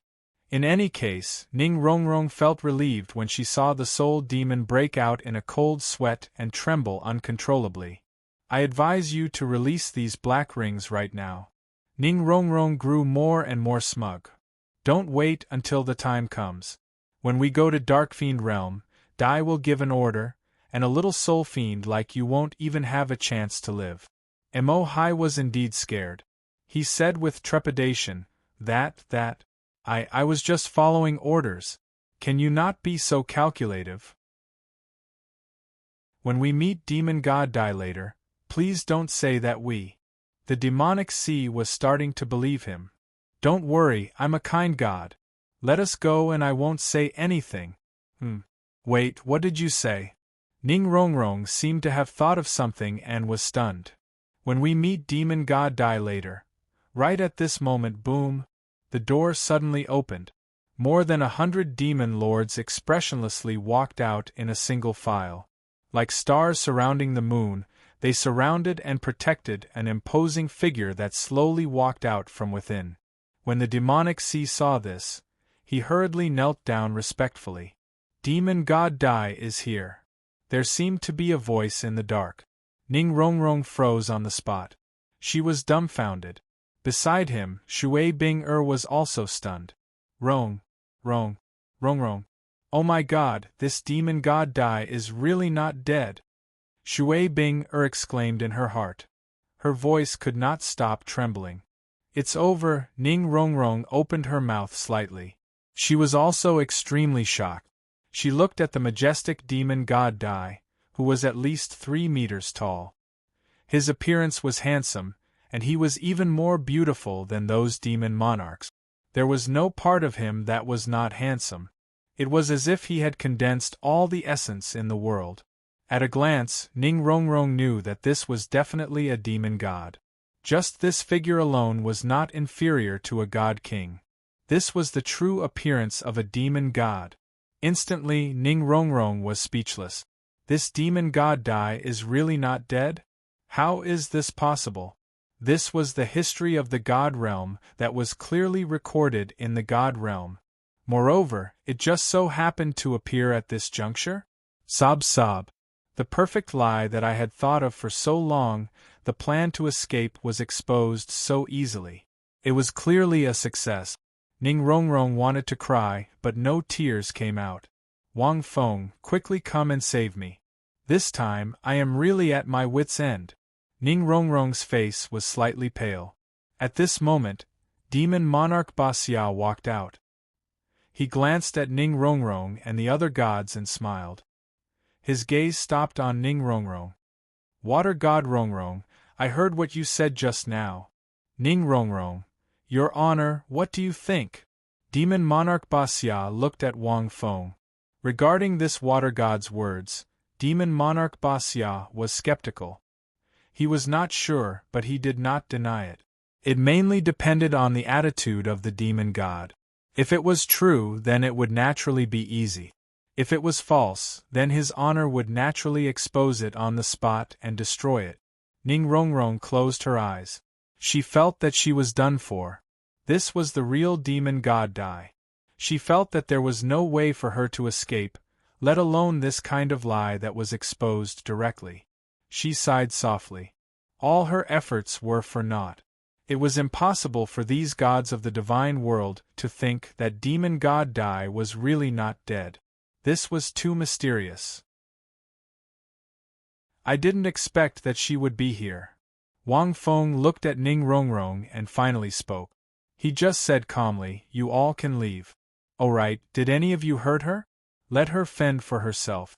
In any case, Ning Rongrong felt relieved when she saw the soul demon break out in a cold sweat and tremble uncontrollably. I advise you to release these black rings right now. Ning Rongrong grew more and more smug. Don't wait until the time comes. When we go to Dark Fiend Realm, Dai will give an order, and a little soul fiend like you won't even have a chance to live. Mo Hai was indeed scared. He said with trepidation, I was just following orders. Can you not be so calculative? When we meet Demon God Dai later, please don't say that we. The demonic sea was starting to believe him. Don't worry, I'm a kind god. Let us go and I won't say anything. Wait, what did you say? Ning Rongrong seemed to have thought of something and was stunned. When we meet Demon God Dai later, Right at this moment, boom! The door suddenly opened. More than 100 demon lords expressionlessly walked out in a single file. Like stars surrounding the moon, they surrounded and protected an imposing figure that slowly walked out from within. When the demonic sea saw this, he hurriedly knelt down respectfully. Demon God Dai is here. There seemed to be a voice in the dark. Ning Rongrong froze on the spot. She was dumbfounded. Beside him, Shui Bing was also stunned. Rong. Oh my god, this demon God Dai is really not dead. Shui Bing exclaimed in her heart. Her voice could not stop trembling. It's over. Ning Rongrong opened her mouth slightly. She was also extremely shocked. She looked at the majestic demon God Dai, who was at least 3 meters tall. His appearance was handsome, and he was even more beautiful than those demon monarchs. There was no part of him that was not handsome. It was as if he had condensed all the essence in the world. At a glance, Ning Rongrong knew that this was definitely a demon god. Just this figure alone was not inferior to a god king. This was the true appearance of a demon god. Instantly, Ning Rongrong was speechless. This demon God Dai is really not dead? How is this possible? This was the history of the God realm that was clearly recorded in the God realm. Moreover, it just so happened to appear at this juncture? Sob. The perfect lie that I had thought of for so long, the plan to escape was exposed so easily. It was clearly a success. Ning Rongrong wanted to cry, but no tears came out. Wang Feng, quickly come and save me. This time, I am really at my wit's end. Ning Rongrong's face was slightly pale. At this moment, Demon Monarch Xia walked out. He glanced at Ning Rongrong and the other gods and smiled. His gaze stopped on Ning Rongrong. Water God Rongrong, I heard what you said just now. Ning Rongrong, Your Honor, what do you think? Demon Monarch Xia looked at Wang Feng. Regarding this water god's words, Demon Monarch Xia was skeptical. He was not sure, but he did not deny it. It mainly depended on the attitude of the demon god. If it was true, then it would naturally be easy. If it was false, then his honor would naturally expose it on the spot and destroy it. Ning Rongrong closed her eyes. She felt that she was done for. This was the real demon God Dai. She felt that there was no way for her to escape, let alone this kind of lie that was exposed directly. She sighed softly. All her efforts were for naught. It was impossible for these gods of the divine world to think that demon God Dai was really not dead. This was too mysterious. I didn't expect that she would be here. Wang Feng looked at Ning Rongrong and finally spoke. He just said calmly, You all can leave. Alright, did any of you hurt her? Let her fend for herself.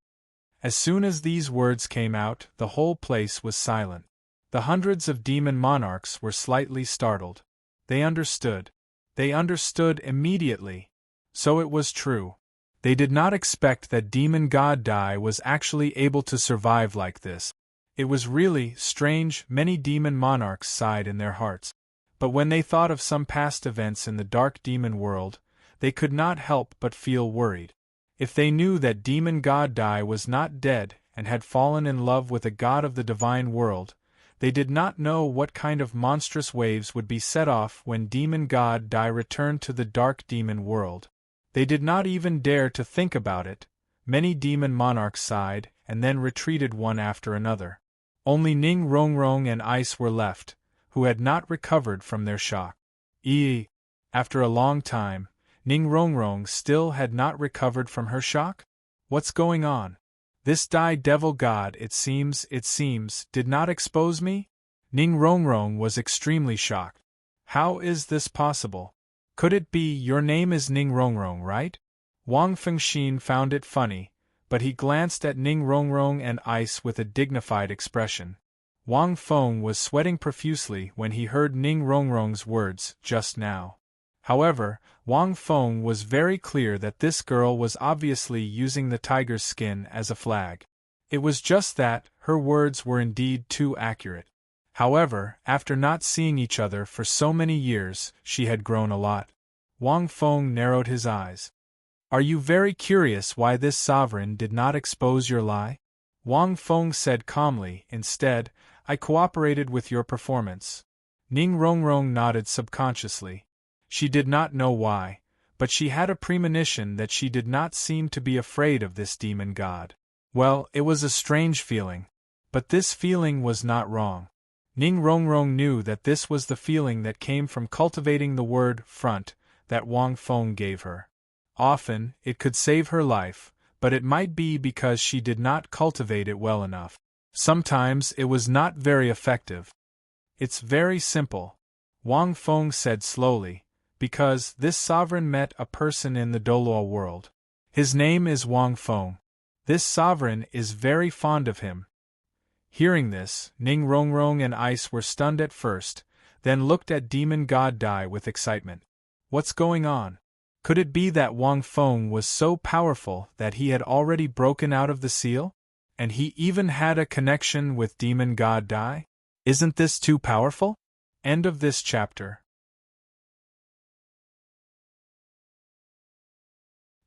As soon as these words came out, the whole place was silent. The hundreds of demon monarchs were slightly startled. They understood. They understood immediately. So it was true. They did not expect that demon God Dai was actually able to survive like this. It was really strange. Many demon monarchs sighed in their hearts. But when they thought of some past events in the dark demon world, they could not help but feel worried. If they knew that demon God Dai was not dead and had fallen in love with a god of the divine world, they did not know what kind of monstrous waves would be set off when demon God Dai returned to the dark demon world. They did not even dare to think about it. Many demon monarchs sighed and then retreated one after another. Only Ning Rongrong and Ice were left, who had not recovered from their shock. After a long time, Ning Rongrong still had not recovered from her shock? What's going on? This devil god, it seems, did not expose me? Ning Rongrong was extremely shocked. How is this possible? Could it be your name is Ning Rongrong, right? Wang Fengxin found it funny, but he glanced at Ning Rongrong and Ice with a dignified expression. Wang Feng was sweating profusely when he heard Ning Rongrong's words just now. However, Wang Feng was very clear that this girl was obviously using the tiger's skin as a flag. It was just that her words were indeed too accurate. However, after not seeing each other for so many years, she had grown a lot. Wang Feng narrowed his eyes. Are you very curious why this sovereign did not expose your lie? Wang Feng said calmly. Instead, I cooperated with your performance. Ning Rongrong nodded subconsciously. She did not know why, but she had a premonition that she did not seem to be afraid of this demon god. Well, it was a strange feeling. But this feeling was not wrong. Ning Rongrong knew that this was the feeling that came from cultivating the word front that Wang Feng gave her. Often, it could save her life, but it might be because she did not cultivate it well enough. Sometimes it was not very effective. It's very simple, Wang Feng said slowly, because this sovereign met a person in the Douluo world. His name is Wang Feng. This sovereign is very fond of him. Hearing this, Ning Rongrong and Ice were stunned at first, then looked at Demon God Dai with excitement. What's going on? Could it be that Wang Feng was so powerful that he had already broken out of the seal? And he even had a connection with Demon God Dai? Isn't this too powerful? End of this chapter.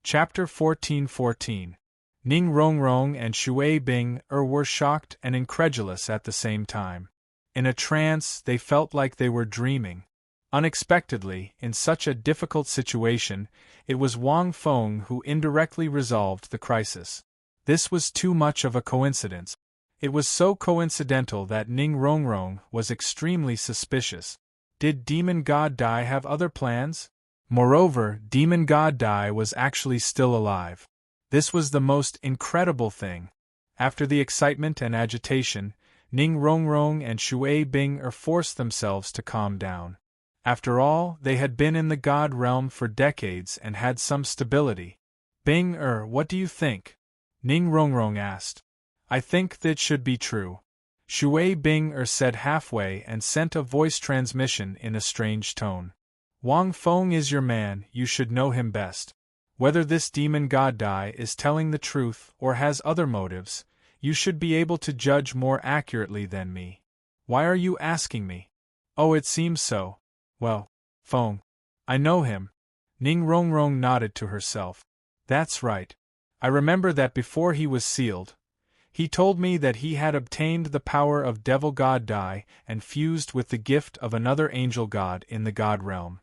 Chapter 14:14. Ning Rongrong and Shui Bing were shocked and incredulous at the same time. In a trance, they felt like they were dreaming. Unexpectedly, in such a difficult situation, it was Wang Feng who indirectly resolved the crisis. This was too much of a coincidence. It was so coincidental that Ning Rongrong was extremely suspicious. Did Demon God Dai have other plans? Moreover, Demon God Dai was actually still alive. This was the most incredible thing. After the excitement and agitation, Ning Rongrong and Shui Bing forced themselves to calm down. After all, they had been in the God realm for decades and had some stability. Bing, what do you think? Ning Rongrong asked. I think that should be true. Shui Bing said halfway and sent a voice transmission in a strange tone. Wang Feng is your man, you should know him best. Whether this demon God Dai is telling the truth or has other motives, you should be able to judge more accurately than me. Why are you asking me? Oh, it seems so. Well, Feng, I know him. Ning Rongrong nodded to herself. That's right. I remember that before he was sealed, he told me that he had obtained the power of Devil God Dai and fused with the gift of another angel god in the God realm.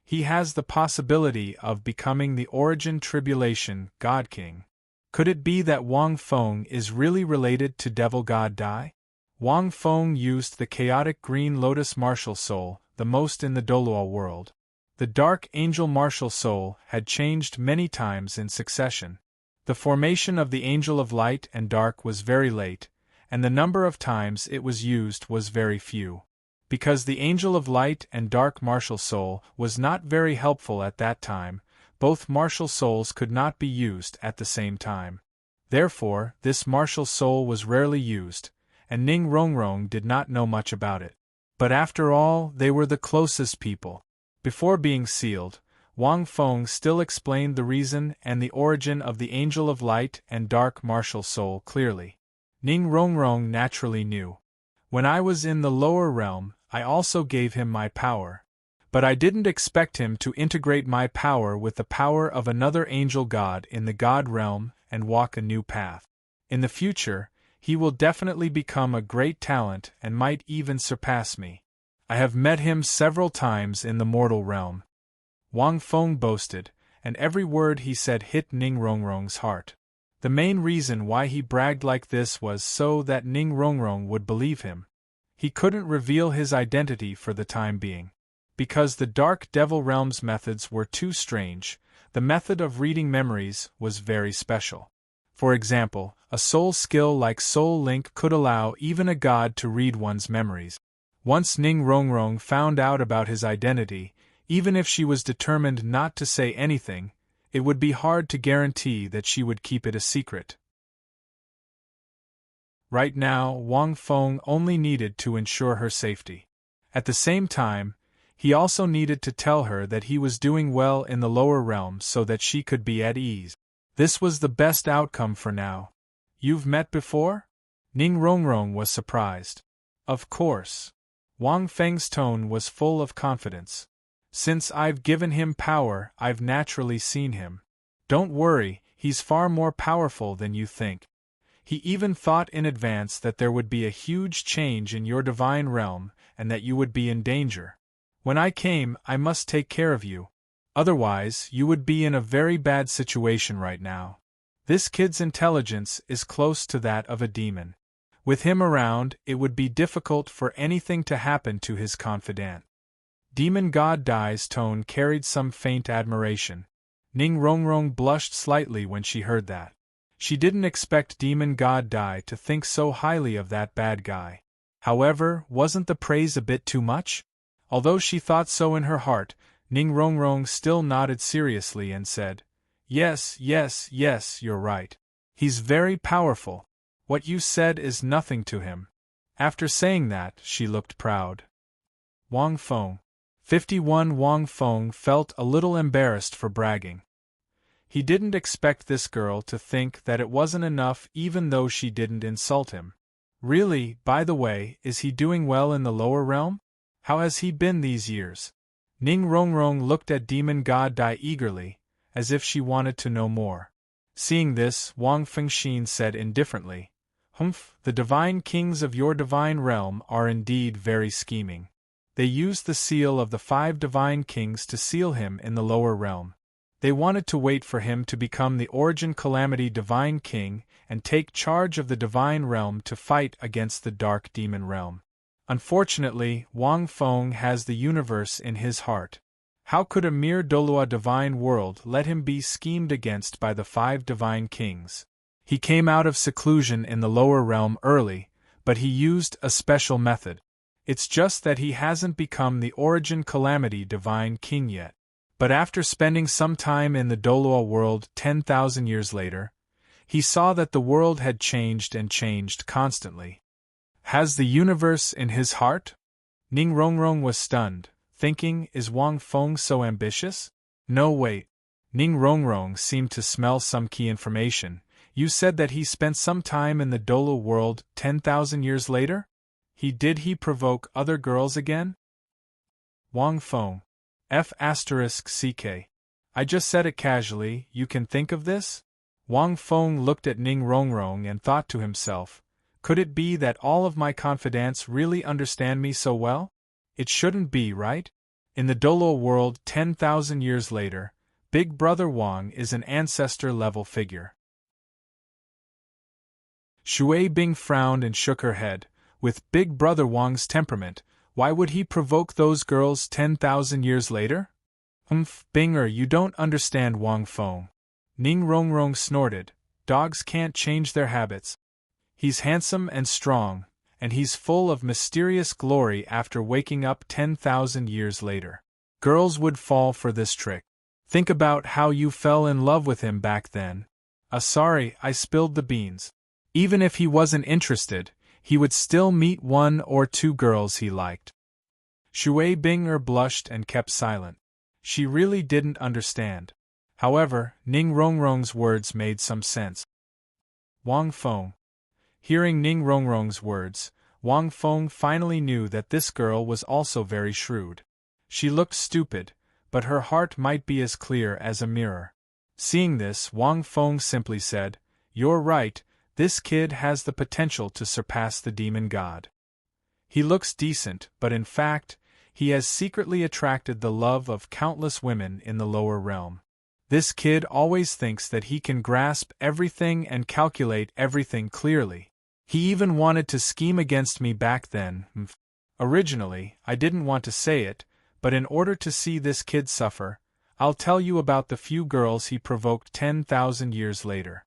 He has the possibility of becoming the Origin Tribulation God King. Could it be that Wang Feng is really related to Devil God Dai? Wang Feng used the chaotic green lotus martial soul, the most in the Douluo world. The dark angel martial soul had changed many times in succession. The formation of the angel of light and dark was very late, and the number of times it was used was very few. Because the angel of light and dark martial soul was not very helpful at that time, both martial souls could not be used at the same time. Therefore, this martial soul was rarely used, and Ning Rongrong did not know much about it. But after all, they were the closest people. Before being sealed, Wang Feng still explained the reason and the origin of the angel of light and dark martial soul clearly. Ning Rongrong naturally knew. When I was in the lower realm, I also gave him my power. But I didn't expect him to integrate my power with the power of another angel god in the God realm and walk a new path. In the future, he will definitely become a great talent and might even surpass me. I have met him several times in the mortal realm. Wang Feng boasted, and every word he said hit Ning Rongrong's heart. The main reason why he bragged like this was so that Ning Rongrong would believe him. He couldn't reveal his identity for the time being. Because the Dark Devil Realm's methods were too strange, the method of reading memories was very special. For example, a soul skill like Soul Link could allow even a god to read one's memories. Once Ning Rongrong found out about his identity, even if she was determined not to say anything, it would be hard to guarantee that she would keep it a secret. Right now, Wang Feng only needed to ensure her safety. At the same time, he also needed to tell her that he was doing well in the lower realm so that she could be at ease. This was the best outcome for now. You've met before? Ning Rongrong was surprised. Of course. Wang Feng's tone was full of confidence. Since I've given him power, I've naturally seen him. Don't worry, he's far more powerful than you think. He even thought in advance that there would be a huge change in your divine realm, and that you would be in danger. When I came, I must take care of you. Otherwise, you would be in a very bad situation right now. This kid's intelligence is close to that of a demon. With him around, it would be difficult for anything to happen to his confidant. Demon God Dai's tone carried some faint admiration. Ning Rongrong blushed slightly when she heard that. She didn't expect Demon God Dai to think so highly of that bad guy. However, wasn't the praise a bit too much? Although she thought so in her heart, Ning Rongrong still nodded seriously and said, Yes, you're right. He's very powerful. What you said is nothing to him. After saying that, she looked proud. Wang Feng. 51 Wang Feng felt a little embarrassed for bragging. He didn't expect this girl to think that it wasn't enough even though she didn't insult him. Really, by the way, is he doing well in the lower realm? How has he been these years? Ning Rongrong looked at Demon God Dai eagerly, as if she wanted to know more. Seeing this, Wang Fengxin said indifferently, the divine kings of your divine realm are indeed very scheming. They used the seal of the 5 divine kings to seal him in the lower realm. They wanted to wait for him to become the Origin Calamity Divine King and take charge of the divine realm to fight against the dark demon realm. Unfortunately, Wang Feng has the universe in his heart. How could a mere Douluo divine world let him be schemed against by the 5 divine kings? He came out of seclusion in the lower realm early, but he used a special method. It's just that he hasn't become the Origin Calamity Divine King yet. But after spending some time in the Douluo world 10,000 years later, he saw that the world had changed and changed constantly. Has the universe in his heart? Ning Rongrong was stunned, thinking, is Wang Feng so ambitious? No, wait. Ning Rongrong seemed to smell some key information. You said that he spent some time in the Douluo world 10,000 years later? Did he provoke other girls again? Wang Feng. F***ck. I just said it casually, you can think of this? Wang Feng looked at Ning Rongrong and thought to himself, could it be that all of my confidants really understand me so well? It shouldn't be, right? In the Douluo world 10,000 years later, Big Brother Wang is an ancestor-level figure. Shui Bing frowned and shook her head. With Big Brother Wang's temperament, why would he provoke those girls 10,000 years later? Binger, you don't understand Wang Feng. Ning Rongrong snorted, dogs can't change their habits. He's handsome and strong, and he's full of mysterious glory after waking up 10,000 years later. Girls would fall for this trick. Think about how you fell in love with him back then. Sorry, I spilled the beans. Even if he wasn't interested, he would still meet 1 or 2 girls he liked. Shui Binger blushed and kept silent. She really didn't understand. However, Ning Rongrong's words made some sense. Wang Feng. Hearing Ning Rongrong's words, Wang Feng finally knew that this girl was also very shrewd. She looked stupid, but her heart might be as clear as a mirror. Seeing this, Wang Feng simply said, "You're right, this kid has the potential to surpass the demon god. He looks decent, but in fact, he has secretly attracted the love of countless women in the lower realm. This kid always thinks that he can grasp everything and calculate everything clearly. He even wanted to scheme against me back then. Originally, I didn't want to say it, but in order to see this kid suffer, I'll tell you about the few girls he provoked 10,000 years later."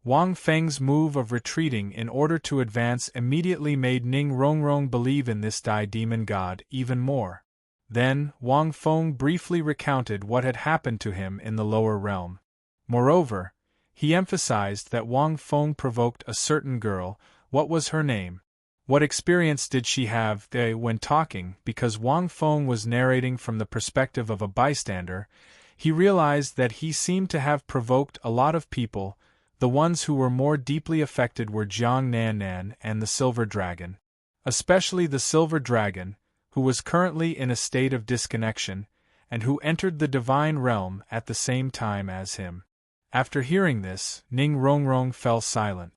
Wang Feng's move of retreating in order to advance immediately made Ning Rongrong believe in this demon god even more. Then, Wang Feng briefly recounted what had happened to him in the lower realm. Moreover, he emphasized that Wang Feng provoked a certain girl. What was her name? What experience did she have when talking? Because Wang Feng was narrating from the perspective of a bystander, he realized that he seemed to have provoked a lot of people. The ones who were more deeply affected were Jiang Nan Nan and the Silver Dragon. especially the silver dragon, who was currently in a state of disconnection, and who entered the divine realm at the same time as him. After hearing this, Ning Rongrong fell silent.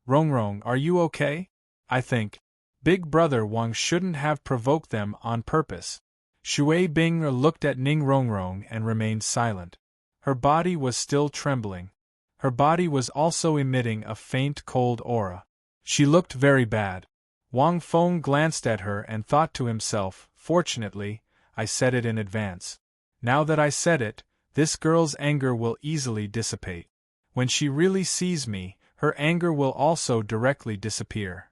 Rongrong, are you okay? I think Big Brother Wang shouldn't have provoked them on purpose. Shui Bing looked at Ning Rongrong and remained silent. Her body was still trembling. Her body was also emitting a faint cold aura. She looked very bad. Wang Feng glanced at her and thought to himself, fortunately, I said it in advance. Now that I said it, this girl's anger will easily dissipate. When she really sees me, her anger will also directly disappear.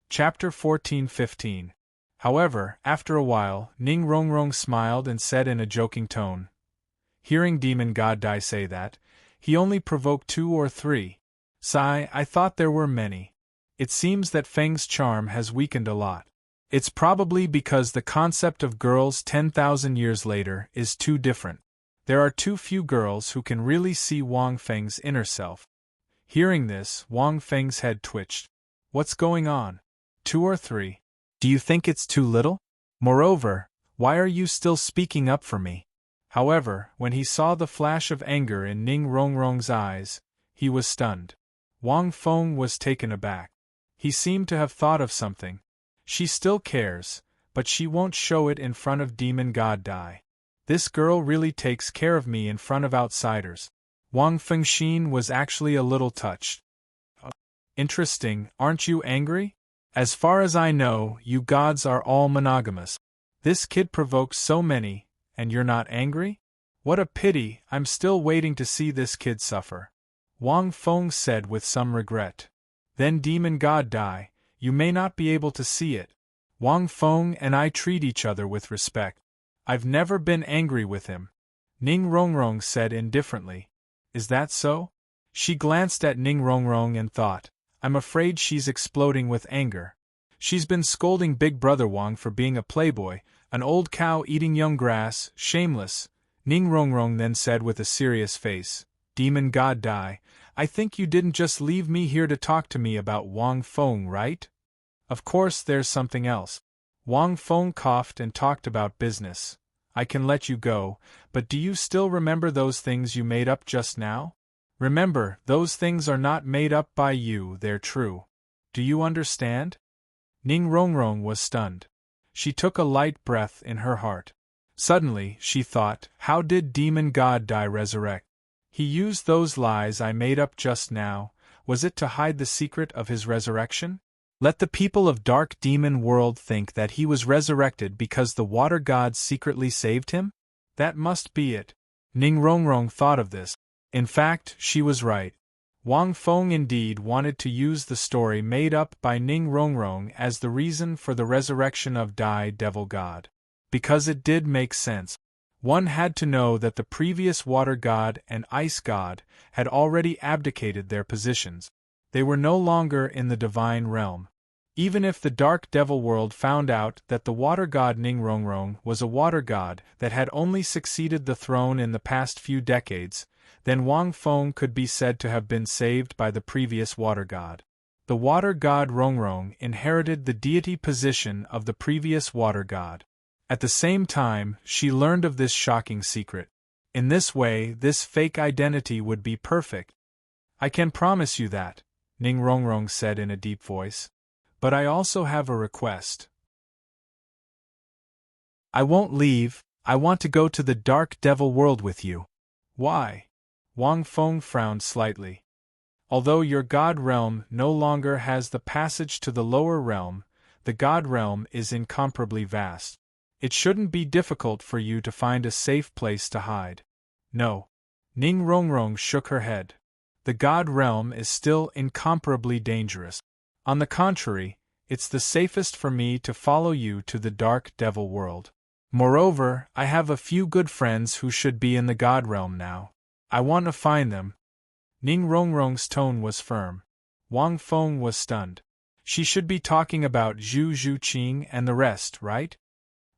Chapter 14-15. However, after a while, Ning Rongrong smiled and said in a joking tone, hearing Demon God Dai say that, he only provoked 2 or 3. Sigh, I thought there were many. It seems that Feng's charm has weakened a lot. It's probably because the concept of girls 10,000 years later is too different. There are too few girls who can really see Wang Feng's inner self. Hearing this, Wang Feng's head twitched. What's going on? 2 or 3? Do you think it's too little? Moreover, why are you still speaking up for me? However, when he saw the flash of anger in Ning Rongrong's eyes, he was stunned. Wang Feng was taken aback. He seemed to have thought of something. She still cares, but she won't show it in front of Demon God Dai. This girl really takes care of me in front of outsiders. Wang Fengxin was actually a little touched. Interesting, aren't you angry? As far as I know, you gods are all monogamous. This kid provokes so many, and you're not angry? What a pity, I'm still waiting to see this kid suffer. Wang Feng said with some regret. Then Demon God Dai, you may not be able to see it. Wang Feng and I treat each other with respect. I've never been angry with him. Ning Rongrong said indifferently. Is that so? She glanced at Ning Rongrong and thought, I'm afraid she's exploding with anger. She's been scolding Big Brother Wang for being a playboy, an old cow eating young grass, shameless. Ning Rongrong then said with a serious face, Demon God Dai, I think you didn't just leave me here to talk to me about Wang Feng, right? Of course there's something else. Wang Feng coughed and talked about business. I can let you go, but do you still remember those things you made up just now? Remember, those things are not made up by you, they're true. Do you understand? Ning Rongrong was stunned. She took a light breath in her heart. Suddenly, she thought, how did Demon God Dai resurrect? He used those lies I made up just now. Was it to hide the secret of his resurrection? Let the people of Dark Demon World think that he was resurrected because the water gods secretly saved him? That must be it. Ning Rongrong thought of this. In fact, she was right. Wang Feng indeed wanted to use the story made up by Ning Rongrong as the reason for the resurrection of Dai Devil God. Because it did make sense. One had to know that the previous water god and ice god had already abdicated their positions. They were no longer in the divine realm. Even if the Dark Devil World found out that the water god Ning Rongrong was a water god that had only succeeded the throne in the past few decades, then Wang Feng could be said to have been saved by the previous water god. The water god Rongrong inherited the deity position of the previous water god. At the same time, she learned of this shocking secret. In this way, this fake identity would be perfect. I can promise you that, Ning Rongrong said in a deep voice. But I also have a request. I won't leave, I want to go to the Dark Devil World with you. Why? Wang Feng frowned slightly. Although your god realm no longer has the passage to the lower realm, the god realm is incomparably vast. It shouldn't be difficult for you to find a safe place to hide. No. Ning Rongrong shook her head. The god realm is still incomparably dangerous. On the contrary, it's the safest for me to follow you to the Dark Devil World. Moreover, I have a few good friends who should be in the god realm now. I want to find them. Ning Rongrong's tone was firm. Wang Feng was stunned. She should be talking about Zhu Zhuqing and the rest, right?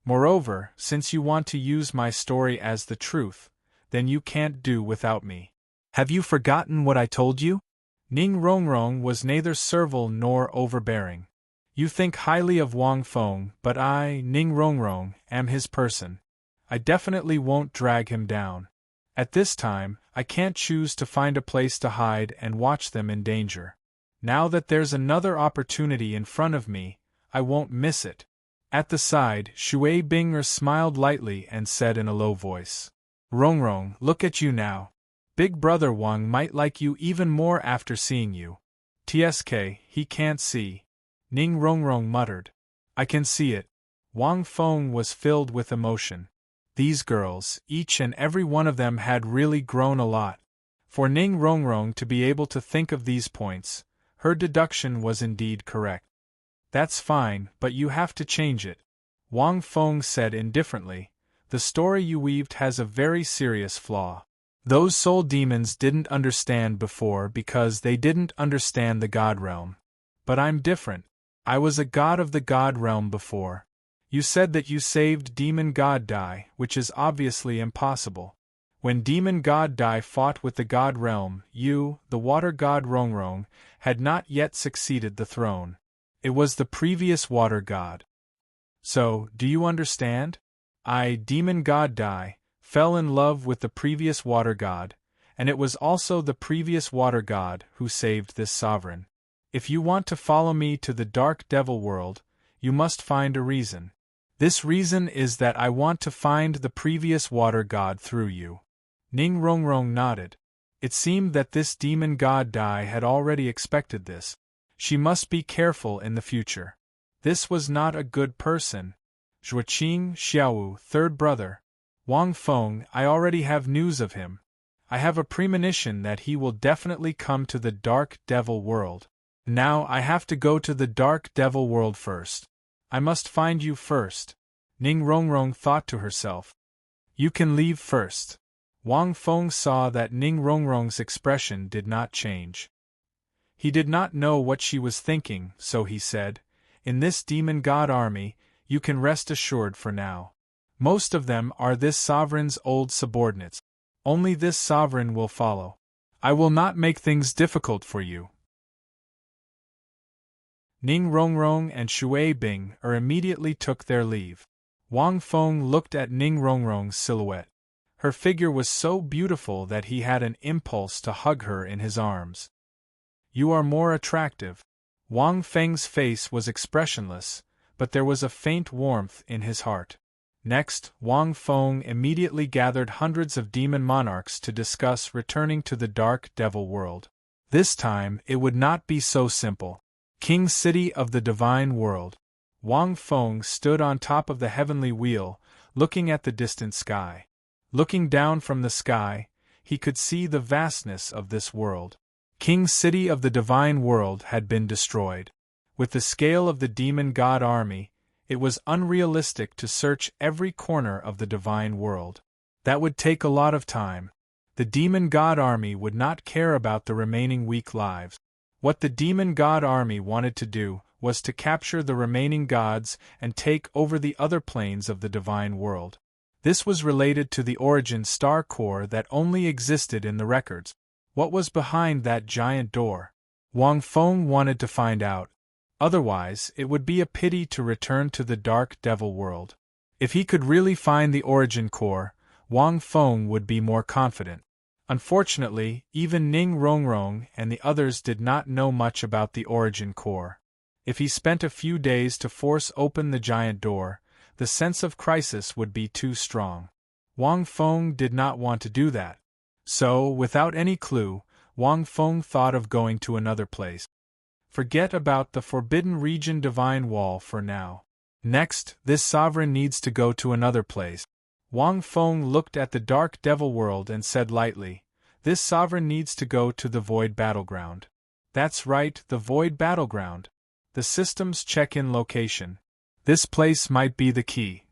Moreover, since you want to use my story as the truth, then you can't do without me. Have you forgotten what I told you? Ning Rongrong was neither servile nor overbearing. You think highly of Wang Feng, but I, Ning Rongrong, am his person. I definitely won't drag him down. At this time, I can't choose to find a place to hide and watch them in danger. Now that there's another opportunity in front of me, I won't miss it. At the side, Shui Binger smiled lightly and said in a low voice, Rongrong, look at you now. Big brother Wang might like you even more after seeing you. TSK, he can't see. Ning Rongrong muttered. I can see it. Wang Feng was filled with emotion. These girls, each and every one of them had really grown a lot. For Ning Rongrong to be able to think of these points, her deduction was indeed correct. That's fine, but you have to change it. Wang Feng said indifferently, the story you weaved has a very serious flaw. Those soul demons didn't understand before because they didn't understand the God realm. But I'm different. I was a god of the God realm before. You said that you saved Demon God Dai, which is obviously impossible. When Demon God Dai fought with the God realm, you, the water god Rongrong, had not yet succeeded the throne. It was the previous water god. So, do you understand? I, Demon God Dai, fell in love with the previous water god, and it was also the previous water god who saved this sovereign. If you want to follow me to the dark devil world, you must find a reason. This reason is that I want to find the previous water god through you. Ning Rongrong nodded. It seemed that this demon god Dai had already expected this. She must be careful in the future. This was not a good person. Zhuoqing Xiaowu, third brother. Wang Feng, I already have news of him. I have a premonition that he will definitely come to the dark devil world. Now I have to go to the dark devil world first. I must find you first. Ning Rongrong thought to herself. You can leave first. Wang Feng saw that Ning Rongrong's expression did not change. He did not know what she was thinking, so he said, in this demon god army, you can rest assured for now. Most of them are this sovereign's old subordinates. Only this sovereign will follow. I will not make things difficult for you. Ning Rongrong and Shui Bing immediately took their leave. Wang Feng looked at Ning Rongrong's silhouette. Her figure was so beautiful that he had an impulse to hug her in his arms. You are more attractive. Wang Feng's face was expressionless, but there was a faint warmth in his heart. Next, Wang Feng immediately gathered hundreds of demon monarchs to discuss returning to the dark devil world. This time, it would not be so simple. King City of the Divine World. Wang Feng stood on top of the heavenly wheel, looking at the distant sky. Looking down from the sky, he could see the vastness of this world. King City of the Divine World had been destroyed. With the scale of the demon god army, it was unrealistic to search every corner of the divine world. That would take a lot of time. The demon god army would not care about the remaining weak lives. What the demon god army wanted to do was to capture the remaining gods and take over the other planes of the divine world. This was related to the origin star core that only existed in the records. What was behind that giant door? Wang Feng wanted to find out. Otherwise, it would be a pity to return to the dark devil world. If he could really find the origin core, Wang Feng would be more confident. Unfortunately, even Ning Rongrong and the others did not know much about the origin core. If he spent a few days to force open the giant door, the sense of crisis would be too strong. Wang Feng did not want to do that. So, without any clue, Wang Feng thought of going to another place. Forget about the Forbidden Region Divine Wall for now. Next, this sovereign needs to go to another place. Wang Feng looked at the dark devil world and said lightly, this sovereign needs to go to the Void Battleground. That's right, the Void Battleground. The system's check-in location. This place might be the key.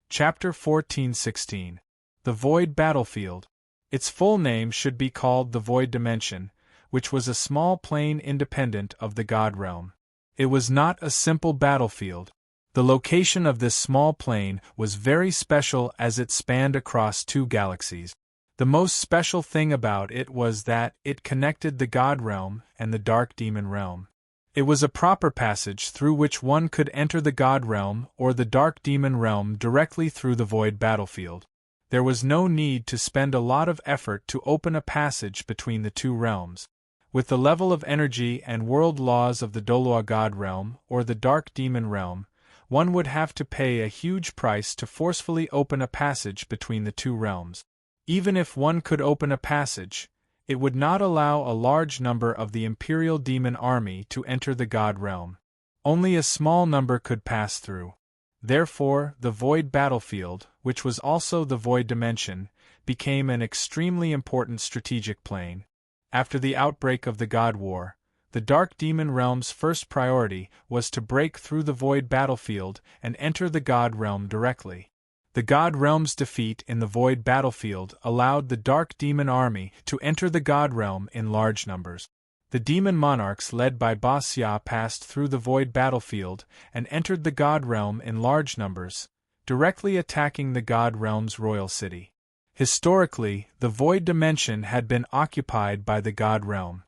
Chapter 14:16. The Void Battlefield. Its full name should be called the Void Dimension, which was a small plane independent of the God Realm. It was not a simple battlefield. The location of this small plane was very special as it spanned across two galaxies. The most special thing about it was that it connected the God realm and the dark demon realm. It was a proper passage through which one could enter the God realm or the dark demon realm directly through the void battlefield. There was no need to spend a lot of effort to open a passage between the two realms. With the level of energy and world laws of the Douluo God realm or the dark demon realm, one would have to pay a huge price to forcefully open a passage between the two realms. Even if one could open a passage, it would not allow a large number of the Imperial Demon Army to enter the God realm. Only a small number could pass through. Therefore, the void battlefield, which was also the void dimension, became an extremely important strategic plane. After the outbreak of the God War, the Dark Demon Realm's first priority was to break through the void battlefield and enter the God Realm directly. The God Realm's defeat in the void battlefield allowed the Dark Demon Army to enter the God Realm in large numbers. The demon monarchs led by Basya passed through the void battlefield and entered the God Realm in large numbers, directly attacking the God Realm's royal city. Historically, the void dimension had been occupied by the God Realm.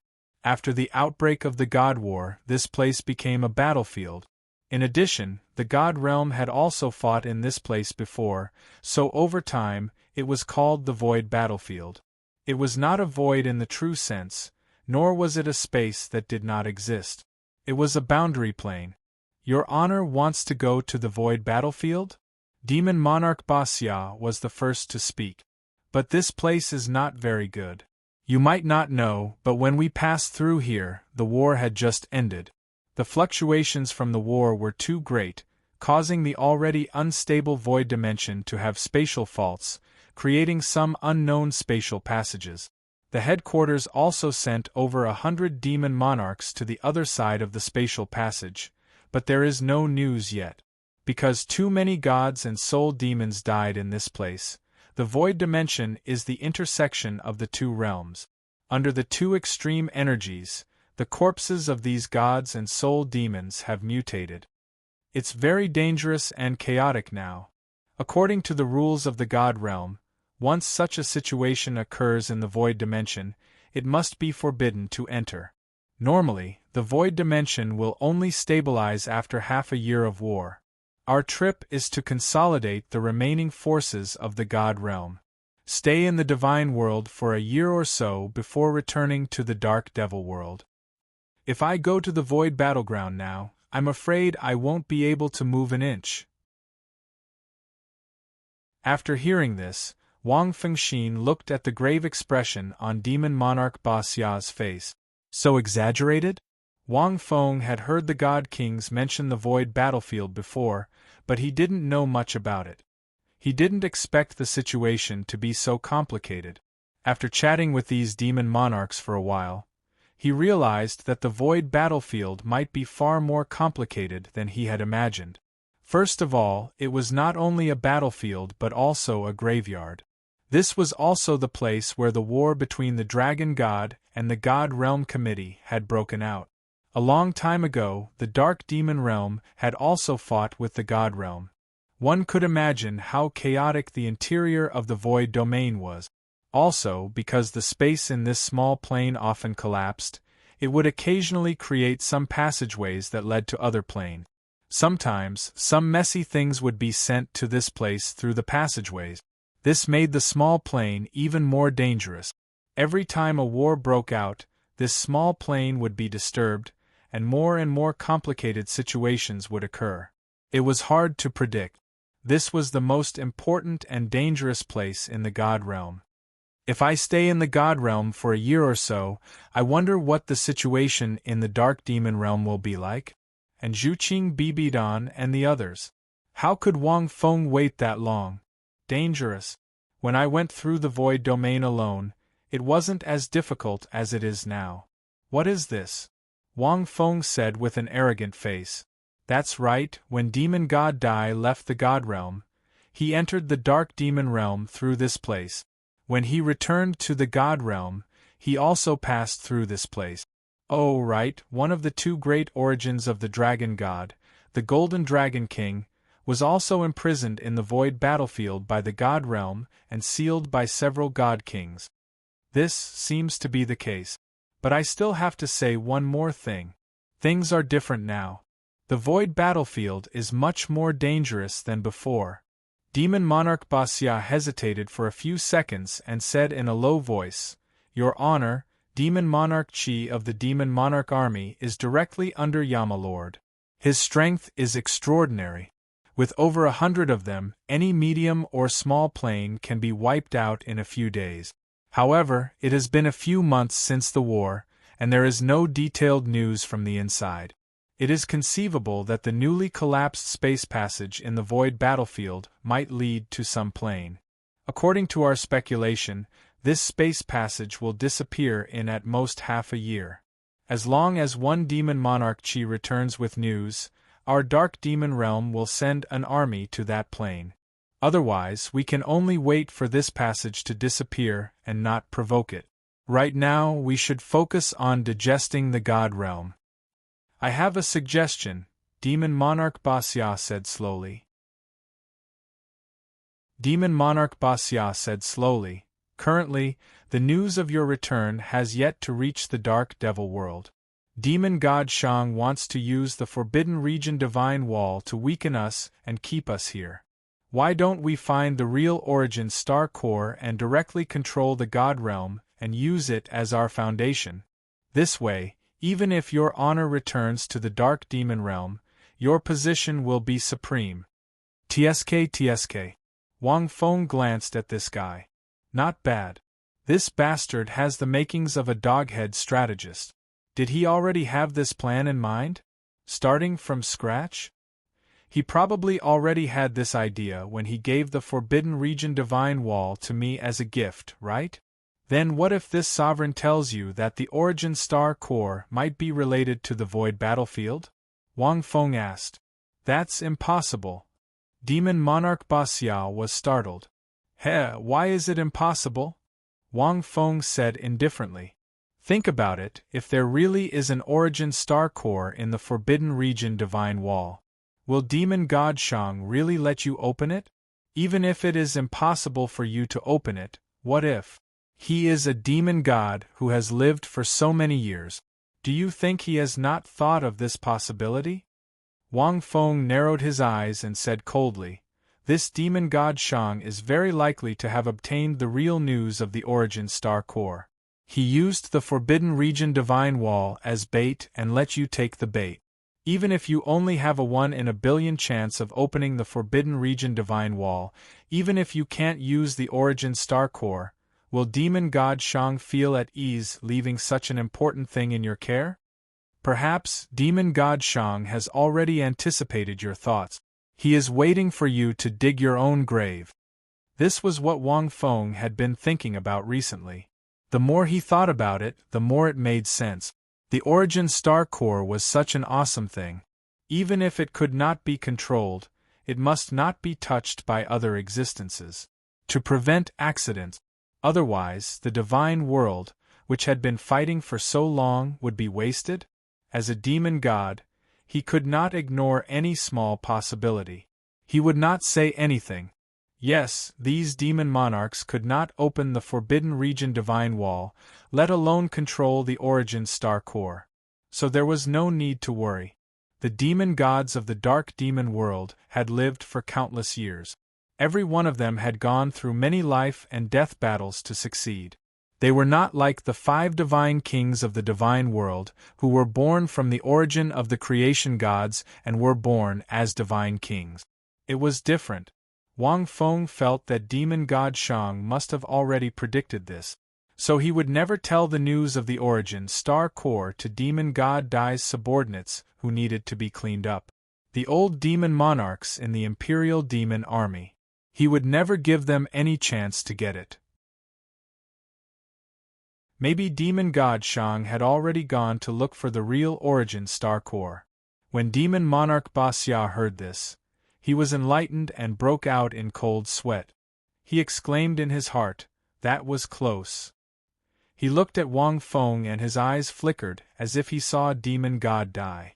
After the outbreak of the God War, this place became a battlefield. In addition, the God Realm had also fought in this place before, so over time, it was called the void battlefield. It was not a void in the true sense, nor was it a space that did not exist. It was a boundary plane. Your Honor wants to go to the void battlefield? Demon Monarch Basya was the first to speak. But this place is not very good. You might not know, but when we passed through here, the war had just ended. The fluctuations from the war were too great, causing the already unstable void dimension to have spatial faults, creating some unknown spatial passages. The headquarters also sent over 100 demon monarchs to the other side of the spatial passage, but there is no news yet. Because too many gods and soul demons died in this place, the void dimension is the intersection of the two realms. Under the two extreme energies, the corpses of these gods and soul demons have mutated. It's very dangerous and chaotic now. According to the rules of the God realm, once such a situation occurs in the void dimension, it must be forbidden to enter. Normally, the void dimension will only stabilize after half a year of war. Our trip is to consolidate the remaining forces of the God realm. Stay in the divine world for a year or so before returning to the dark devil world. If I go to the void battleground now, I'm afraid I won't be able to move an inch. After hearing this, Wang Fengxin looked at the grave expression on Demon Monarch Basya's face. So exaggerated? Wang Feng had heard the God Kings mention the void battlefield before, but he didn't know much about it. He didn't expect the situation to be so complicated. After chatting with these demon monarchs for a while, he realized that the void battlefield might be far more complicated than he had imagined. First of all, it was not only a battlefield but also a graveyard. This was also the place where the war between the Dragon God and the God Realm Committee had broken out. A long time ago, the Dark Demon Realm had also fought with the God Realm. One could imagine how chaotic the interior of the void domain was. Also, because the space in this small plane often collapsed, it would occasionally create some passageways that led to other planes. Sometimes, some messy things would be sent to this place through the passageways. This made the small plane even more dangerous. Every time a war broke out, this small plane would be disturbed, and more complicated situations would occur. It was hard to predict. This was the most important and dangerous place in the God Realm. If I stay in the God Realm for a year or so, I wonder what the situation in the Dark Demon Realm will be like? And Zhuqing Bibidan and the others. How could Wang Feng wait that long? Dangerous. When I went through the void domain alone, it wasn't as difficult as it is now. What is this? Wang Feng said with an arrogant face. That's right, when Demon God Dai left the God Realm, he entered the Dark Demon Realm through this place. When he returned to the God Realm, he also passed through this place. Oh right, one of the two great origins of the Dragon God, the Golden Dragon King, was also imprisoned in the void battlefield by the God Realm and sealed by several God Kings. This seems to be the case. But I still have to say one more thing. Things are different now. The void battlefield is much more dangerous than before. Demon Monarch Basya hesitated for a few seconds and said in a low voice, "Your Honor, Demon Monarch Chi of the Demon Monarch Army is directly under Yama Lord. His strength is extraordinary. With over 100 of them, any medium or small plane can be wiped out in a few days. However, it has been a few months since the war, and there is no detailed news from the inside. It is conceivable that the newly collapsed space passage in the void battlefield might lead to some plane. According to our speculation, this space passage will disappear in at most half a year. As long as one Demon Monarch Chi returns with news, our Dark Demon Realm will send an army to that plane. Otherwise, we can only wait for this passage to disappear and not provoke it. Right now, we should focus on digesting the God Realm." "I have a suggestion," Demon Monarch Basya said slowly. Demon Monarch Basya said slowly, "Currently, the news of your return has yet to reach the Dark Devil world. Demon God Shang wants to use the Forbidden Region Divine Wall to weaken us and keep us here. Why don't we find the real origin star core and directly control the God Realm and use it as our foundation? This way, even if your honor returns to the Dark Demon Realm, your position will be supreme." TSK. Wang Feng glanced at this guy. Not bad. This bastard has the makings of a doghead strategist. Did he already have this plan in mind? Starting from scratch? He probably already had this idea when he gave the Forbidden Region Divine Wall to me as a gift, right? Then what if this sovereign tells you that the origin star core might be related to the void battlefield? Wang Feng asked. That's impossible. Demon Monarch Basya was startled. Why is it impossible? Wang Feng said indifferently. Think about it, if there really is an origin star core in the Forbidden Region Divine Wall, will Demon God Shang really let you open it? Even if it is impossible for you to open it, what if? He is a demon god who has lived for so many years. Do you think he has not thought of this possibility? Wang Feng narrowed his eyes and said coldly, this demon god Shang is very likely to have obtained the real news of the origin star core. He used the Forbidden Region Divine Wall as bait and let you take the bait. Even if you only have a 1 in a billion chance of opening the Forbidden Region Divine Wall, even if you can't use the origin star core, will Demon God Shang feel at ease leaving such an important thing in your care? Perhaps Demon God Shang has already anticipated your thoughts. He is waiting for you to dig your own grave. This was what Wang Feng had been thinking about recently. The more he thought about it, the more it made sense. The origin star core was such an awesome thing. Even if it could not be controlled, it must not be touched by other existences. To prevent accidents. Otherwise, the divine world, which had been fighting for so long, would be wasted? As a demon god, he could not ignore any small possibility. He would not say anything. Yes, these demon monarchs could not open the Forbidden Region Divine Wall, let alone control the origin star core. So there was no need to worry. The demon gods of the dark demon world had lived for countless years. Every one of them had gone through many life and death battles to succeed. They were not like the 5 divine kings of the divine world, who were born from the origin of the creation gods and were born as divine kings. It was different. Wang Feng felt that Demon God Shang must have already predicted this. So he would never tell the news of the origin star core to Demon God Dai's subordinates who needed to be cleaned up. The old demon monarchs in the Imperial Demon Army. He would never give them any chance to get it. Maybe Demon God Shang had already gone to look for the real origin star core. When Demon Monarch Basya heard this, he was enlightened and broke out in cold sweat. He exclaimed in his heart, that was close. He looked at Wang Feng and his eyes flickered as if he saw Demon God Dai.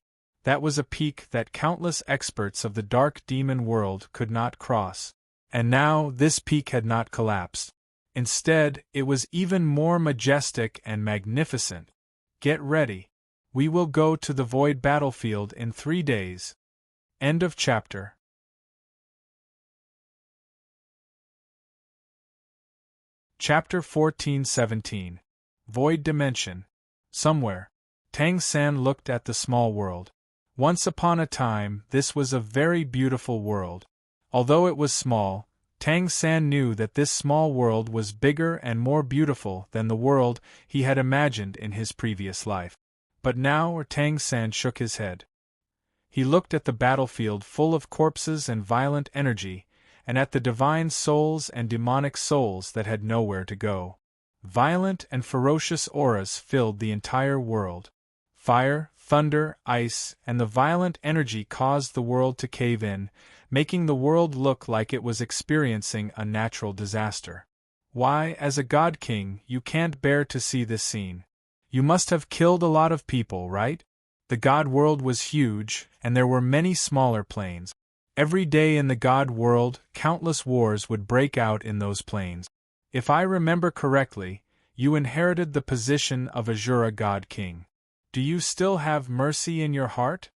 That was a peak that countless experts of the dark demon world could not cross. And now this peak had not collapsed. Instead, it was even more majestic and magnificent. Get ready. We will go to the void battlefield in 3 days. End of chapter. Chapter 14-17. Void Dimension. Somewhere. Tang San looked at the small world. Once upon a time, this was a very beautiful world. Although it was small, Tang San knew that this small world was bigger and more beautiful than the world he had imagined in his previous life. But now Tang San shook his head. He looked at the battlefield full of corpses and violent energy, and at the divine souls and demonic souls that had nowhere to go. Violent and ferocious auras filled the entire world. Fire, thunder, ice, and the violent energy caused the world to cave in, making the world look like it was experiencing a natural disaster. Why, as a god king, you can't bear to see this scene. You must have killed a lot of people, right? The god world was huge, and there were many smaller planes. Every day in the god world, countless wars would break out in those planes. If I remember correctly, you inherited the position of Azura god king. Do you still have mercy in your heart?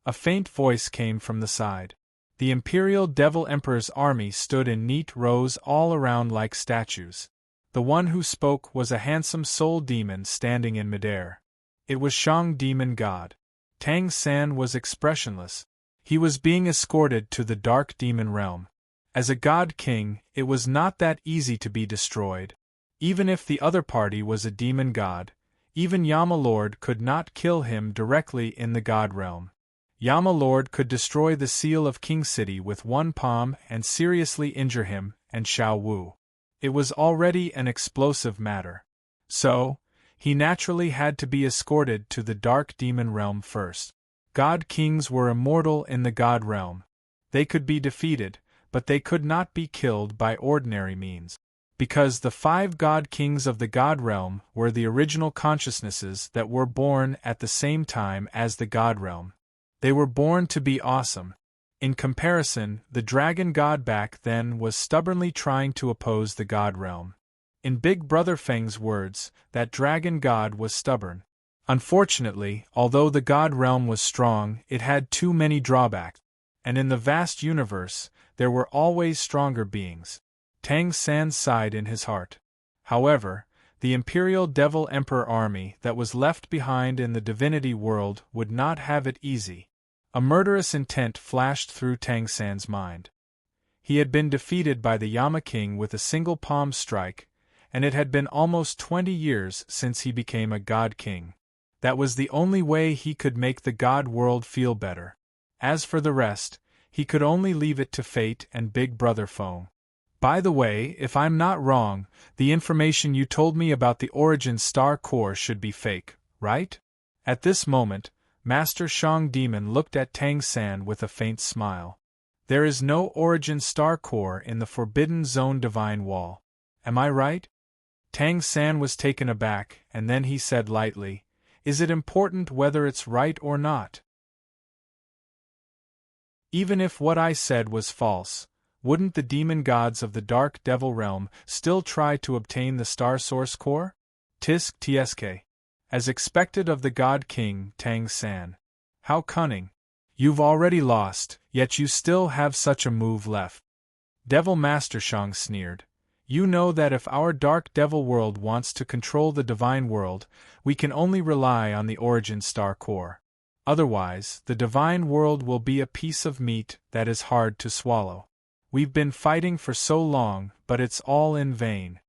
A faint voice came from the side. The Imperial Devil Emperor's army stood in neat rows all around like statues. The one who spoke was a handsome soul demon standing in midair. It was Shang Demon God. Tang San was expressionless. He was being escorted to the Dark Demon Realm. As a god king, it was not that easy to be destroyed. Even if the other party was a demon god, even Yama Lord could not kill him directly in the god realm. Yama Lord could destroy the seal of King City with one palm and seriously injure him and Xiao Wu. It was already an explosive matter. So, he naturally had to be escorted to the Dark Demon Realm first. God kings were immortal in the god realm. They could be defeated, but they could not be killed by ordinary means. Because the 5 god kings of the god realm were the original consciousnesses that were born at the same time as the god realm. They were born to be awesome. In comparison, the dragon god back then was stubbornly trying to oppose the god realm. In Big Brother Feng's words, that dragon god was stubborn. Unfortunately, although the god realm was strong, it had too many drawbacks. And in the vast universe, there were always stronger beings. Tang San sighed in his heart. However, the Imperial Devil Emperor army that was left behind in the divinity world would not have it easy. A murderous intent flashed through Tang San's mind. He had been defeated by the Yama King with a single palm strike, and it had been almost 20 years since he became a god king. That was the only way he could make the god world feel better. As for the rest, he could only leave it to fate and Big Brother Feng. By the way, if I'm not wrong, the information you told me about the Origin Star Core should be fake, right? At this moment, Master Shang Demon looked at Tang San with a faint smile. There is no Origin Star Core in the Forbidden Zone Divine Wall. Am I right? Tang San was taken aback, and then he said lightly, "Is it important whether it's right or not? Even if what I said was false, wouldn't the demon gods of the Dark Devil Realm still try to obtain the Star Source Core? Tisk tsk. As expected of the God King, Tang San. How cunning. You've already lost, yet you still have such a move left." Devil Master Shang sneered. "You know that if our Dark Devil world wants to control the Divine world, we can only rely on the Origin Star Core. Otherwise, the Divine world will be a piece of meat that is hard to swallow. We've been fighting for so long, but it's all in vain.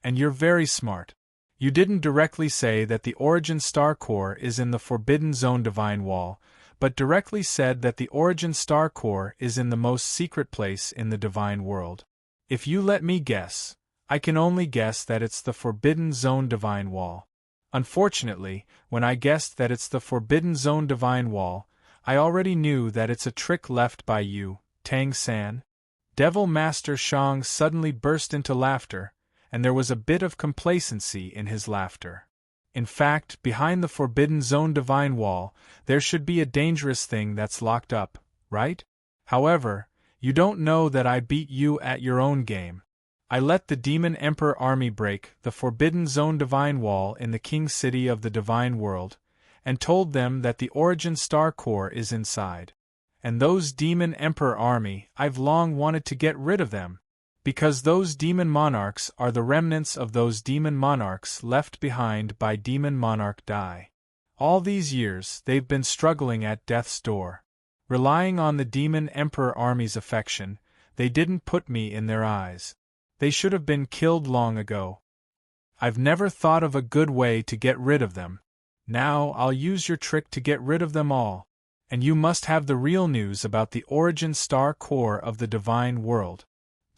And you're very smart. You didn't directly say that the Origin Star Core is in the Forbidden Zone Divine Wall, but directly said that the Origin Star Core is in the most secret place in the Divine world. If you let me guess, I can only guess that it's the Forbidden Zone Divine Wall. Unfortunately, when I guessed that it's the Forbidden Zone Divine Wall, I already knew that it's a trick left by you, Tang San." Devil Master Shang suddenly burst into laughter, and there was a bit of complacency in his laughter. In fact, behind the Forbidden Zone divine wall, there should be a dangerous thing that's locked up, right? However, you don't know that I beat you at your own game. I let the Demon Emperor army break the Forbidden Zone divine wall in the King City of the Divine World, and told them that the Origin Star Core is inside. And those Demon Emperor army, I've long wanted to get rid of them, because those demon monarchs are the remnants of those demon monarchs left behind by Demon Monarch Dai. All these years they've been struggling at death's door. Relying on the Demon Emperor army's affection, they didn't put me in their eyes. They should have been killed long ago. I've never thought of a good way to get rid of them. Now I'll use your trick to get rid of them all. And you must have the real news about the Origin Star Core of the Divine World.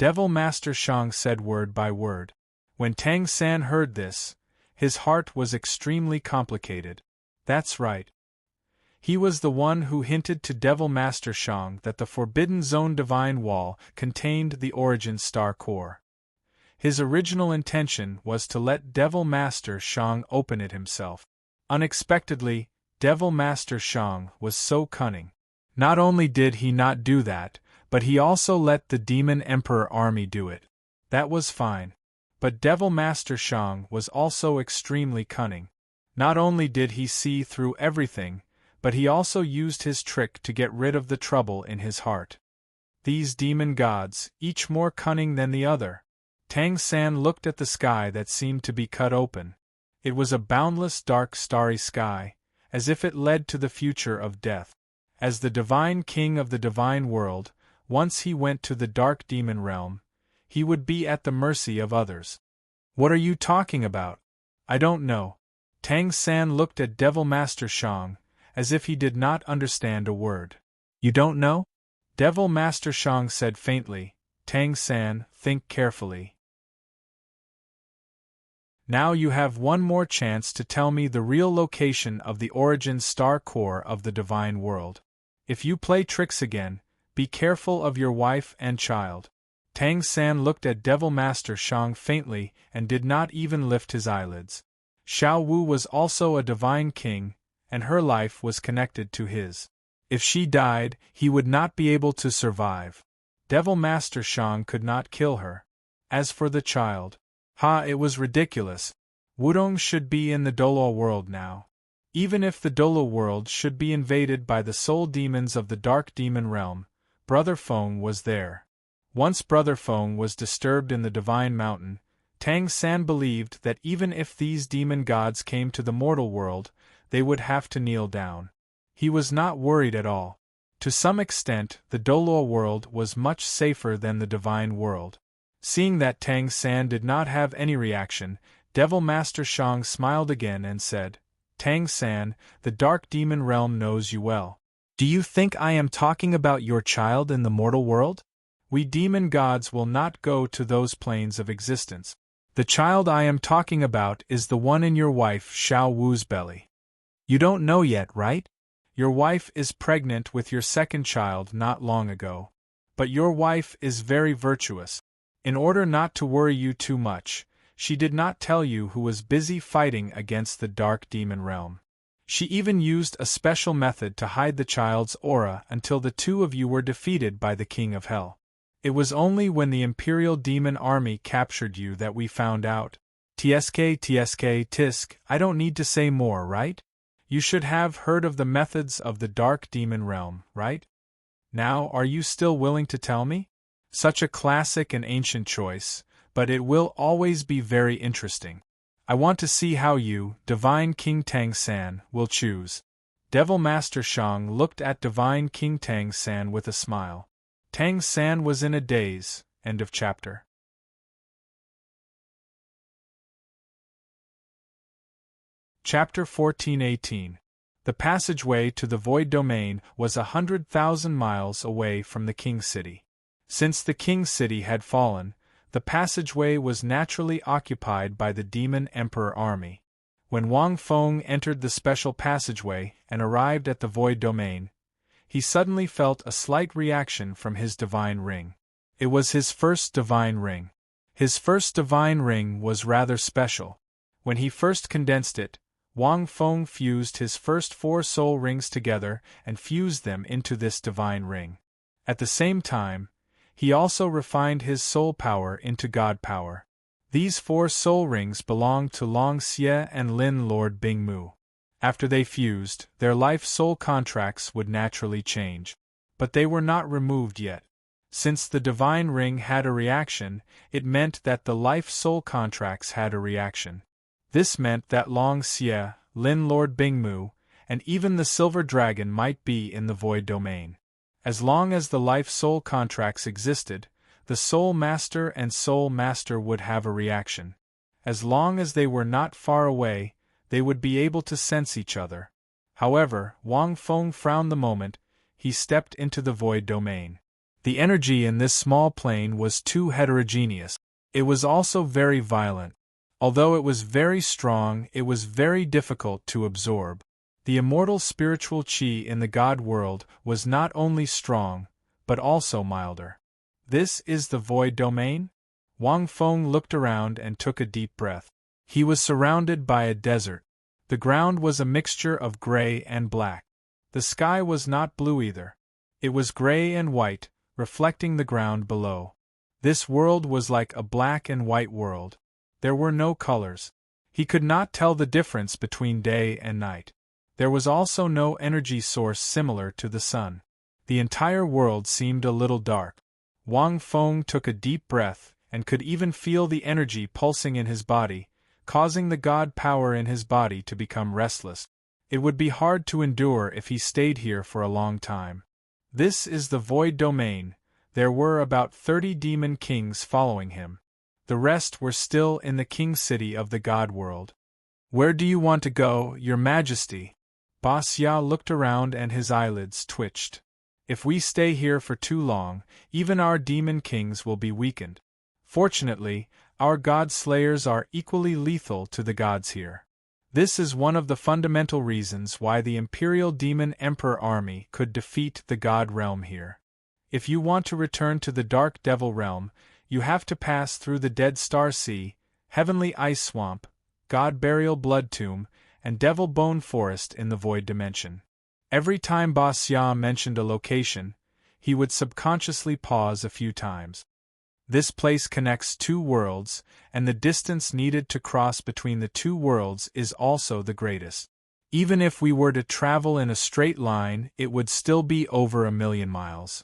Devil Master Shang said word by word. When Tang San heard this, his heart was extremely complicated. That's right. He was the one who hinted to Devil Master Shang that the Forbidden Zone Divine Wall contained the Origin Star Core. His original intention was to let Devil Master Shang open it himself. Unexpectedly, Devil Master Shang was so cunning. Not only did he not do that, but he also let the Demon Emperor army do it. That was fine. But Devil Master Shang was also extremely cunning. Not only did he see through everything, but he also used his trick to get rid of the trouble in his heart. These demon gods, each more cunning than the other. Tang San looked at the sky that seemed to be cut open. It was a boundless dark starry sky, as if it led to the future of death. As the divine king of the divine world, once he went to the dark demon realm, he would be at the mercy of others. What are you talking about? I don't know. Tang San looked at Devil Master Shang, as if he did not understand a word. You don't know? Devil Master Shang said faintly. Tang San, think carefully. Now you have one more chance to tell me the real location of the Origin Star Core of the Divine World. If you play tricks again, be careful of your wife and child. Tang San looked at Devil Master Shang faintly and did not even lift his eyelids. Xiao Wu was also a divine king, and her life was connected to his. If she died, he would not be able to survive. Devil Master Shang could not kill her. As for the child, it was ridiculous. Wudong should be in the Douluo world now. Even if the Douluo world should be invaded by the soul demons of the Dark Demon Realm, Brother Feng was there. Once Brother Feng was disturbed in the Divine Mountain, Tang San believed that even if these demon gods came to the mortal world, they would have to kneel down. He was not worried at all. To some extent, the Douluo world was much safer than the Divine World. Seeing that Tang San did not have any reaction, Devil Master Shang smiled again and said, Tang San, the Dark Demon Realm knows you well. Do you think I am talking about your child in the mortal world? We demon gods will not go to those planes of existence. The child I am talking about is the one in your wife Xiao Wu's belly. You don't know yet, right? Your wife is pregnant with your second child not long ago. But your wife is very virtuous. In order not to worry you too much, she did not tell you who was busy fighting against the Dark Demon Realm. She even used a special method to hide the child's aura until the two of you were defeated by the King of Hell. It was only when the Imperial Demon Army captured you that we found out. Tisk, I don't need to say more, right? You should have heard of the methods of the Dark Demon Realm, right? Now, are you still willing to tell me? Such a classic and ancient choice, but it will always be very interesting. I want to see how you, Divine King Tang San, will choose. Devil Master Shang looked at Divine King Tang San with a smile. Tang San was in a daze. End of chapter. Chapter 1418. The passageway to the Void Domain was 100,000 miles away from the King City. Since the King City had fallen, the passageway was naturally occupied by the Demon Emperor army. When Wang Feng entered the special passageway and arrived at the Void Domain, he suddenly felt a slight reaction from his divine ring. It was his first divine ring. His first divine ring was rather special. When he first condensed it, Wang Feng fused his first 4 soul rings together and fused them into this divine ring. At the same time, he also refined his soul power into God power. These 4 soul rings belonged to Long Xie and Lin Lord Bingmu. After they fused, their life soul contracts would naturally change. But they were not removed yet. Since the divine ring had a reaction, it meant that the life soul contracts had a reaction. This meant that Long Xie, Lin Lord Bingmu, and even the Silver Dragon might be in the void domain. As long as the life soul contracts existed, the Soul Master and Soul Master would have a reaction. As long as they were not far away, they would be able to sense each other. However, Wang Feng frowned the moment he stepped into the void domain. The energy in this small plane was too heterogeneous. It was also very violent. Although it was very strong, it was very difficult to absorb. The immortal spiritual qi in the God world was not only strong, but also milder. This is the void domain? Wang Feng looked around and took a deep breath. He was surrounded by a desert. The ground was a mixture of gray and black. The sky was not blue either. It was gray and white, reflecting the ground below. This world was like a black and white world. There were no colors. He could not tell the difference between day and night. There was also no energy source similar to the sun. The entire world seemed a little dark. Wang Feng took a deep breath and could even feel the energy pulsing in his body, causing the God power in his body to become restless. It would be hard to endure if he stayed here for a long time. This is the void domain. There were about 30 demon kings following him. The rest were still in the king city of the God world. Where do you want to go, Your Majesty? Ba Xia looked around and his eyelids twitched. If we stay here for too long, even our demon kings will be weakened. Fortunately, our god slayers are equally lethal to the gods here. This is one of the fundamental reasons why the Imperial Demon Emperor army could defeat the God realm here. If you want to return to the Dark Devil realm, you have to pass through the Dead Star Sea, Heavenly Ice Swamp, God Burial Blood Tomb, and Devil Bone Forest in the Void Dimension. Every time Ba Xia mentioned a location, he would subconsciously pause a few times. This place connects 2 worlds, and the distance needed to cross between the 2 worlds is also the greatest. Even if we were to travel in a straight line, it would still be over 1,000,000 miles.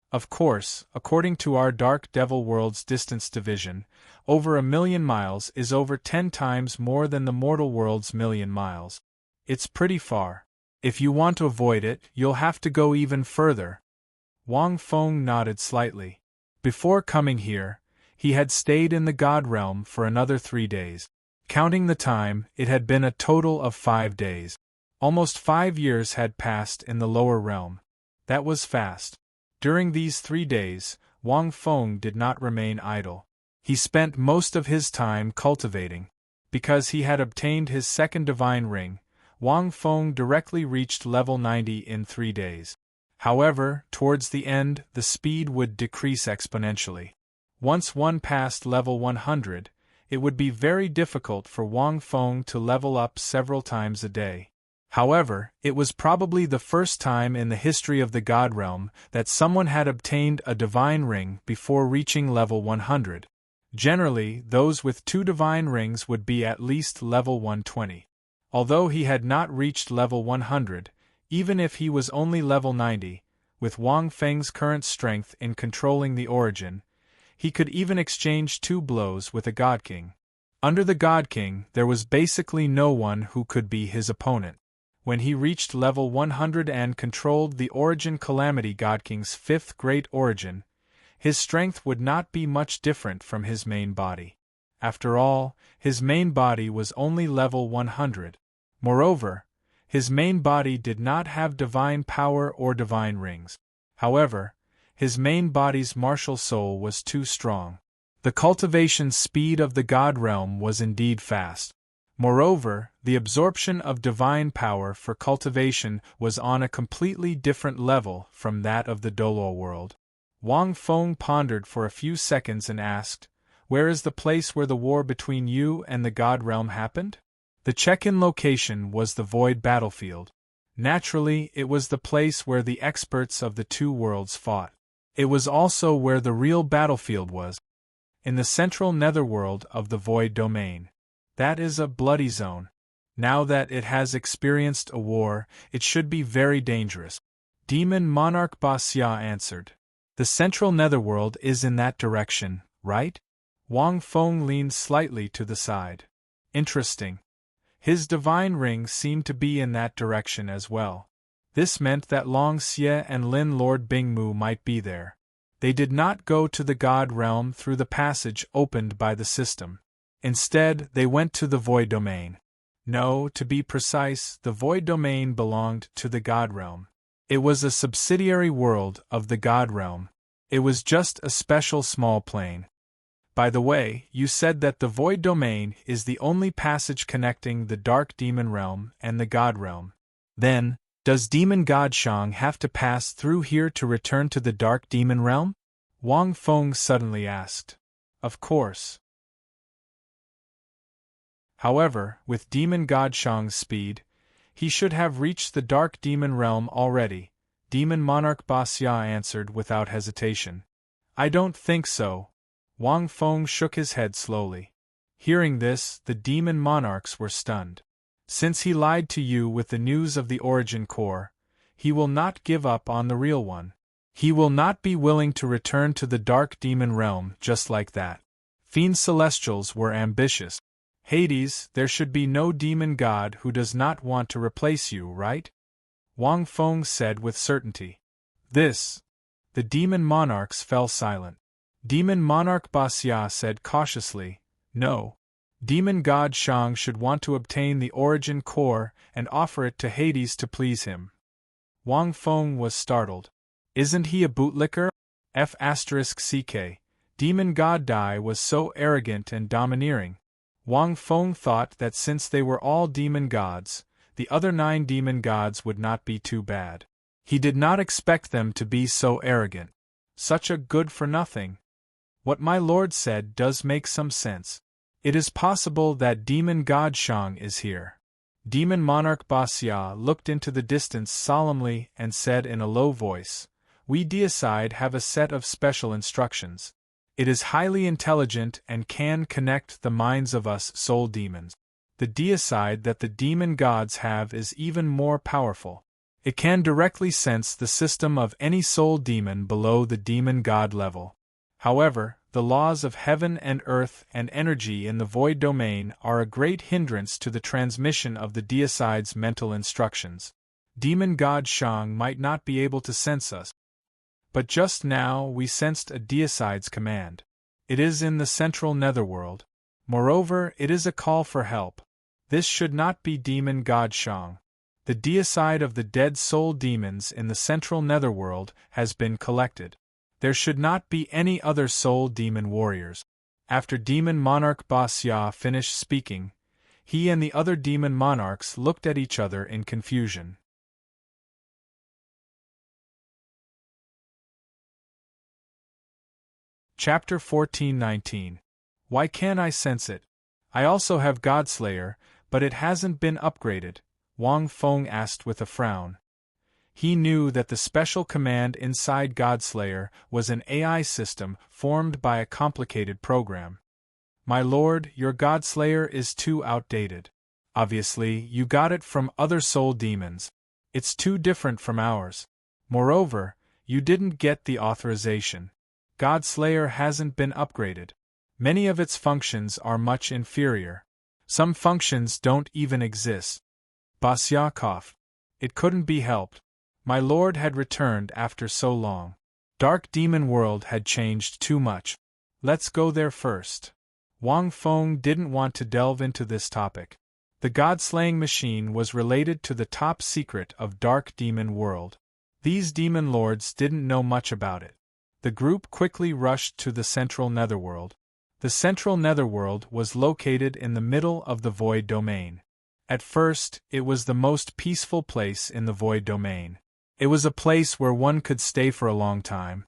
Of course, according to our Dark Devil World's distance division, over 1,000,000 miles is over 10 times more than the mortal world's 1,000,000 miles. It's pretty far. If you want to avoid it, you'll have to go even further. Wang Feng nodded slightly. Before coming here, he had stayed in the God realm for another 3 days. Counting the time, it had been a total of 5 days. Almost 5 years had passed in the lower realm. That was fast. During these 3 days, Wang Feng did not remain idle. He spent most of his time cultivating. Because he had obtained his second divine ring, Wang Feng directly reached level 90 in 3 days. However, towards the end, the speed would decrease exponentially. Once one passed level 100, it would be very difficult for Wang Feng to level up several times a day. However, it was probably the first time in the history of the God realm that someone had obtained a divine ring before reaching level 100. Generally, those with 2 divine rings would be at least level 120. Although he had not reached level 100, even if he was only level 90, with Wang Feng's current strength in controlling the origin, he could even exchange 2 blows with a God King. Under the God King, there was basically no one who could be his opponent. When he reached level 100 and controlled the Origin Calamity God King's 5th Great Origin, his strength would not be much different from his main body. After all, his main body was only level 100. Moreover, his main body did not have divine power or divine rings. However, his main body's martial soul was too strong. The cultivation speed of the God realm was indeed fast. Moreover, the absorption of divine power for cultivation was on a completely different level from that of the Douluo world. Wang Feng pondered for a few seconds and asked, Where is the place where the war between you and the God Realm happened? The check-in location was the Void battlefield. Naturally, it was the place where the experts of the two worlds fought. It was also where the real battlefield was, in the central netherworld of the Void domain. That is a bloody zone. Now that it has experienced a war, it should be very dangerous. Demon Monarch Basya answered. The central netherworld is in that direction, right? Wang Feng leaned slightly to the side. Interesting. His divine ring seemed to be in that direction as well. This meant that Long Xie and Lin Lord Bingmu might be there. They did not go to the God Realm through the passage opened by the system. Instead, they went to the Void domain. No, to be precise, the Void domain belonged to the God Realm. It was a subsidiary world of the God Realm. It was just a special small plane. By the way, you said that the Void domain is the only passage connecting the Dark Demon Realm and the God Realm. Then, does Demon God Shang have to pass through here to return to the Dark Demon Realm? Wang Feng suddenly asked. Of course. However, with Demon God Shang's speed, he should have reached the Dark Demon Realm already, Demon Monarch Basya answered without hesitation. I don't think so. Wang Feng shook his head slowly. Hearing this, the demon monarchs were stunned. Since he lied to you with the news of the origin core, he will not give up on the real one. He will not be willing to return to the Dark Demon Realm just like that. Fiend Celestials were ambitious. Hades, there should be no demon god who does not want to replace you, right? Wang Feng said with certainty. The demon monarchs fell silent. Demon Monarch Basya said cautiously, no. Demon God Shang should want to obtain the origin core and offer it to Hades to please him. Wang Feng was startled. Isn't he a bootlicker? F***ck. Demon God Dai was so arrogant and domineering. Wang Feng thought that since they were all demon gods, the other 9 demon gods would not be too bad. He did not expect them to be so arrogant. Such a good-for-nothing. What my lord said does make some sense. It is possible that Demon God Shang is here. Demon Monarch Basya looked into the distance solemnly and said in a low voice, We Deicide have a set of special instructions. It is highly intelligent and can connect the minds of us soul demons. The Deicide that the demon gods have is even more powerful. It can directly sense the system of any soul demon below the demon god level. However, the laws of heaven and earth and energy in the Void domain are a great hindrance to the transmission of the Deicide's mental instructions. Demon God Shang might not be able to sense us. But just now we sensed a Deicide's command. It is in the central netherworld. Moreover, it is a call for help. This should not be Demon God Shang. The Deicide of the dead soul demons in the central netherworld has been collected. There should not be any other soul demon warriors. After Demon Monarch Basya finished speaking, he and the other demon monarchs looked at each other in confusion. Chapter 14:19. Why can't I sense it? I also have Godslayer, but it hasn't been upgraded, Wang Feng asked with a frown. He knew that the special command inside Godslayer was an AI system formed by a complicated program. My lord, your Godslayer is too outdated. Obviously, you got it from other soul demons. It's too different from ours. Moreover, you didn't get the authorization. Godslayer hasn't been upgraded. Many of its functions are much inferior. Some functions don't even exist. Basya coughed. It couldn't be helped. My lord had returned after so long. Dark Demon World had changed too much. Let's go there first. Wang Feng didn't want to delve into this topic. The god-slaying machine was related to the top secret of Dark Demon World. These demon lords didn't know much about it. The group quickly rushed to the central netherworld. The central netherworld was located in the middle of the Void domain. At first, it was the most peaceful place in the Void domain. It was a place where one could stay for a long time.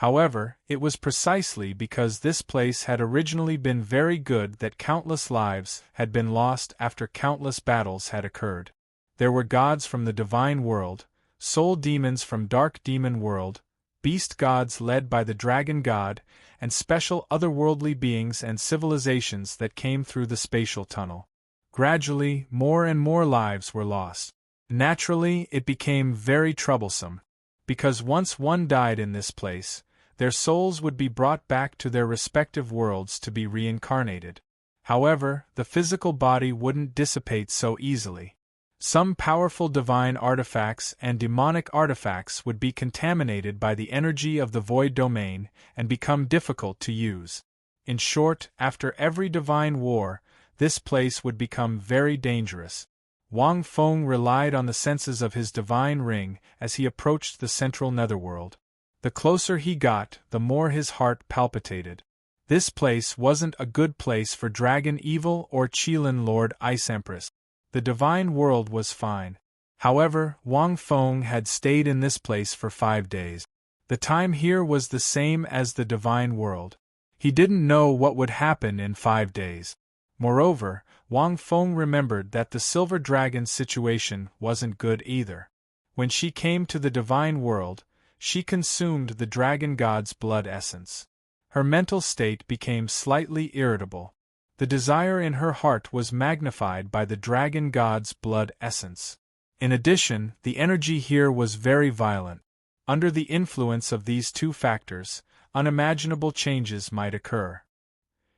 However, it was precisely because this place had originally been very good that countless lives had been lost after countless battles had occurred. There were gods from the divine world, soul demons from dark demon world, beast gods led by the dragon god, and special otherworldly beings and civilizations that came through the spatial tunnel. Gradually, more and more lives were lost. Naturally, it became very troublesome, because once one died in this place, their souls would be brought back to their respective worlds to be reincarnated. However, the physical body wouldn't dissipate so easily. Some powerful divine artifacts and demonic artifacts would be contaminated by the energy of the void domain and become difficult to use. In short, after every divine war, this place would become very dangerous. Wang Feng relied on the senses of his divine ring as he approached the central netherworld. The closer he got, the more his heart palpitated. This place wasn't a good place for Dragon Evil or Qilin Lord Ice Empress. The divine world was fine. However, Wang Feng had stayed in this place for 5 days. The time here was the same as the divine world. He didn't know what would happen in 5 days. Moreover, Wang Feng remembered that the silver dragon's situation wasn't good either. When she came to the divine world, she consumed the dragon god's blood essence. Her mental state became slightly irritable. The desire in her heart was magnified by the dragon god's blood essence. In addition, the energy here was very violent. Under the influence of these two factors, unimaginable changes might occur.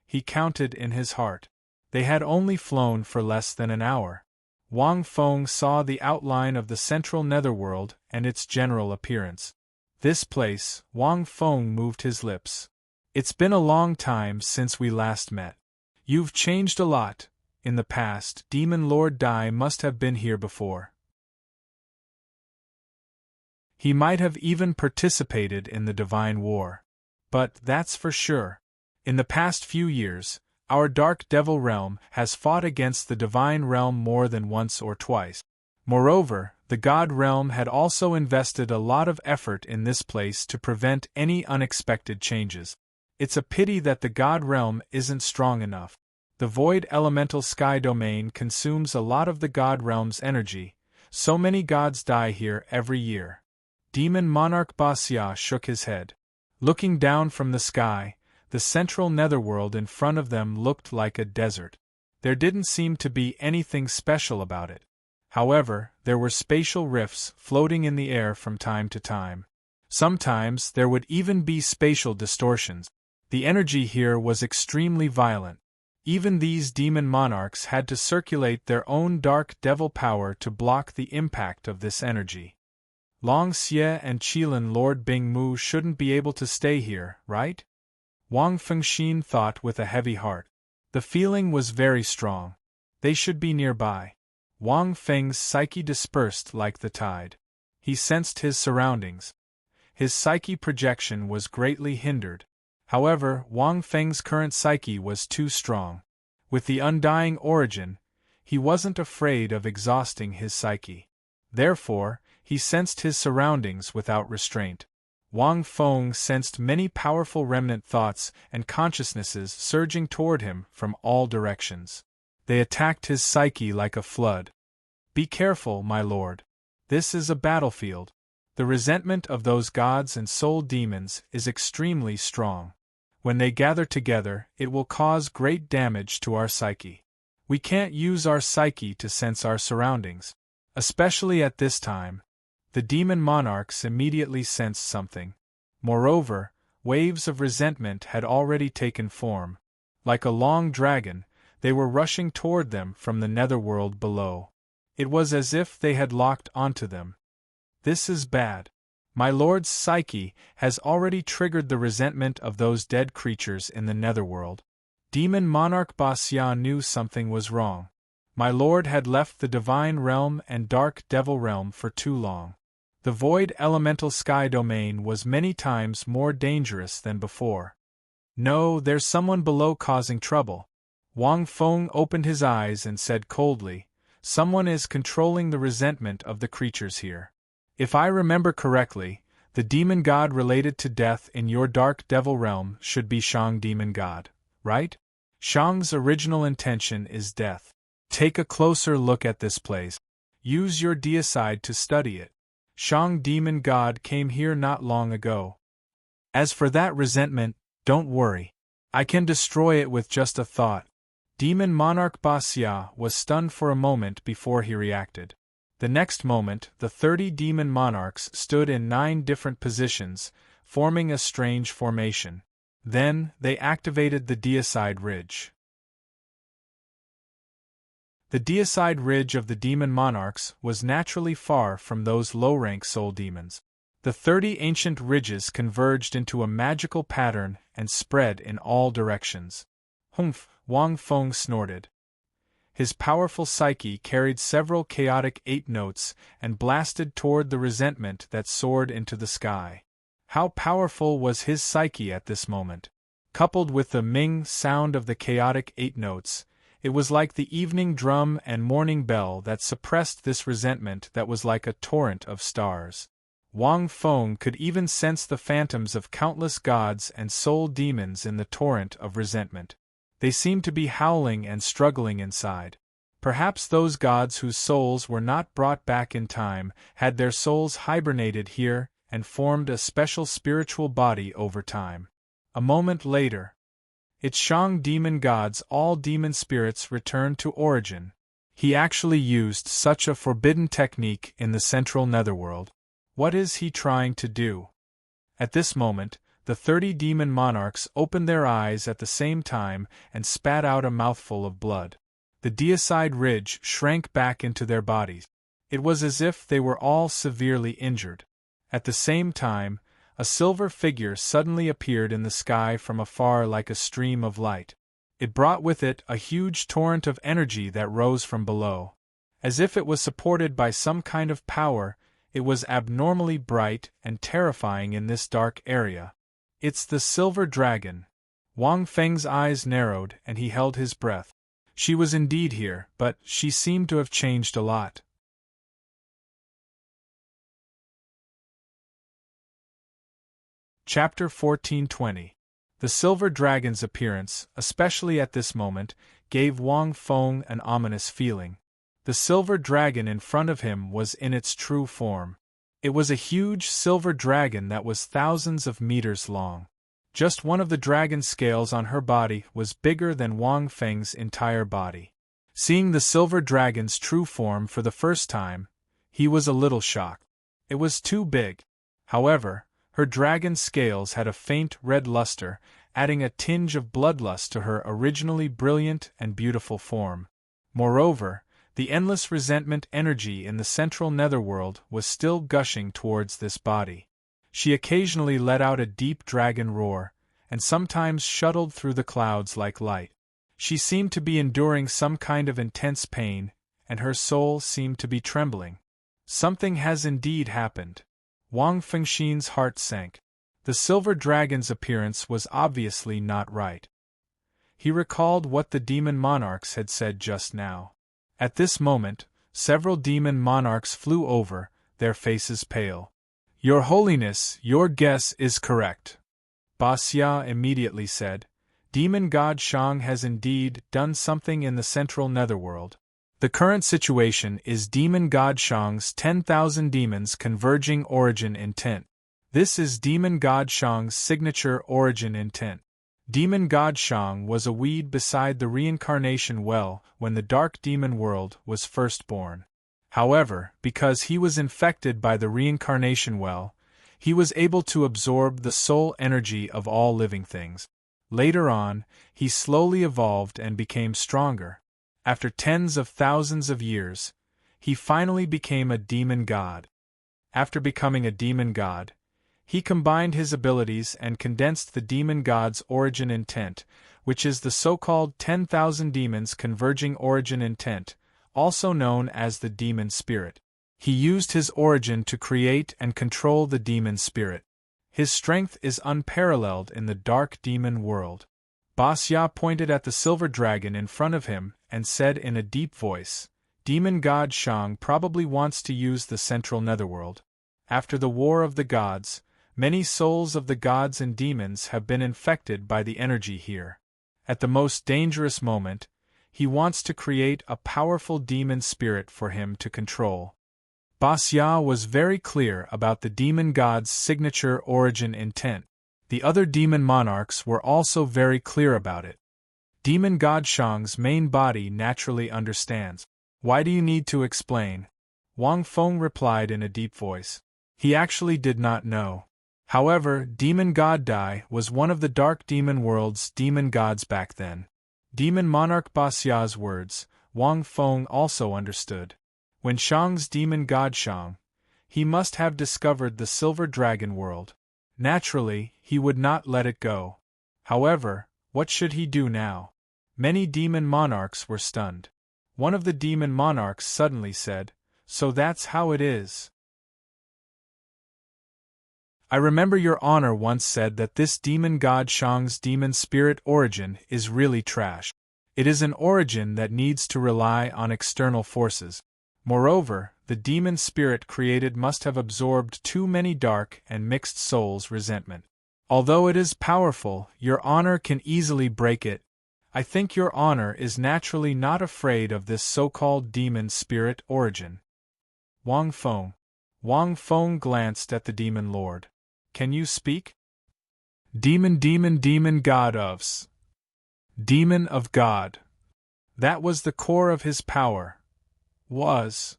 He counted in his heart. They had only flown for less than an hour. Wang Feng saw the outline of the central netherworld and its general appearance. This place, Wang Feng moved his lips. It's been a long time since we last met. You've changed a lot. In the past, Demon Lord Dai must have been here before. He might have even participated in the Divine War. But that's for sure. In the past few years, our Dark Devil Realm has fought against the Divine Realm more than once or twice. Moreover, the God Realm had also invested a lot of effort in this place to prevent any unexpected changes. It's a pity that the God Realm isn't strong enough. The Void Elemental Sky Domain consumes a lot of the God Realm's energy. So many gods die here every year. Demon Monarch Basya shook his head. Looking down from the sky, the central netherworld in front of them looked like a desert. There didn't seem to be anything special about it. However, there were spatial rifts floating in the air from time to time. Sometimes there would even be spatial distortions. The energy here was extremely violent. Even these demon monarchs had to circulate their own dark devil power to block the impact of this energy. Long Xie and Qilin Lord Bingmu shouldn't be able to stay here, right? Wang Fengxin thought with a heavy heart. The feeling was very strong. They should be nearby. Wang Feng's psyche dispersed like the tide. He sensed his surroundings. His psyche projection was greatly hindered. However, Wang Feng's current psyche was too strong. With the undying origin, he wasn't afraid of exhausting his psyche. Therefore, he sensed his surroundings without restraint. Wang Feng sensed many powerful remnant thoughts and consciousnesses surging toward him from all directions. They attacked his psyche like a flood. Be careful, my lord. This is a battlefield. The resentment of those gods and soul demons is extremely strong. When they gather together, it will cause great damage to our psyche. We can't use our psyche to sense our surroundings. Especially at this time. The demon monarchs immediately sensed something. Moreover, waves of resentment had already taken form. Like a long dragon, they were rushing toward them from the netherworld below. It was as if they had locked onto them. This is bad. My lord's psyche has already triggered the resentment of those dead creatures in the netherworld. Demon Monarch Basya knew something was wrong. My lord had left the Divine Realm and Dark Devil Realm for too long. The Void Elemental Sky Domain was many times more dangerous than before. No, there's someone below causing trouble. Wang Feng opened his eyes and said coldly, someone is controlling the resentment of the creatures here. If I remember correctly, The demon god related to death in your dark devil realm should be Shang demon god, right? Shang's original intention is death. Take a closer look at this place. Use your deicide to study it. Shang demon god came here not long ago. As for that resentment, don't worry. I can destroy it with just a thought. Demon monarch Basya was stunned for a moment before he reacted. The next moment, the 30 demon monarchs stood in 9 different positions, forming a strange formation. Then, they activated the deicide ridge. The deicide ridge of the demon monarchs was naturally far from those low-rank soul demons. The 30 ancient ridges converged into a magical pattern and spread in all directions. Humph! Wang Feng snorted. His powerful psyche carried several chaotic 8 notes and blasted toward the resentment that soared into the sky. How powerful was his psyche at this moment? Coupled with the Ming sound of the chaotic 8 notes, it was like the evening drum and morning bell that suppressed this resentment that was like a torrent of stars. Wang Feng could even sense the phantoms of countless gods and soul demons in the torrent of resentment. They seemed to be howling and struggling inside. Perhaps those gods whose souls were not brought back in time had their souls hibernated here and formed a special spiritual body over time. A moment later, its Shang demon gods, all demon spirits, returned to origin. He actually used such a forbidden technique in the central netherworld. What is he trying to do? At this moment, the 30 demon monarchs opened their eyes at the same time and spat out a mouthful of blood. The deicide ridge shrank back into their bodies. It was as if they were all severely injured. At the same time, a silver figure suddenly appeared in the sky from afar like a stream of light. It brought with it a huge torrent of energy that rose from below. As if it was supported by some kind of power, it was abnormally bright and terrifying in this dark area. It's the silver dragon. Wang Feng's eyes narrowed and he held his breath. She was indeed here, but she seemed to have changed a lot. Chapter 1420. The silver dragon's appearance, especially at this moment, gave Wang Feng an ominous feeling. The silver dragon in front of him was in its true form. It was a huge silver dragon that was thousands of meters long. Just one of the dragon scales on her body was bigger than Wang Feng's entire body. Seeing the silver dragon's true form for the first time, he was a little shocked. It was too big. However, her dragon scales had a faint red luster, adding a tinge of bloodlust to her originally brilliant and beautiful form. Moreover, the endless resentment energy in the central netherworld was still gushing towards this body. She occasionally let out a deep dragon roar, and sometimes shuttled through the clouds like light. She seemed to be enduring some kind of intense pain, and her soul seemed to be trembling. Something has indeed happened. Wang Fengxin's heart sank. The silver dragon's appearance was obviously not right. He recalled what the demon monarchs had said just now. At this moment, several demon monarchs flew over, their faces pale. "Your Holiness, your guess is correct," Basya immediately said. Demon god Shang has indeed done something in the central netherworld. The current situation is demon god Shang's 10,000 demons converging origin intent. This is demon god Shang's signature origin intent. Demon god Shang was a weed beside the reincarnation well when the dark demon world was first born. However, because he was infected by the reincarnation well, he was able to absorb the soul energy of all living things. Later on, he slowly evolved and became stronger. After tens of thousands of years, he finally became a demon god. After becoming a demon god, he combined his abilities and condensed the demon god's origin intent, which is the so-called 10,000 demons converging origin intent, also known as the demon spirit. He used his origin to create and control the demon spirit. His strength is unparalleled in the dark demon world. Basya pointed at the silver dragon in front of him and said in a deep voice, "Demon god Shang probably wants to use the central netherworld. After the War of the Gods, Many souls of the gods and demons have been infected by the energy here. At the most dangerous moment, he wants to create a powerful demon spirit for him to control. Basya was very clear about the demon god's signature origin intent. The other demon monarchs were also very clear about it. Demon god Shang's main body naturally understands. Why do you need to explain? Wang Feng replied in a deep voice. He actually did not know. However, demon god Dai was one of the dark demon world's demon gods back then. Demon monarch Basya's words, Wang Feng also understood. When Shang's demon god Shang, he must have discovered the silver dragon world. Naturally, he would not let it go. However, what should he do now? Many demon monarchs were stunned. One of the demon monarchs suddenly said, "So that's how it is." I remember your honor once said that this demon god Shang's demon spirit origin is really trash. It is an origin that needs to rely on external forces. Moreover, the demon spirit created must have absorbed too many dark and mixed souls' resentment. Although it is powerful, your honor can easily break it. I think your honor is naturally not afraid of this so-called demon spirit origin. Wang Feng. Wang Feng glanced at the demon lord. Can you speak? Demon god of Demon of God. That was the core of his power. Was.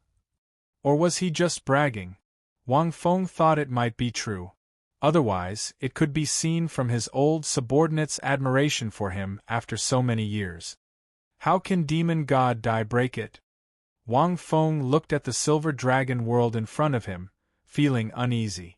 Or was he just bragging? Wang Feng thought it might be true. Otherwise, it could be seen from his old subordinate's admiration for him after so many years. How can demon god Dai break it? Wang Feng looked at the silver dragon world in front of him, feeling uneasy.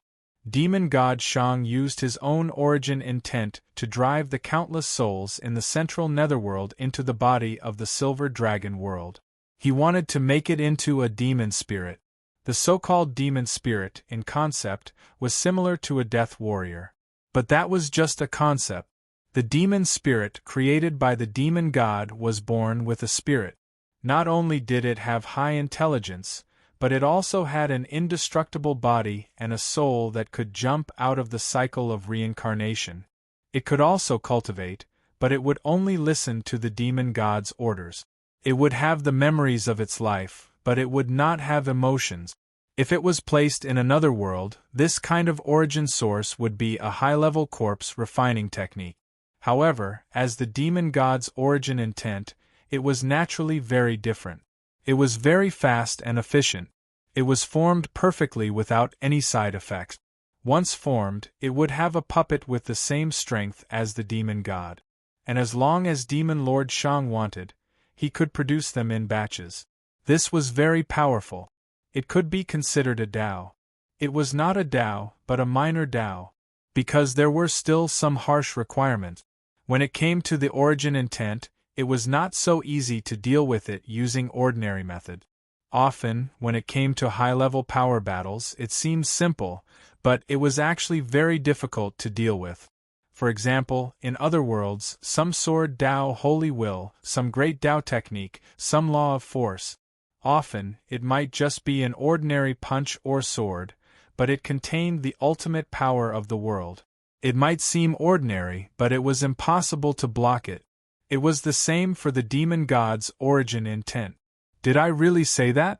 Demon god Shang used his own origin intent to drive the countless souls in the central netherworld into the body of the silver dragon world. He wanted to make it into a demon spirit. The so-called demon spirit, in concept, was similar to a death warrior. But that was just a concept. The demon spirit created by the demon god was born with a spirit. Not only did it have high intelligence, but it also had an indestructible body and a soul that could jump out of the cycle of reincarnation. It could also cultivate, but it would only listen to the demon god's orders. It would have the memories of its life, but it would not have emotions. If it was placed in another world, this kind of origin source would be a high-level corpse refining technique. However, as the demon god's origin intent, it was naturally very different. It was very fast and efficient. It was formed perfectly without any side effects. Once formed, it would have a puppet with the same strength as the demon god. And as long as Demon Lord Shang wanted, he could produce them in batches. This was very powerful. It could be considered a Dao. It was not a Dao, but a minor Dao, because there were still some harsh requirements. When it came to the origin intent, it was not so easy to deal with it using ordinary method. Often, when it came to high-level power battles, it seemed simple, but it was actually very difficult to deal with. For example, in other worlds, some sword Dao holy will, some great Dao technique, some law of force. Often, it might just be an ordinary punch or sword, but it contained the ultimate power of the world. It might seem ordinary, but it was impossible to block it. It was the same for the demon god's origin intent. Did I really say that?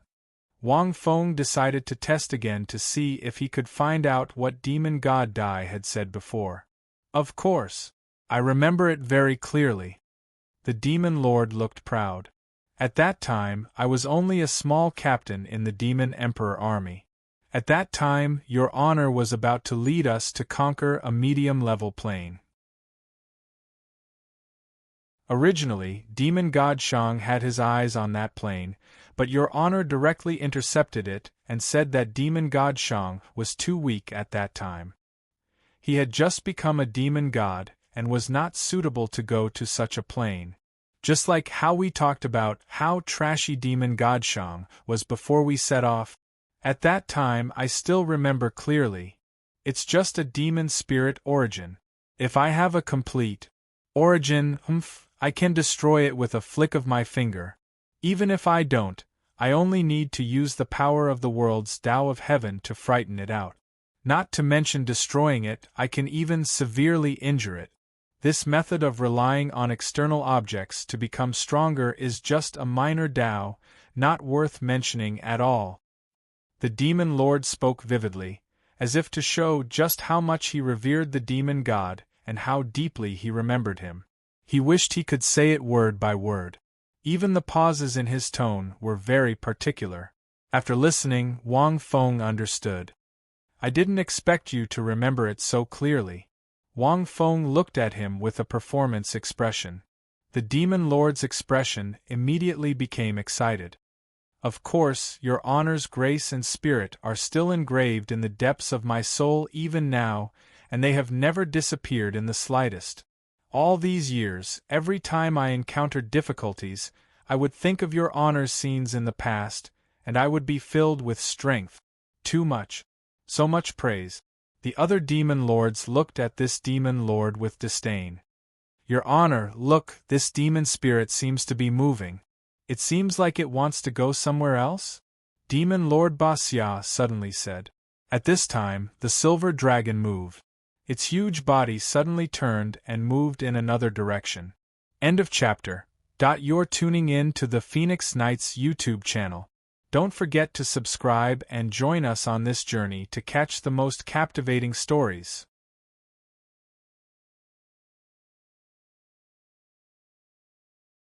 Wang Feng decided to test again to see if he could find out what demon god Dai had said before. Of course. I remember it very clearly. The demon lord looked proud. At that time, I was only a small captain in the demon emperor army. At that time, your honor was about to lead us to conquer a medium-level plane. Originally, demon god Shang had his eyes on that plane, but your honor directly intercepted it and said that demon god Shang was too weak at that time. He had just become a demon god and was not suitable to go to such a plane. Just like how we talked about how trashy demon god Shang was before we set off. At that time I still remember clearly. It's just a demon spirit origin. If I have a complete origin, I can destroy it with a flick of my finger. Even if I don't, I only need to use the power of the world's Tao of Heaven to frighten it out. Not to mention destroying it, I can even severely injure it. This method of relying on external objects to become stronger is just a minor Tao, not worth mentioning at all. The demon lord spoke vividly, as if to show just how much he revered the demon god and how deeply he remembered him. He wished he could say it word by word. Even the pauses in his tone were very particular. After listening, Wang Feng understood. I didn't expect you to remember it so clearly. Wang Feng looked at him with a performance expression. The demon lord's expression immediately became excited. Of course, your honor's grace and spirit are still engraved in the depths of my soul even now, and they have never disappeared in the slightest. All these years, every time I encountered difficulties, I would think of your honor's scenes in the past, and I would be filled with strength. Too much. So much praise. The other demon lords looked at this demon lord with disdain. Your honor, look, this demon spirit seems to be moving. It seems like it wants to go somewhere else? Demon Lord Basya suddenly said. At this time, the silver dragon moved. Its huge body suddenly turned and moved in another direction. End of chapter. You're tuning in to the Phoenix Knights YouTube channel. Don't forget to subscribe and join us on this journey to catch the most captivating stories.